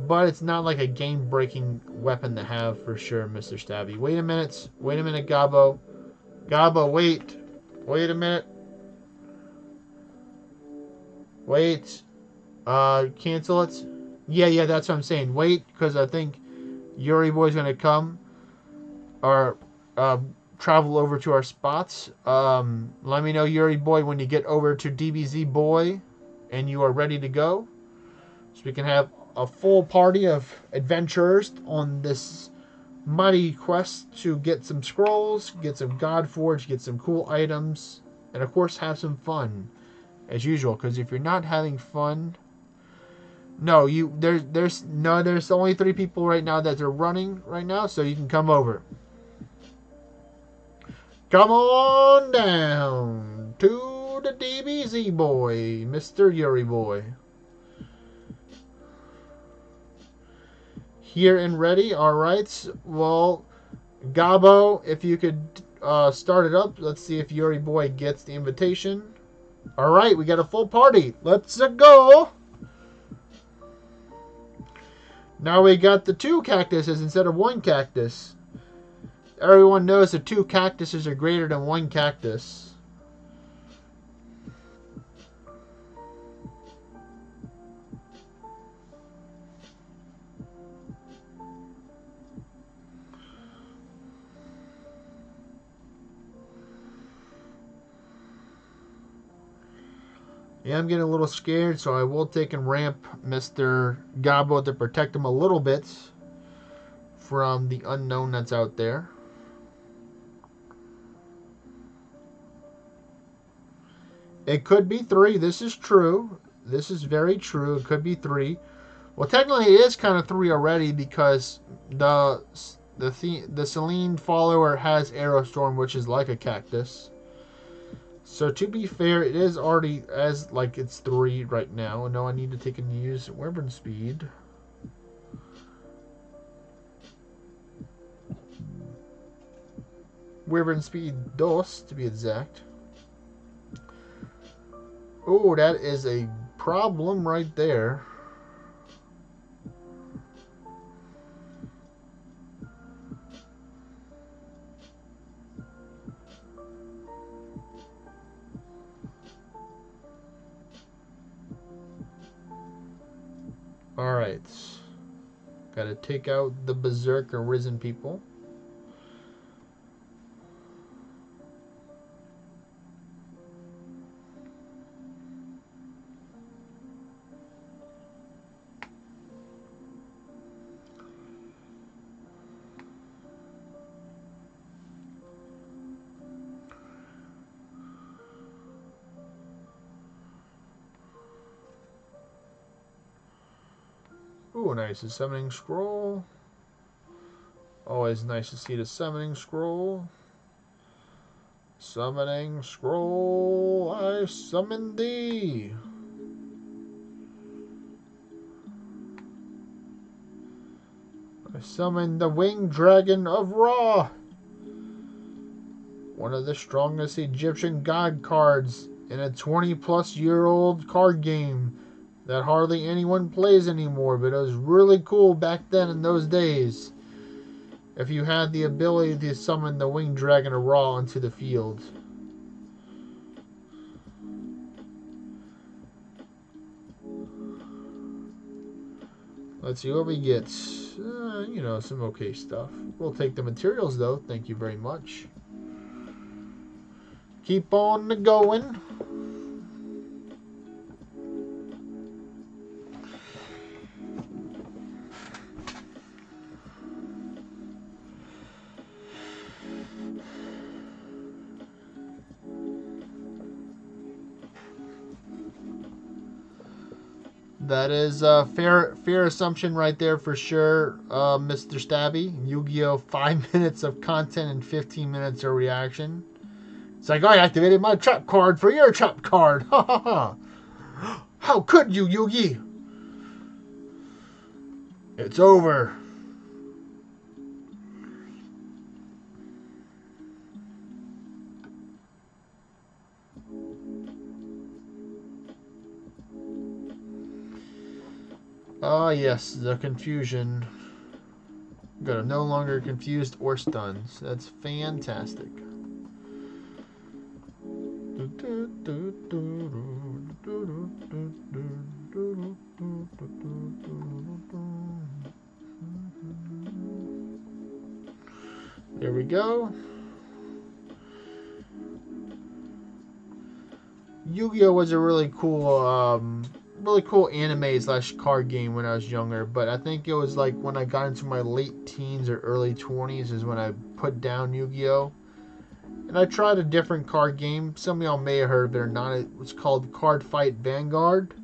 [SPEAKER 1] But it's not like a game-breaking weapon to have for sure, Mr. Stabby. Wait a minute, Gabo. Gabo, wait. Wait a minute. Wait. Cancel it. Yeah, that's what I'm saying. Wait, because I think Yuri Boy's going to come. Or travel over to our spots. Let me know, Yuri Boy, when you get over to DBZ Boy and you are ready to go. So we can have a full party of adventurers on this mighty quest to get some scrolls, get some Godforge, get some cool items, and of course have some fun as usual. Because if you're not having fun, there's only 3 people right now that are running right now, so you can come over. Come on down to the DBZ Boy, Mr. Yuri Boy. Here and ready. All right. Well, Gabo, if you could start it up. Let's see if Yuri Boy gets the invitation. All right, we got a full party. Let's go. Now we got the 2 cactuses instead of 1 cactus. Everyone knows the 2 cactuses are greater than 1 cactus. Yeah, I'm getting a little scared, so I will take and ramp Mr. Gabo to protect him a little bit from the unknown that's out there. It could be 3. This is true. This is very true. It could be 3. Well, technically it is kind of 3 already because the Selene follower has Aerostorm, which is like a cactus. So to be fair, it is already as like it's 3 right now. No, I need to take and use Wyvern Speed. Wyvern Speed 2 to be exact. Oh, that is a problem right there. Alright. Gotta take out the Berserk Arisen people. Ooh, nice. A summoning scroll. Always nice to see the summoning scroll. Summoning scroll, I summon thee. I summon the winged dragon of Ra. One of the strongest Egyptian god cards in a 20-plus-year-old card game that hardly anyone plays anymore, but it was really cool back then in those days. If you had the ability to summon the winged dragon of Ra onto the field. Let's see what we get. You know, some okay stuff. We'll take the materials though. Thank you very much. Keep on going. That is a fair assumption right there for sure, Mr. Stabby. Yu-Gi-Oh! 5 minutes of content and 15 minutes of reaction. It's like, I activated my trap card for your trap card. Ha ha ha. How could you, Yugi? It's over. Ah, yes, the confusion. Got no longer confused or stunned. That's fantastic. There we go. Yu-Gi-Oh! Was a really cool anime / card game when I was younger, but I think it was like when I got into my late teens or early 20s is when I put down Yu-Gi-Oh! And I tried a different card game. Some of y'all may have heard of it or not. It was called Card Fight Vanguard.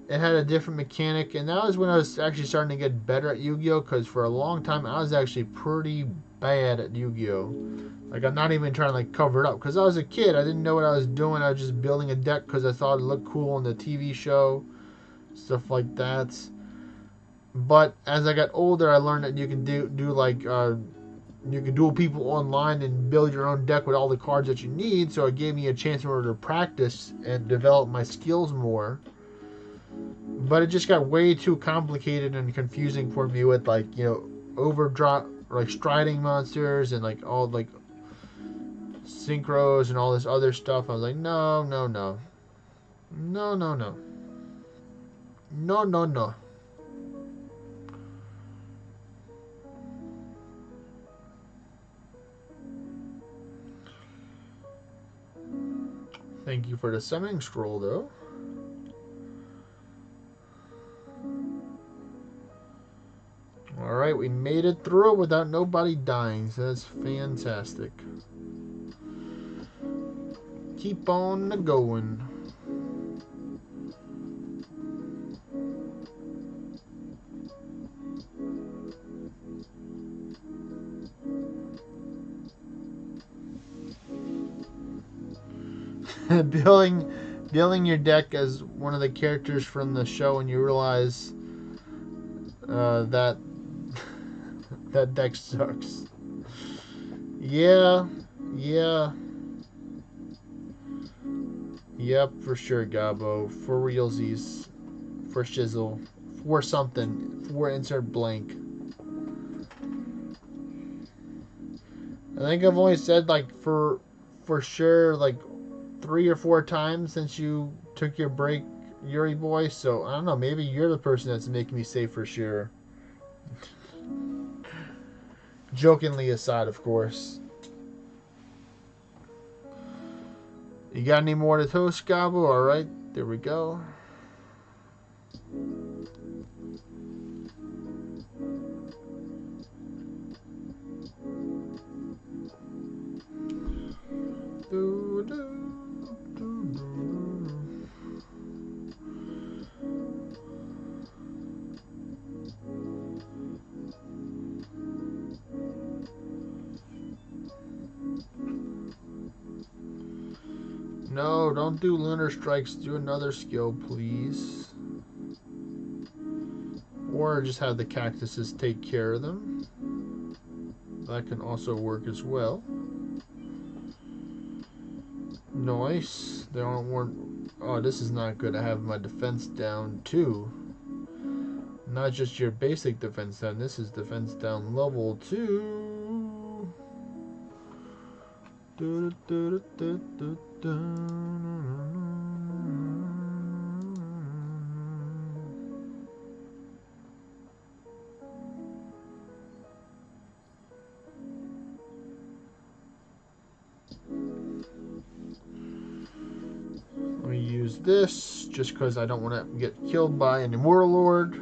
[SPEAKER 1] It had a different mechanic, and that was when I was actually starting to get better at Yu-Gi-Oh! Because for a long time I was actually pretty bad at Yu-Gi-Oh! Like, I'm not even trying to like cover it up because I was a kid. I didn't know what I was doing. I was just building a deck because I thought it looked cool on the TV show, stuff like that. But as I got older, I learned that you can do like you can duel people online and build your own deck with all the cards that you need. So it gave me a chance in order to practice and develop my skills more. But it just got way too complicated and confusing for me with like overdrop like striding monsters and like all like synchros and all this other stuff. I was like, no, no, no, no, no, no, no, no, no. Thank you for the summoning scroll, though. Alright, we made it through without nobody dying, so that's fantastic. Keep on going. building your deck as one of the characters from the show, and you realize that that deck sucks. Yeah, yeah, yep, for sure, Gabo. For realsies, for shizzle, for something, for insert blank. I think I've only said like for sure like 3 or 4 times since you took your break, Yuri boy. So I don't know. Maybe you're the person that's making me say for sure. Jokingly aside, of course. You got any more to toast, Gabo? All right, there we go. No, don't do lunar strikes. Do another skill, please. Or just have the cactuses take care of them. That can also work as well. Nice. They aren't worn. Oh, this is not good. I have my defense down too. Not just your basic defense down. This is defense down level 2. Let me use this just because I don't want to get killed by an Immortal Lord.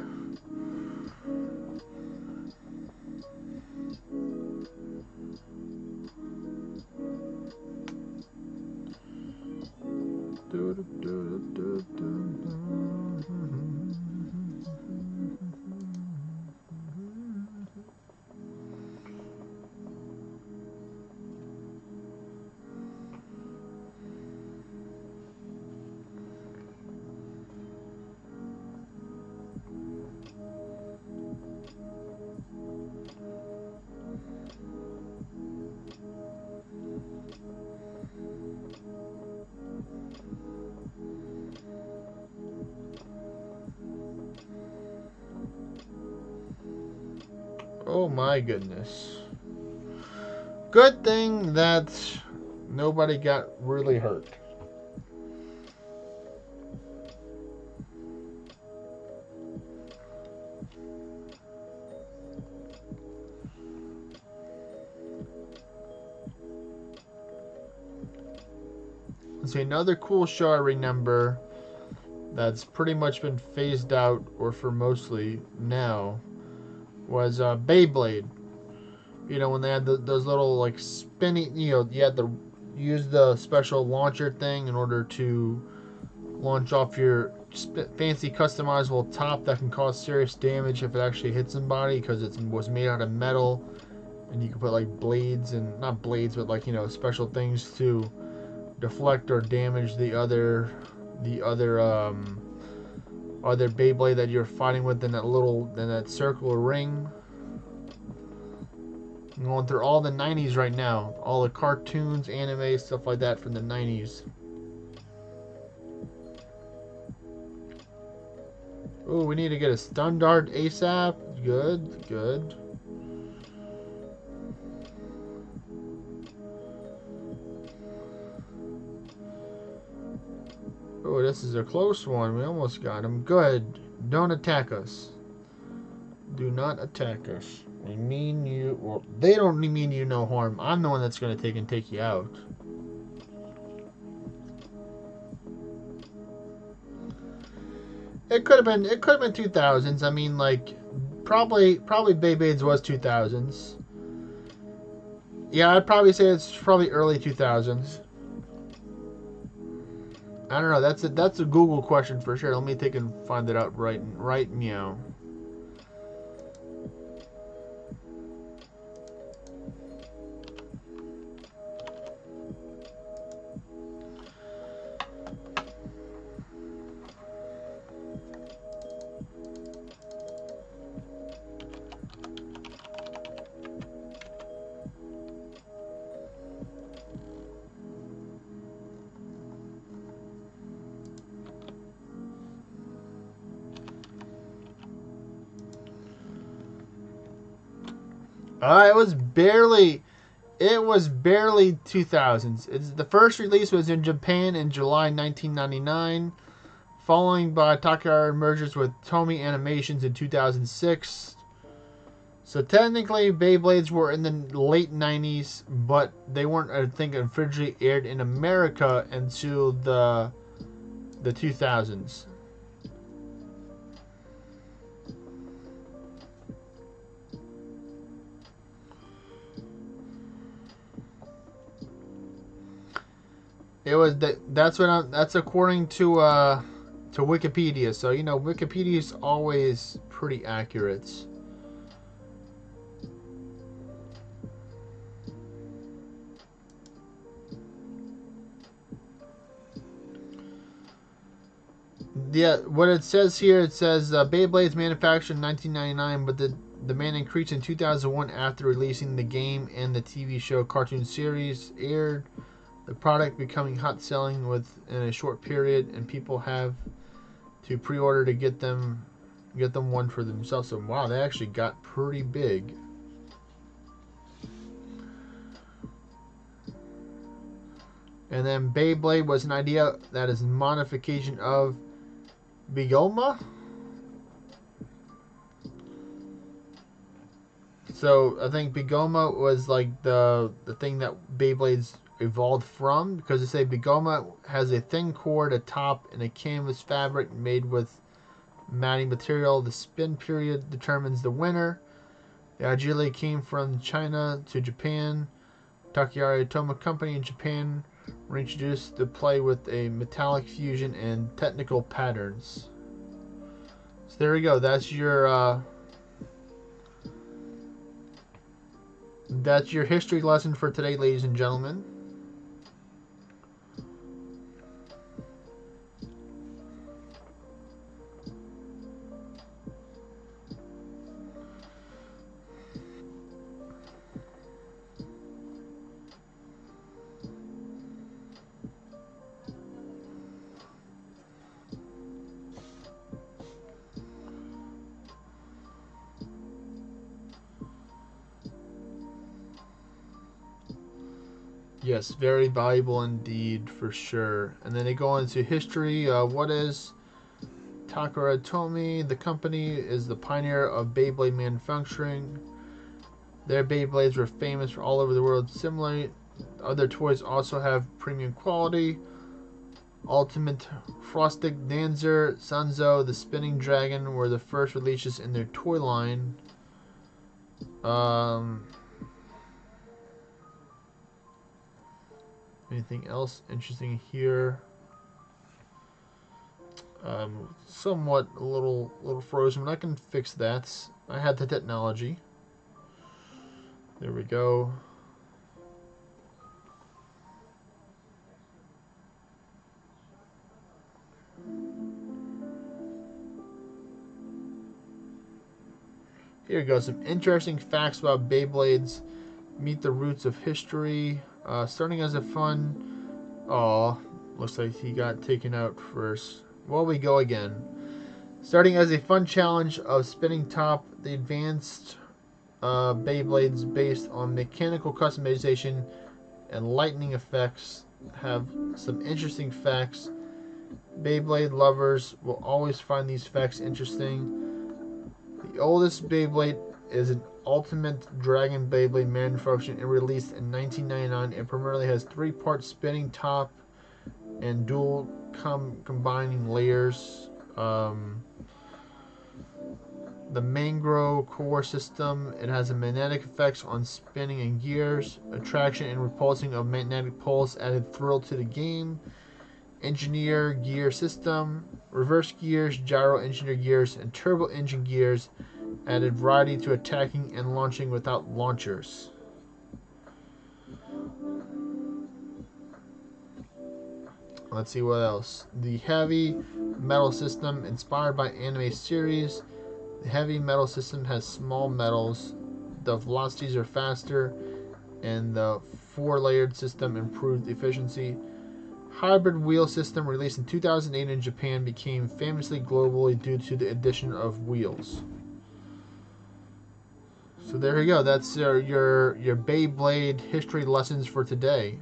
[SPEAKER 1] Oh my goodness. Good thing that nobody got really hurt. Let's see, another cool show I remember that's pretty much been phased out, or for mostly now, was Beyblade. You know, when they had those little like spinning, you had to use the special launcher thing in order to launch off your fancy customizable top that can cause serious damage if it actually hits somebody because it was made out of metal, and you can put like blades, and not blades, but like special things to deflect or damage the other other Beyblade that you're fighting with in that circle ring. I'm going through all the 90s right now. All the cartoons, anime, stuff like that from the 90s. Oh, we need to get a standard ASAP. Good, good. Oh, this is a close one. We almost got him. Good. Don't attack us. Do not attack us. We mean you. Well, they don't mean you no harm. I'm the one that's going to take you out. It could have been 2000s. I mean, like, probably Beyblades was 2000s. Yeah, I'd probably say it's probably early 2000s. I don't know. That's a Google question for sure. Let me take and find it out right meow. It was barely 2000s. The first release was in Japan in July 1999, following by Takara mergers with Tomy Animations in 2006. So technically, Beyblades were in the late 90s, but they weren't, I think, officially aired in America until the 2000s. It was that's according to Wikipedia. So you know Wikipedia is always pretty accurate. Yeah, what it says here, it says Beyblades manufactured in 1999, but the demand increased in 2001 after releasing the game and the TV show cartoon series aired. The product becoming hot selling within a short period, and people have to pre-order to get them one for themselves. So wow, they actually got pretty big. And then Beyblade was an idea that is a modification of Bigoma. So I think Bigoma was like the thing that Beyblades evolved from, because they say Bigoma has a thin cord, a top, and a canvas fabric made with matting material. The spin period determines the winner. The agility came from China to Japan. Takara Tomy Company in Japan reintroduced the play with a metallic fusion and technical patterns. So there we go. That's your history lesson for today, ladies and gentlemen. Yes, very valuable indeed, for sure. And then they go into history. What is Takara Tomy? The company is the pioneer of Beyblade manufacturing. Their Beyblades were famous for all over the world. Similarly, other toys also have premium quality. Ultimate Frosted Dancer, Sanzo, the Spinning Dragon were the first releases in their toy line. Anything else interesting here? Somewhat a little frozen, but I can fix that. I had the technology. There we go. Here we go. Some interesting facts about Beyblades. Meet the roots of history. Starting as a fun... Aw, looks like he got taken out first. Well, we go again. Starting as a fun challenge of spinning top, the advanced Beyblades based on mechanical customization and lightning effects have some interesting facts. Beyblade lovers will always find these facts interesting. The oldest Beyblade is an Ultimate Dragon Beyblade manufactured and released in 1999. It primarily has 3-part spinning top and dual combining layers. The Mangro core system, it has a magnetic effects on spinning and gears, attraction and repulsing of magnetic poles added thrill to the game. Engineer gear system, reverse gears, gyro engineer gears, and turbo engine gears added variety to attacking and launching without launchers. Let's see what else. The heavy metal system, inspired by anime series. The heavy metal system has small metals. The velocities are faster, and the 4-layered system improved efficiency. Hybrid wheel system, released in 2008 in Japan, became famously globally due to the addition of wheels. So there you go. That's your Beyblade history lessons for today.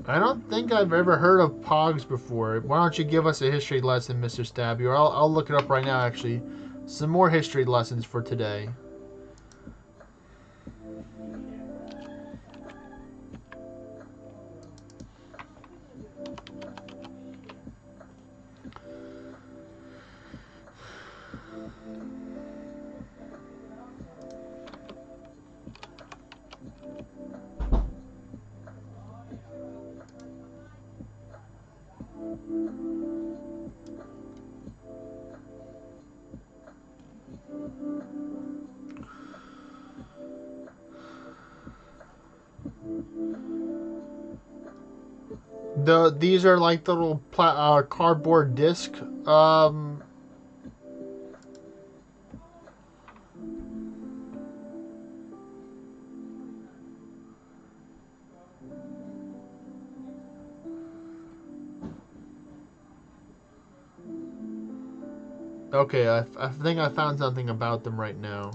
[SPEAKER 1] I don't think I've ever heard of Pogs before. Why don't you give us a history lesson, Mr. Stabby? Or I'll look it up right now, actually. Some more history lessons for today. These are like the little cardboard disc. Okay, I think I found something about them right now.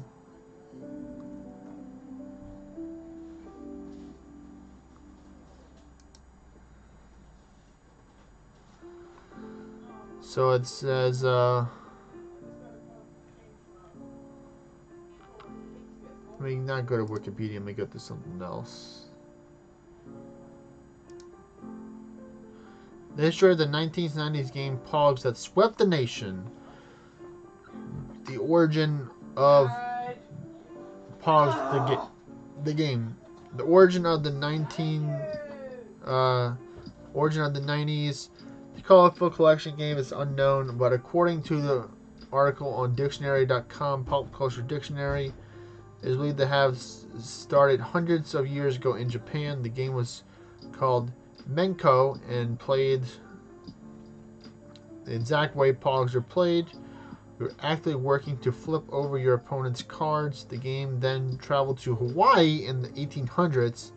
[SPEAKER 1] So it says, let me not go to Wikipedia, let me go to something else. The history of the 1990s game Pogs that swept the nation. The origin of Pogs, the game. The origin of the 90s. The colorful collection game is unknown, but according to the article on dictionary.com, Pop Culture Dictionary, it is believed to have started hundreds of years ago in Japan. The game was called Menko and played the exact way Pogs are played. You're actively working to flip over your opponent's cards. The game then traveled to Hawaii in the 1800s,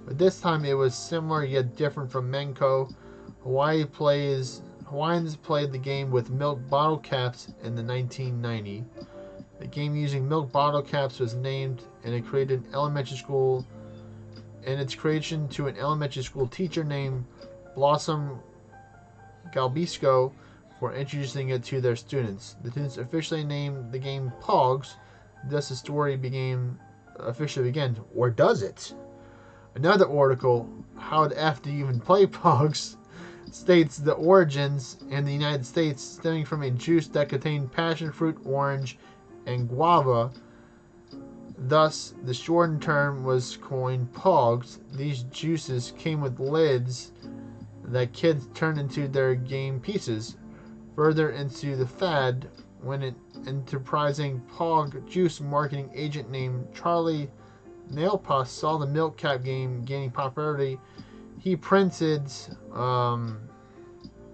[SPEAKER 1] but this time it was similar yet different from Menko. Hawaiians played the game with milk bottle caps in the 1990s. The game using milk bottle caps was named, and it created an elementary school. And its creation to an elementary school teacher named Blossom Galbisco for introducing it to their students. The students officially named the game Pogs. Thus, the story officially began. Or does it? Another article, How the F Do You Even Play Pogs? States the origins in the United States stemming from a juice that contained passion fruit, orange, and guava. Thus, the shortened term was coined Pogs. These juices came with lids that kids turned into their game pieces. Further into the fad when an enterprising Pog juice marketing agent named Charlie Nailpuss saw the milk cap game gaining popularity, he printed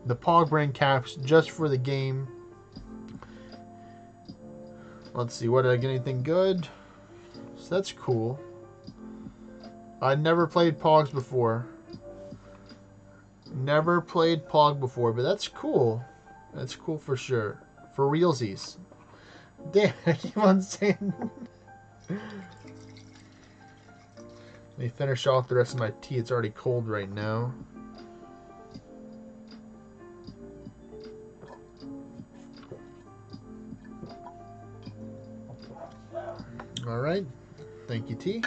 [SPEAKER 1] the Pog brand caps just for the game. Let's see, what did I get? Anything good? So that's cool. I never played Pogs before. Never played Pog before, but that's cool. That's cool for sure. For realsies. Damn, I keep on saying. Let me finish off the rest of my tea. It's already cold right now. Alright. Thank you, tea.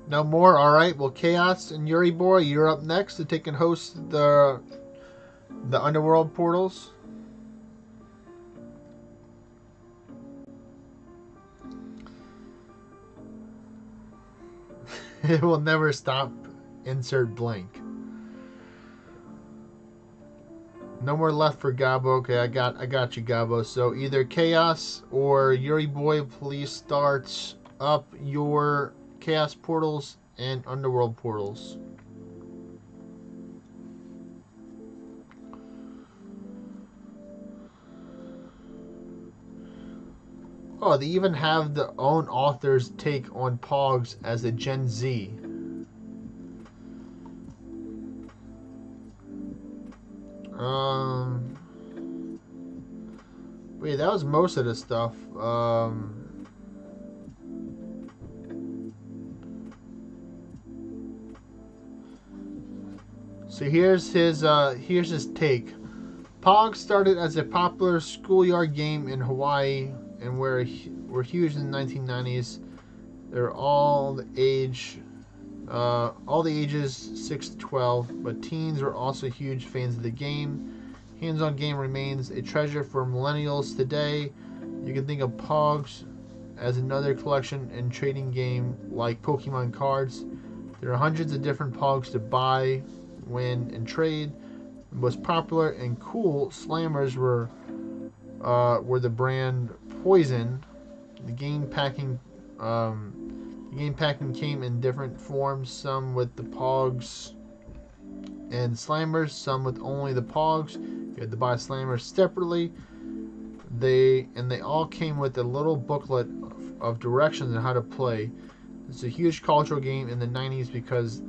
[SPEAKER 1] No more? Alright. Well, Chaos and Yuri Boy, you're up next to take and host the Underworld portals. It will never stop. Insert blank. No more left for Gabo. Okay, I got you, Gabo. So either Chaos or Yuri Boy, please start up your Chaos portals and Underworld portals. Oh, they even have their own author's take on Pogs as a Gen Z. Wait, that was most of the stuff. So here's his take. Pogs started as a popular schoolyard game in Hawaii and were huge in the 1990s. They're all the ages 6 to 12, but teens are also huge fans of the game. Hands-on game remains a treasure for millennials today. You can think of Pogs as another collection and trading game like Pokemon cards. There are hundreds of different Pogs to buy, win, and trade. The most popular and cool slammers were the brand Poison. The game packing came in different forms, some with the Pogs and slammers, some with only the Pogs. You had to buy slammers separately. They all came with a little booklet of directions on how to play. It's a huge cultural game in the 90s because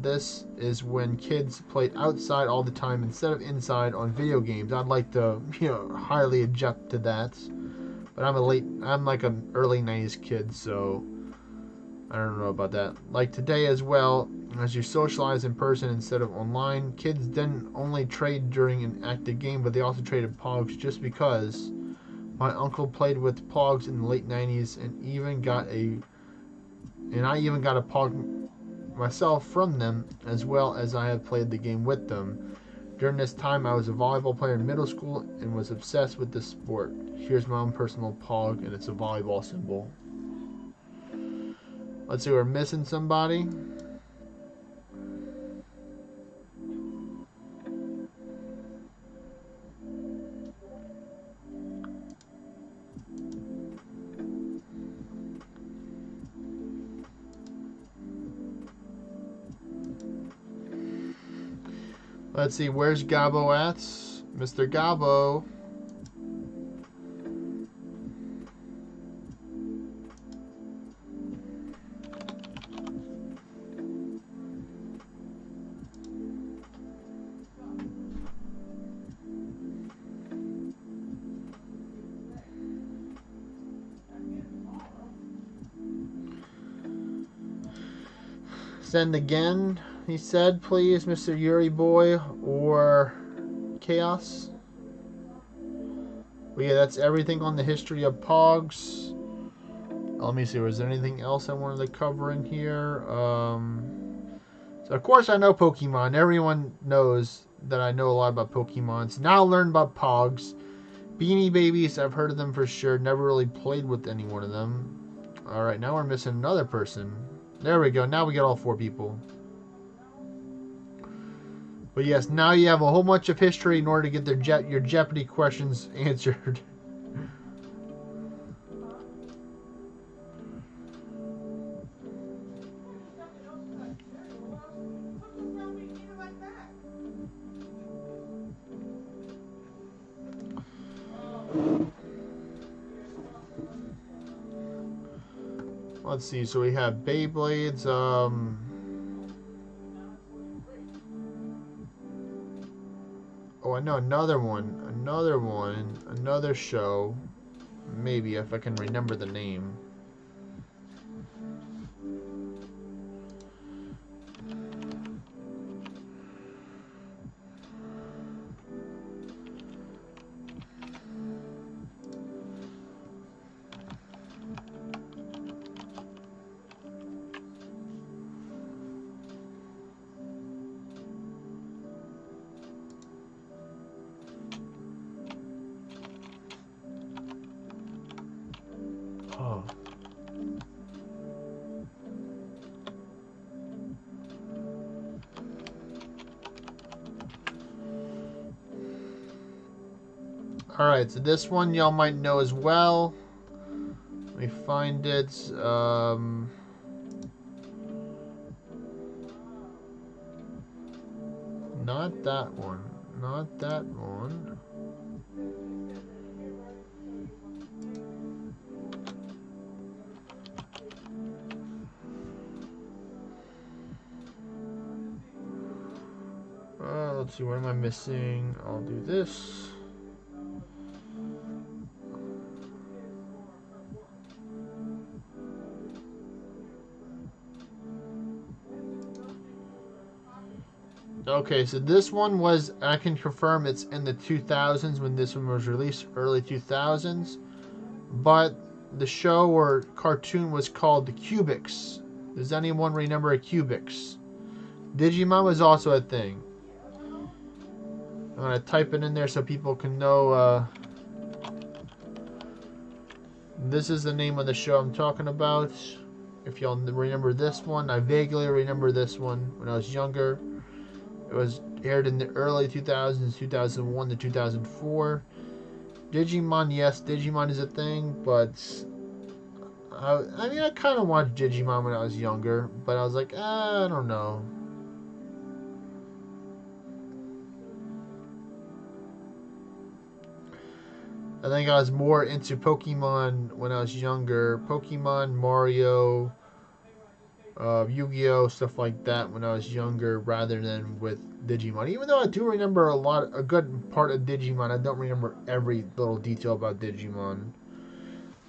[SPEAKER 1] this is when kids played outside all the time instead of inside on video games. I'd like to, highly object to that. But I'm like an early 90s kid, so I don't know about that. Like today as well, as you socialize in person instead of online, kids didn't only trade during an active game, but they also traded Pogs just because. My uncle played with Pogs in the late 90s and I even got a Pog myself from them, as well as I have played the game with them. During this time, I was a volleyball player in middle school and was obsessed with the sport. Here's my own personal Pog, and it's a volleyball symbol. Let's see, we're missing somebody. Let's see, where's Gabo at? Mr. Gabo. Send again, he said, please, Mr. Yuri Boy or Chaos. Well, yeah, that's everything on the history of Pogs. Let me see, was there anything else I wanted to cover in here? So, of course, I know Pokemon. Everyone knows that I know a lot about Pokemon. So now I learned about Pogs. Beanie Babies, I've heard of them for sure. Never really played with any one of them. Alright, now we're missing another person. There we go. Now we get all 4 people. But yes, now you have a whole bunch of history in order to get your Jeopardy questions answered. Let's see. So we have Beyblades. Oh, I know another one. Another show. Maybe if I can remember the name. Oh. Alright, so this one y'all might know as well. Let me find it. Not that one. Not that one. Let's see, what am I missing? I'll do this. Okay, so this one was, I can confirm it's in the 2000s when this one was released, early 2000s. But the show or cartoon was called the Cubics. Does anyone remember a Cubics? Digimon was also a thing. I'm going to type it in there so people can know. This is the name of the show I'm talking about. If y'all remember this one, I vaguely remember this one when I was younger. It was aired in the early 2000s, 2001 to 2004. Digimon, yes, Digimon is a thing, but I mean, I kind of watched Digimon when I was younger, but I was like, I don't know. I think I was more into Pokemon when I was younger. Pokemon, Mario, Yu-Gi-Oh, stuff like that when I was younger, rather than with Digimon. Even though I do remember a good part of Digimon, I don't remember every little detail about Digimon.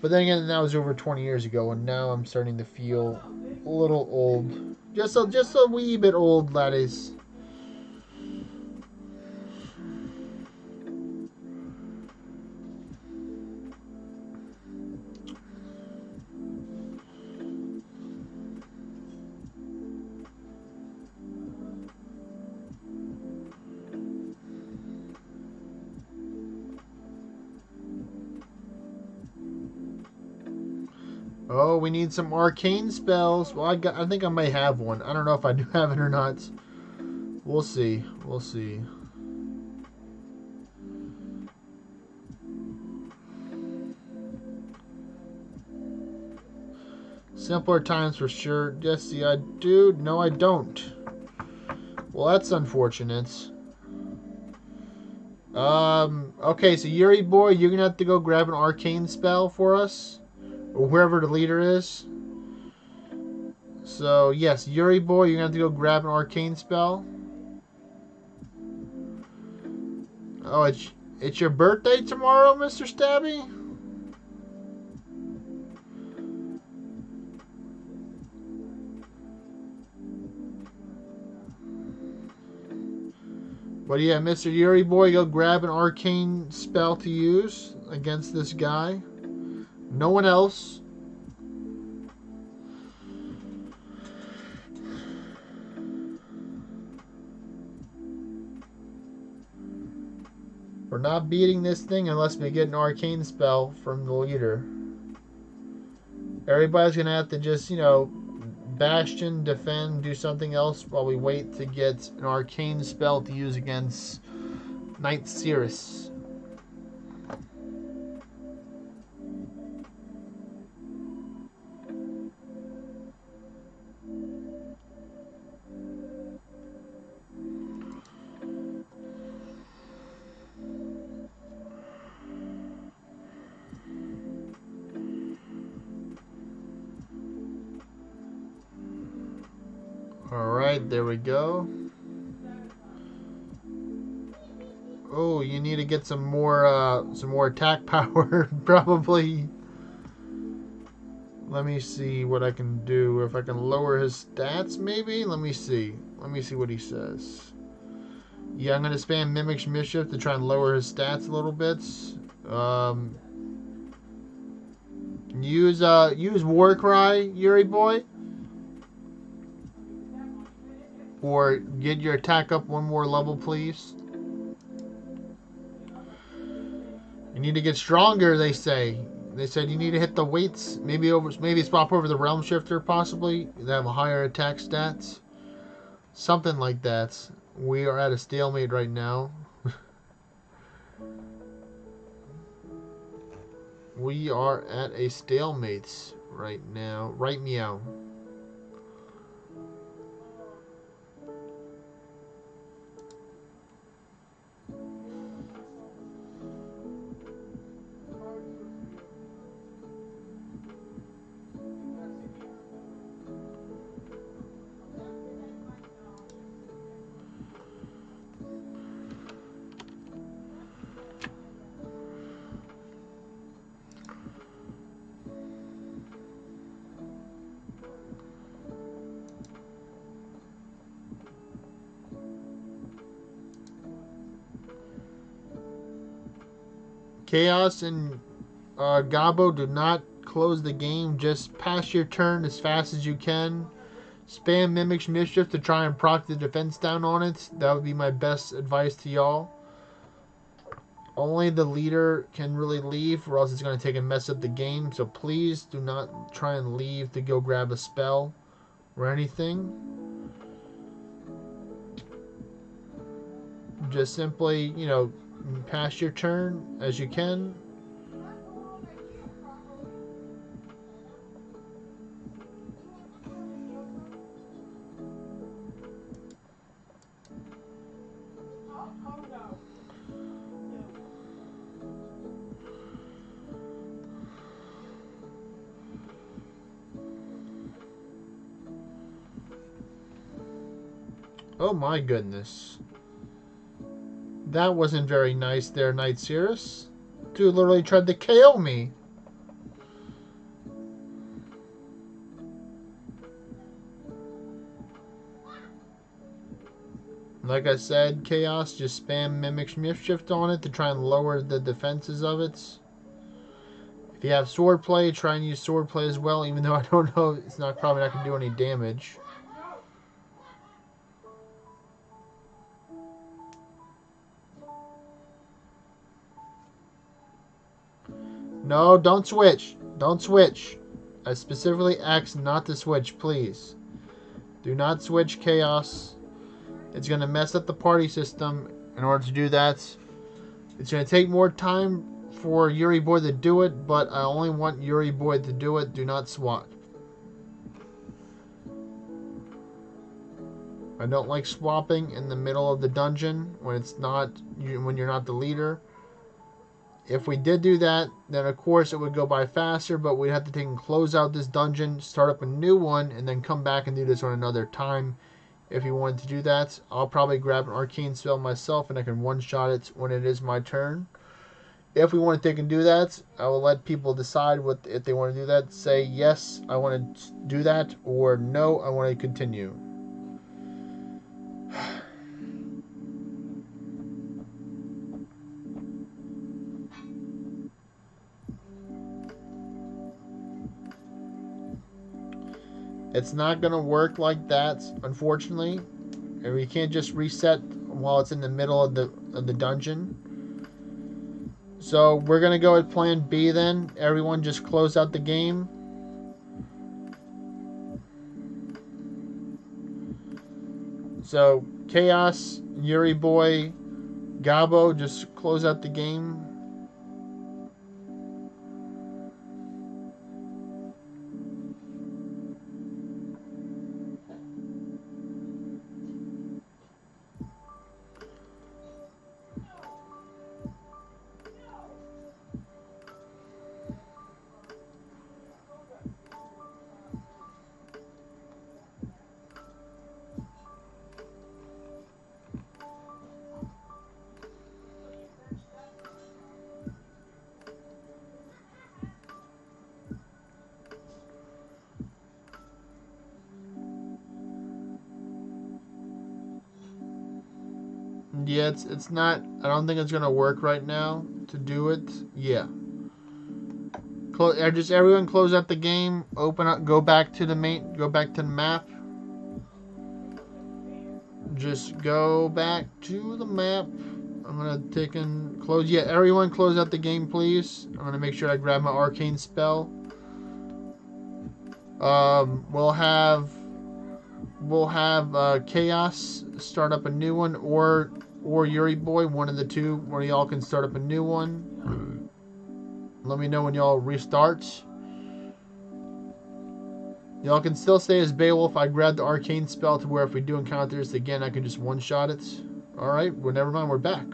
[SPEAKER 1] But then again, that was over 20 years ago, and now I'm starting to feel a little old. Just a wee bit old, laddies. Oh, we need some arcane spells. Well, I think I may have one. I don't know if I do have it or not. We'll see. We'll see. Simpler times for sure. Jesse, I do. No, I don't. Well, that's unfortunate. Okay, so Yuri boy, you're gonna have to go grab an arcane spell for us, or whoever the leader is. So yes, Yuri boy, you're gonna have to go grab an arcane spell. Oh, it's your birthday tomorrow, Mr. Stabby? But yeah, Mr. Yuri boy, go grab an arcane spell to use against this guy. No one else. We're not beating this thing unless we get an arcane spell from the leader. Everybody's gonna have to just, Bastion, defend, do something else while we wait to get an arcane spell to use against Knight Cerus. Alright, there we go. Oh, you need to get some more attack power, probably. Let me see what I can do. If I can lower his stats, maybe? Let me see. Let me see what he says. Yeah, I'm going to spam Mimic's Mischief to try and lower his stats a little bit. Use War Cry, Yuri boy. Or get your attack up one more level, please. You need to get stronger, they say. They said you need to hit the weights, maybe swap over the Realm Shifter, possibly. They have a higher attack stats. Something like that. We are at a stalemate right now. We are at a stalemate right now. Right meow. Chaos and Gabo, do not close the game. Just pass your turn as fast as you can. Spam Mimic's Mischief to try and proc the defense down on it. That would be my best advice to y'all. Only the leader can really leave, or else it's going to take and mess up the game. So please do not try and leave to go grab a spell or anything. Just simply, you know, pass your turn as you can. Oh my goodness. That wasn't very nice there, Knight Cerus. Dude literally tried to KO me. Like I said, Chaos, just spam Mimic's Mischief on it to try and lower the defenses of it. If you have Swordplay, try and use Swordplay as well, even though I don't know, it's probably not going to do any damage. No, don't switch. Don't switch. I specifically asked not to switch, please. Do not switch, Chaos. It's going to mess up the party system. In order to do that, it's going to take more time for Yuri Boy to do it, but I only want Yuri Boy to do it. Do not swap. I don't like swapping in the middle of the dungeon when you're not the leader. If we did do that, then of course it would go by faster, but we'd have to take and close out this dungeon, start up a new one, and then come back and do this on another time. If you wanted to do that, I'll probably grab an arcane spell myself and I can one-shot it when it is my turn. If we want to take and do that, I will let people decide if they want to do that. Say, yes, I want to do that, or no, I want to continue. It's not going to work like that, unfortunately. And we can't just reset while it's in the middle of the dungeon. So we're going to go with plan B then. Everyone just close out the game. So, Chaos, Yuri Boy, Gabo, just close out the game. Yeah, it's not. I don't think it's gonna work right now to do it. Yeah. Just everyone close out the game. Open up. Go back to the main. Go back to the map. Just go back to the map. I'm gonna take and close. Yeah, everyone close out the game, please. I'm gonna make sure I grab my arcane spell. We'll have Chaos start up a new one, or Yuri Boy, one of the two. One of y'all can start up a new one. Let me know when y'all restart. Y'all can still stay as Beowulf. I grabbed the arcane spell to where if we do encounter this again, I can just one-shot it. Alright, well, never mind, we're back.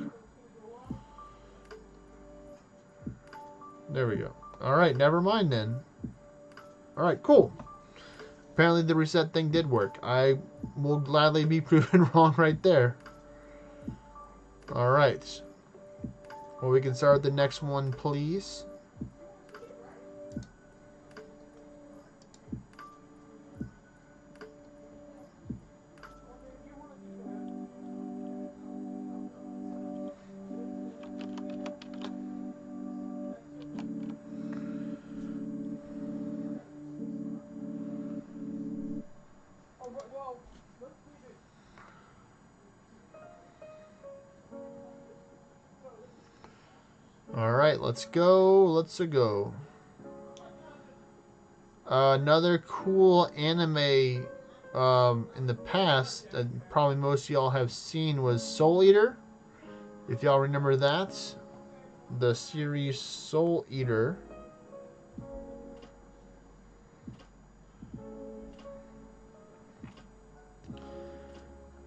[SPEAKER 1] There we go. Alright, never mind then. Alright, cool. Apparently the reset thing did work. I will gladly be proven wrong right there. Alright. Well, we can start the next one, please. Alright, let's go. Let's go. Another cool anime in the past that probably most of y'all have seen was Soul Eater. If y'all remember that. The series Soul Eater.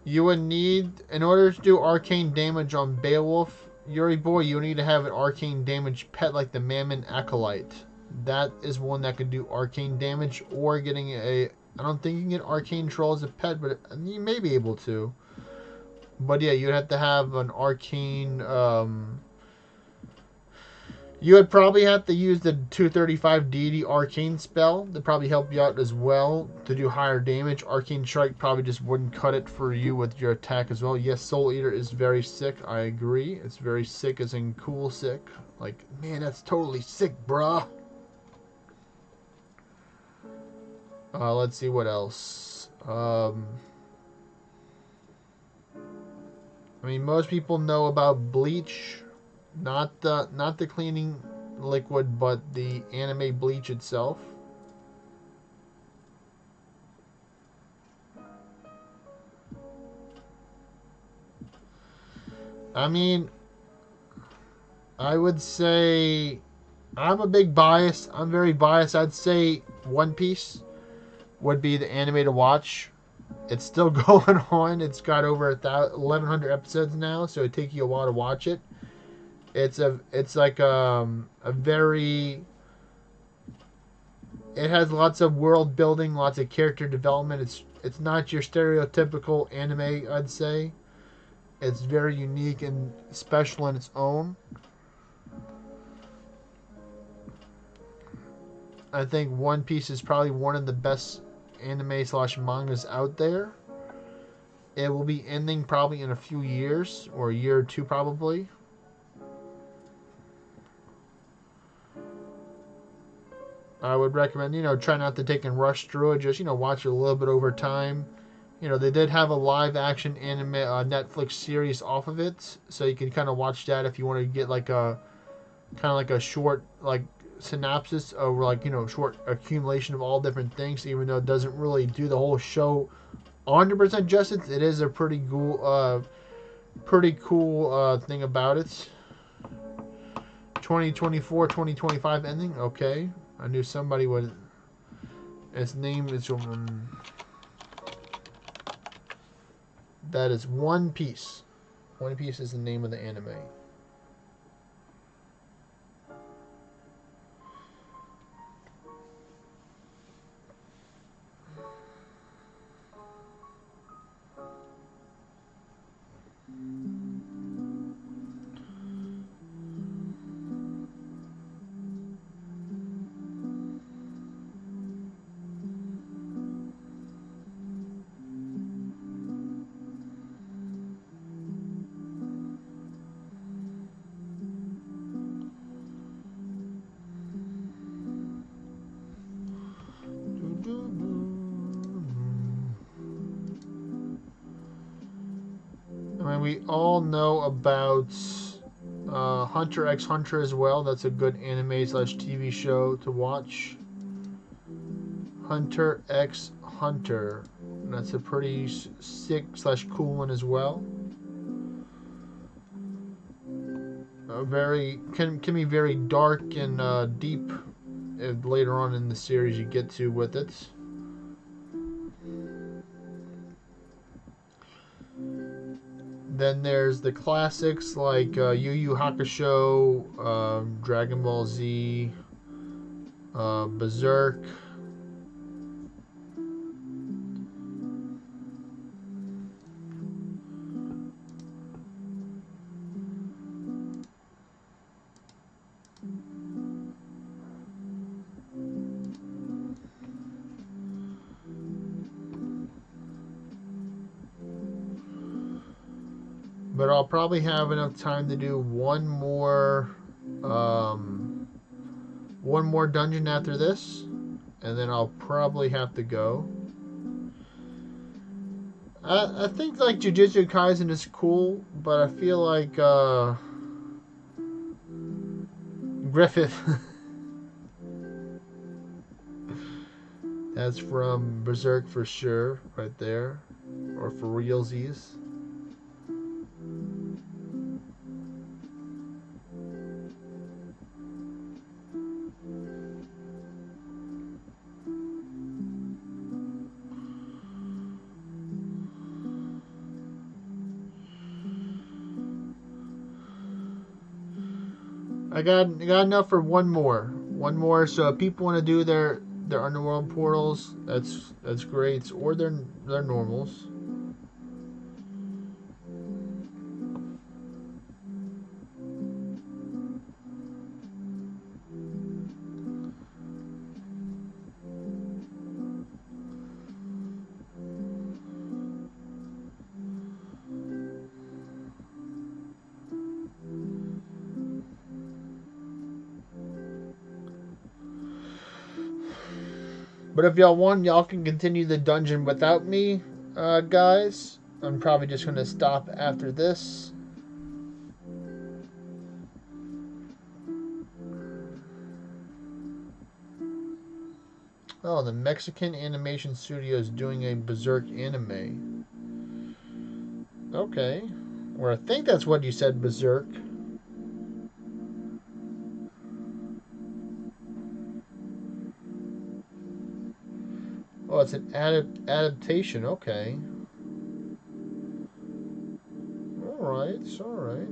[SPEAKER 1] You would need, in order to do arcane damage on Beowulf, Yuri Boy, you need to have an arcane damage pet like the Mammon Acolyte. That is one that can do arcane damage, or getting a, I don't think you can get arcane troll as a pet, but you may be able to. But yeah, you'd have to have an arcane, you would probably have to use the 235 deity arcane spell to probably help you out as well to do higher damage. Arcane strike probably just wouldn't cut it for you with your attack as well. Yes, Soul Eater is very sick. I agree. It's very sick as in cool sick. Like, man, that's totally sick, bruh. Let's see what else. I mean, most people know about Bleach. Not the cleaning liquid, but the anime Bleach itself. I mean, I would say I'm a big bias. I'm very biased. I'd say One Piece would be the anime to watch. It's still going on. It's got over 1,100 episodes now, so it'd take you a while to watch it. It's like a very, it has lots of world building, lots of character development. It's not your stereotypical anime, I'd say. It's very unique and special in its own. I think One Piece is probably one of the best anime / mangas out there. It will be ending probably in a few years, or a year or two probably. I would recommend, try not to take and rush through it. Just, watch it a little bit over time. They did have a live action anime Netflix series off of it, so you can kind of watch that if you want to get like a kind of like a short like synopsis or like short accumulation of all different things, even though it doesn't really do the whole show 100% justice. It is a pretty cool thing about it. 2024, 2025 ending. Okay, I knew somebody would. Its name is that is One Piece. One Piece is the name of the anime. I mean, we all know about Hunter x Hunter as well. That's a good anime slash TV show to watch. Hunter x Hunter. That's a pretty sick slash cool one as well. Very can be very dark and deep. If later on in the series you get to with it. Then there's the classics like Yu Yu Hakusho, Dragon Ball Z, Berserk. But I'll probably have enough time to do one more dungeon after this, and then I'll probably have to go. I think like Jujutsu Kaisen is cool, but I feel like Griffith. That's from Berserk for sure, right there, or for realsies. I got enough for one more. One more. So if people want to do their underworld portals, that's great. Or their normals. But if y'all want, y'all can continue the dungeon without me, guys. I'm probably just going to stop after this. Oh, the Mexican animation studio is doing a Berserk anime. Okay. Or I think that's what you said, Berserk. Oh, it's an adaptation. Okay. Alright, alright.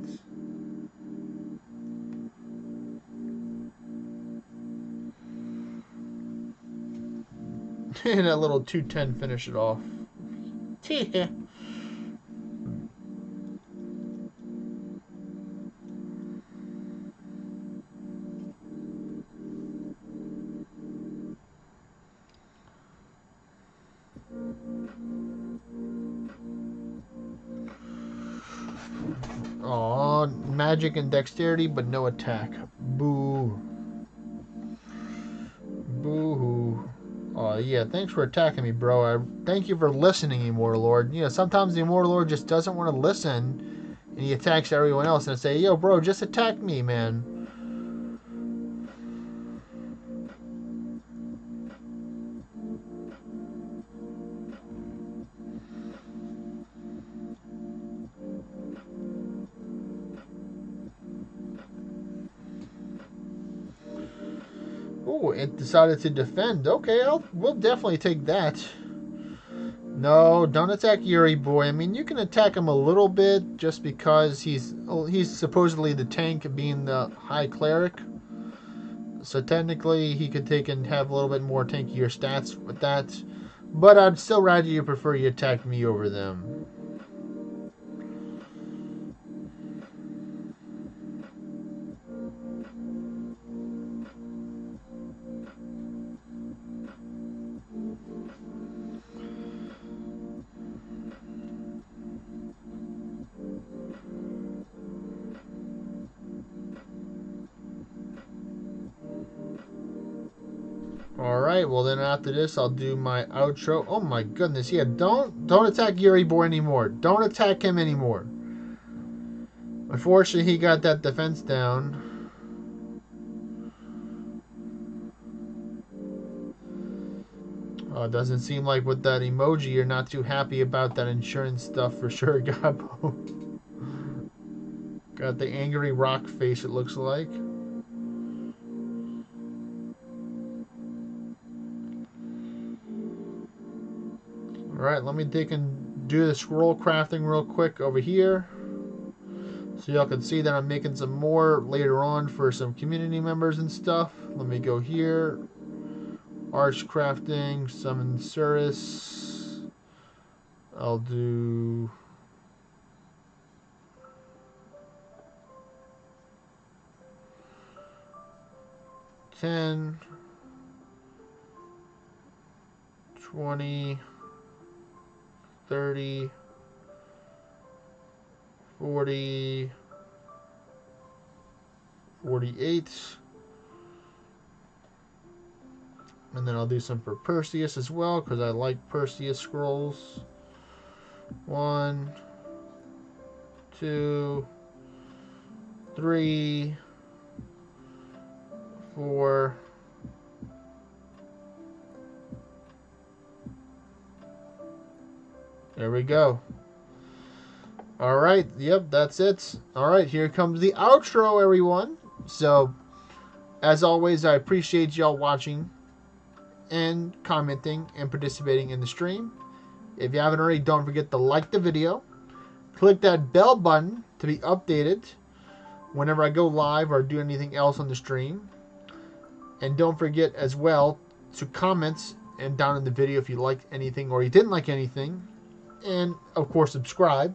[SPEAKER 1] And a little 210 finish it off. Aw, magic and dexterity, but no attack. Boo. Boo-hoo. Oh, yeah, thanks for attacking me, bro. Thank you for listening, Immortal Lord. You know, sometimes the Immortal Lord just doesn't want to listen, and he attacks everyone else, and I say, yo, bro, just attack me, man. Oh, it decided to defend. Okay, we'll definitely take that. No, don't attack Yuri boy. I mean, you can attack him a little bit just because he's supposedly the tank, being the high cleric. So technically, he could take and have a little bit more tankier stats with that. But I'd still rather you prefer you attack me over them. Alright, well then after this I'll do my outro. Oh my goodness, yeah, don't attack Yuri boy anymore. Don't attack him anymore. Unfortunately, he got that defense down. Oh, it doesn't seem like with that emoji you're not too happy about that insurance stuff for sure, Gabo. Got the angry rock face, it looks like. Alright, let me take and do the scroll crafting real quick over here. So y'all can see that I'm making some more later on for some community members and stuff. Let me go here. Arch crafting, summon Cerus. I'll do... $10, $20, $30, $40, $48. And then I'll do some for Perseus as well, because I like Perseus scrolls. 1, 2, 3, 4. There we go. Alright, yep, that's it. Alright, here comes the outro, everyone. So, as always, I appreciate y'all watching and commenting and participating in the stream. If you haven't already, don't forget to like the video. Click that bell button to be updated whenever I go live or do anything else on the stream. And don't forget as well to comment and down in the video if you liked anything or you didn't like anything. And, of course, subscribe.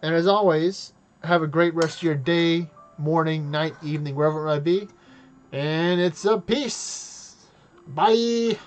[SPEAKER 1] And as always, have a great rest of your day, morning, night, evening, wherever it might be. And it's a peace. Bye.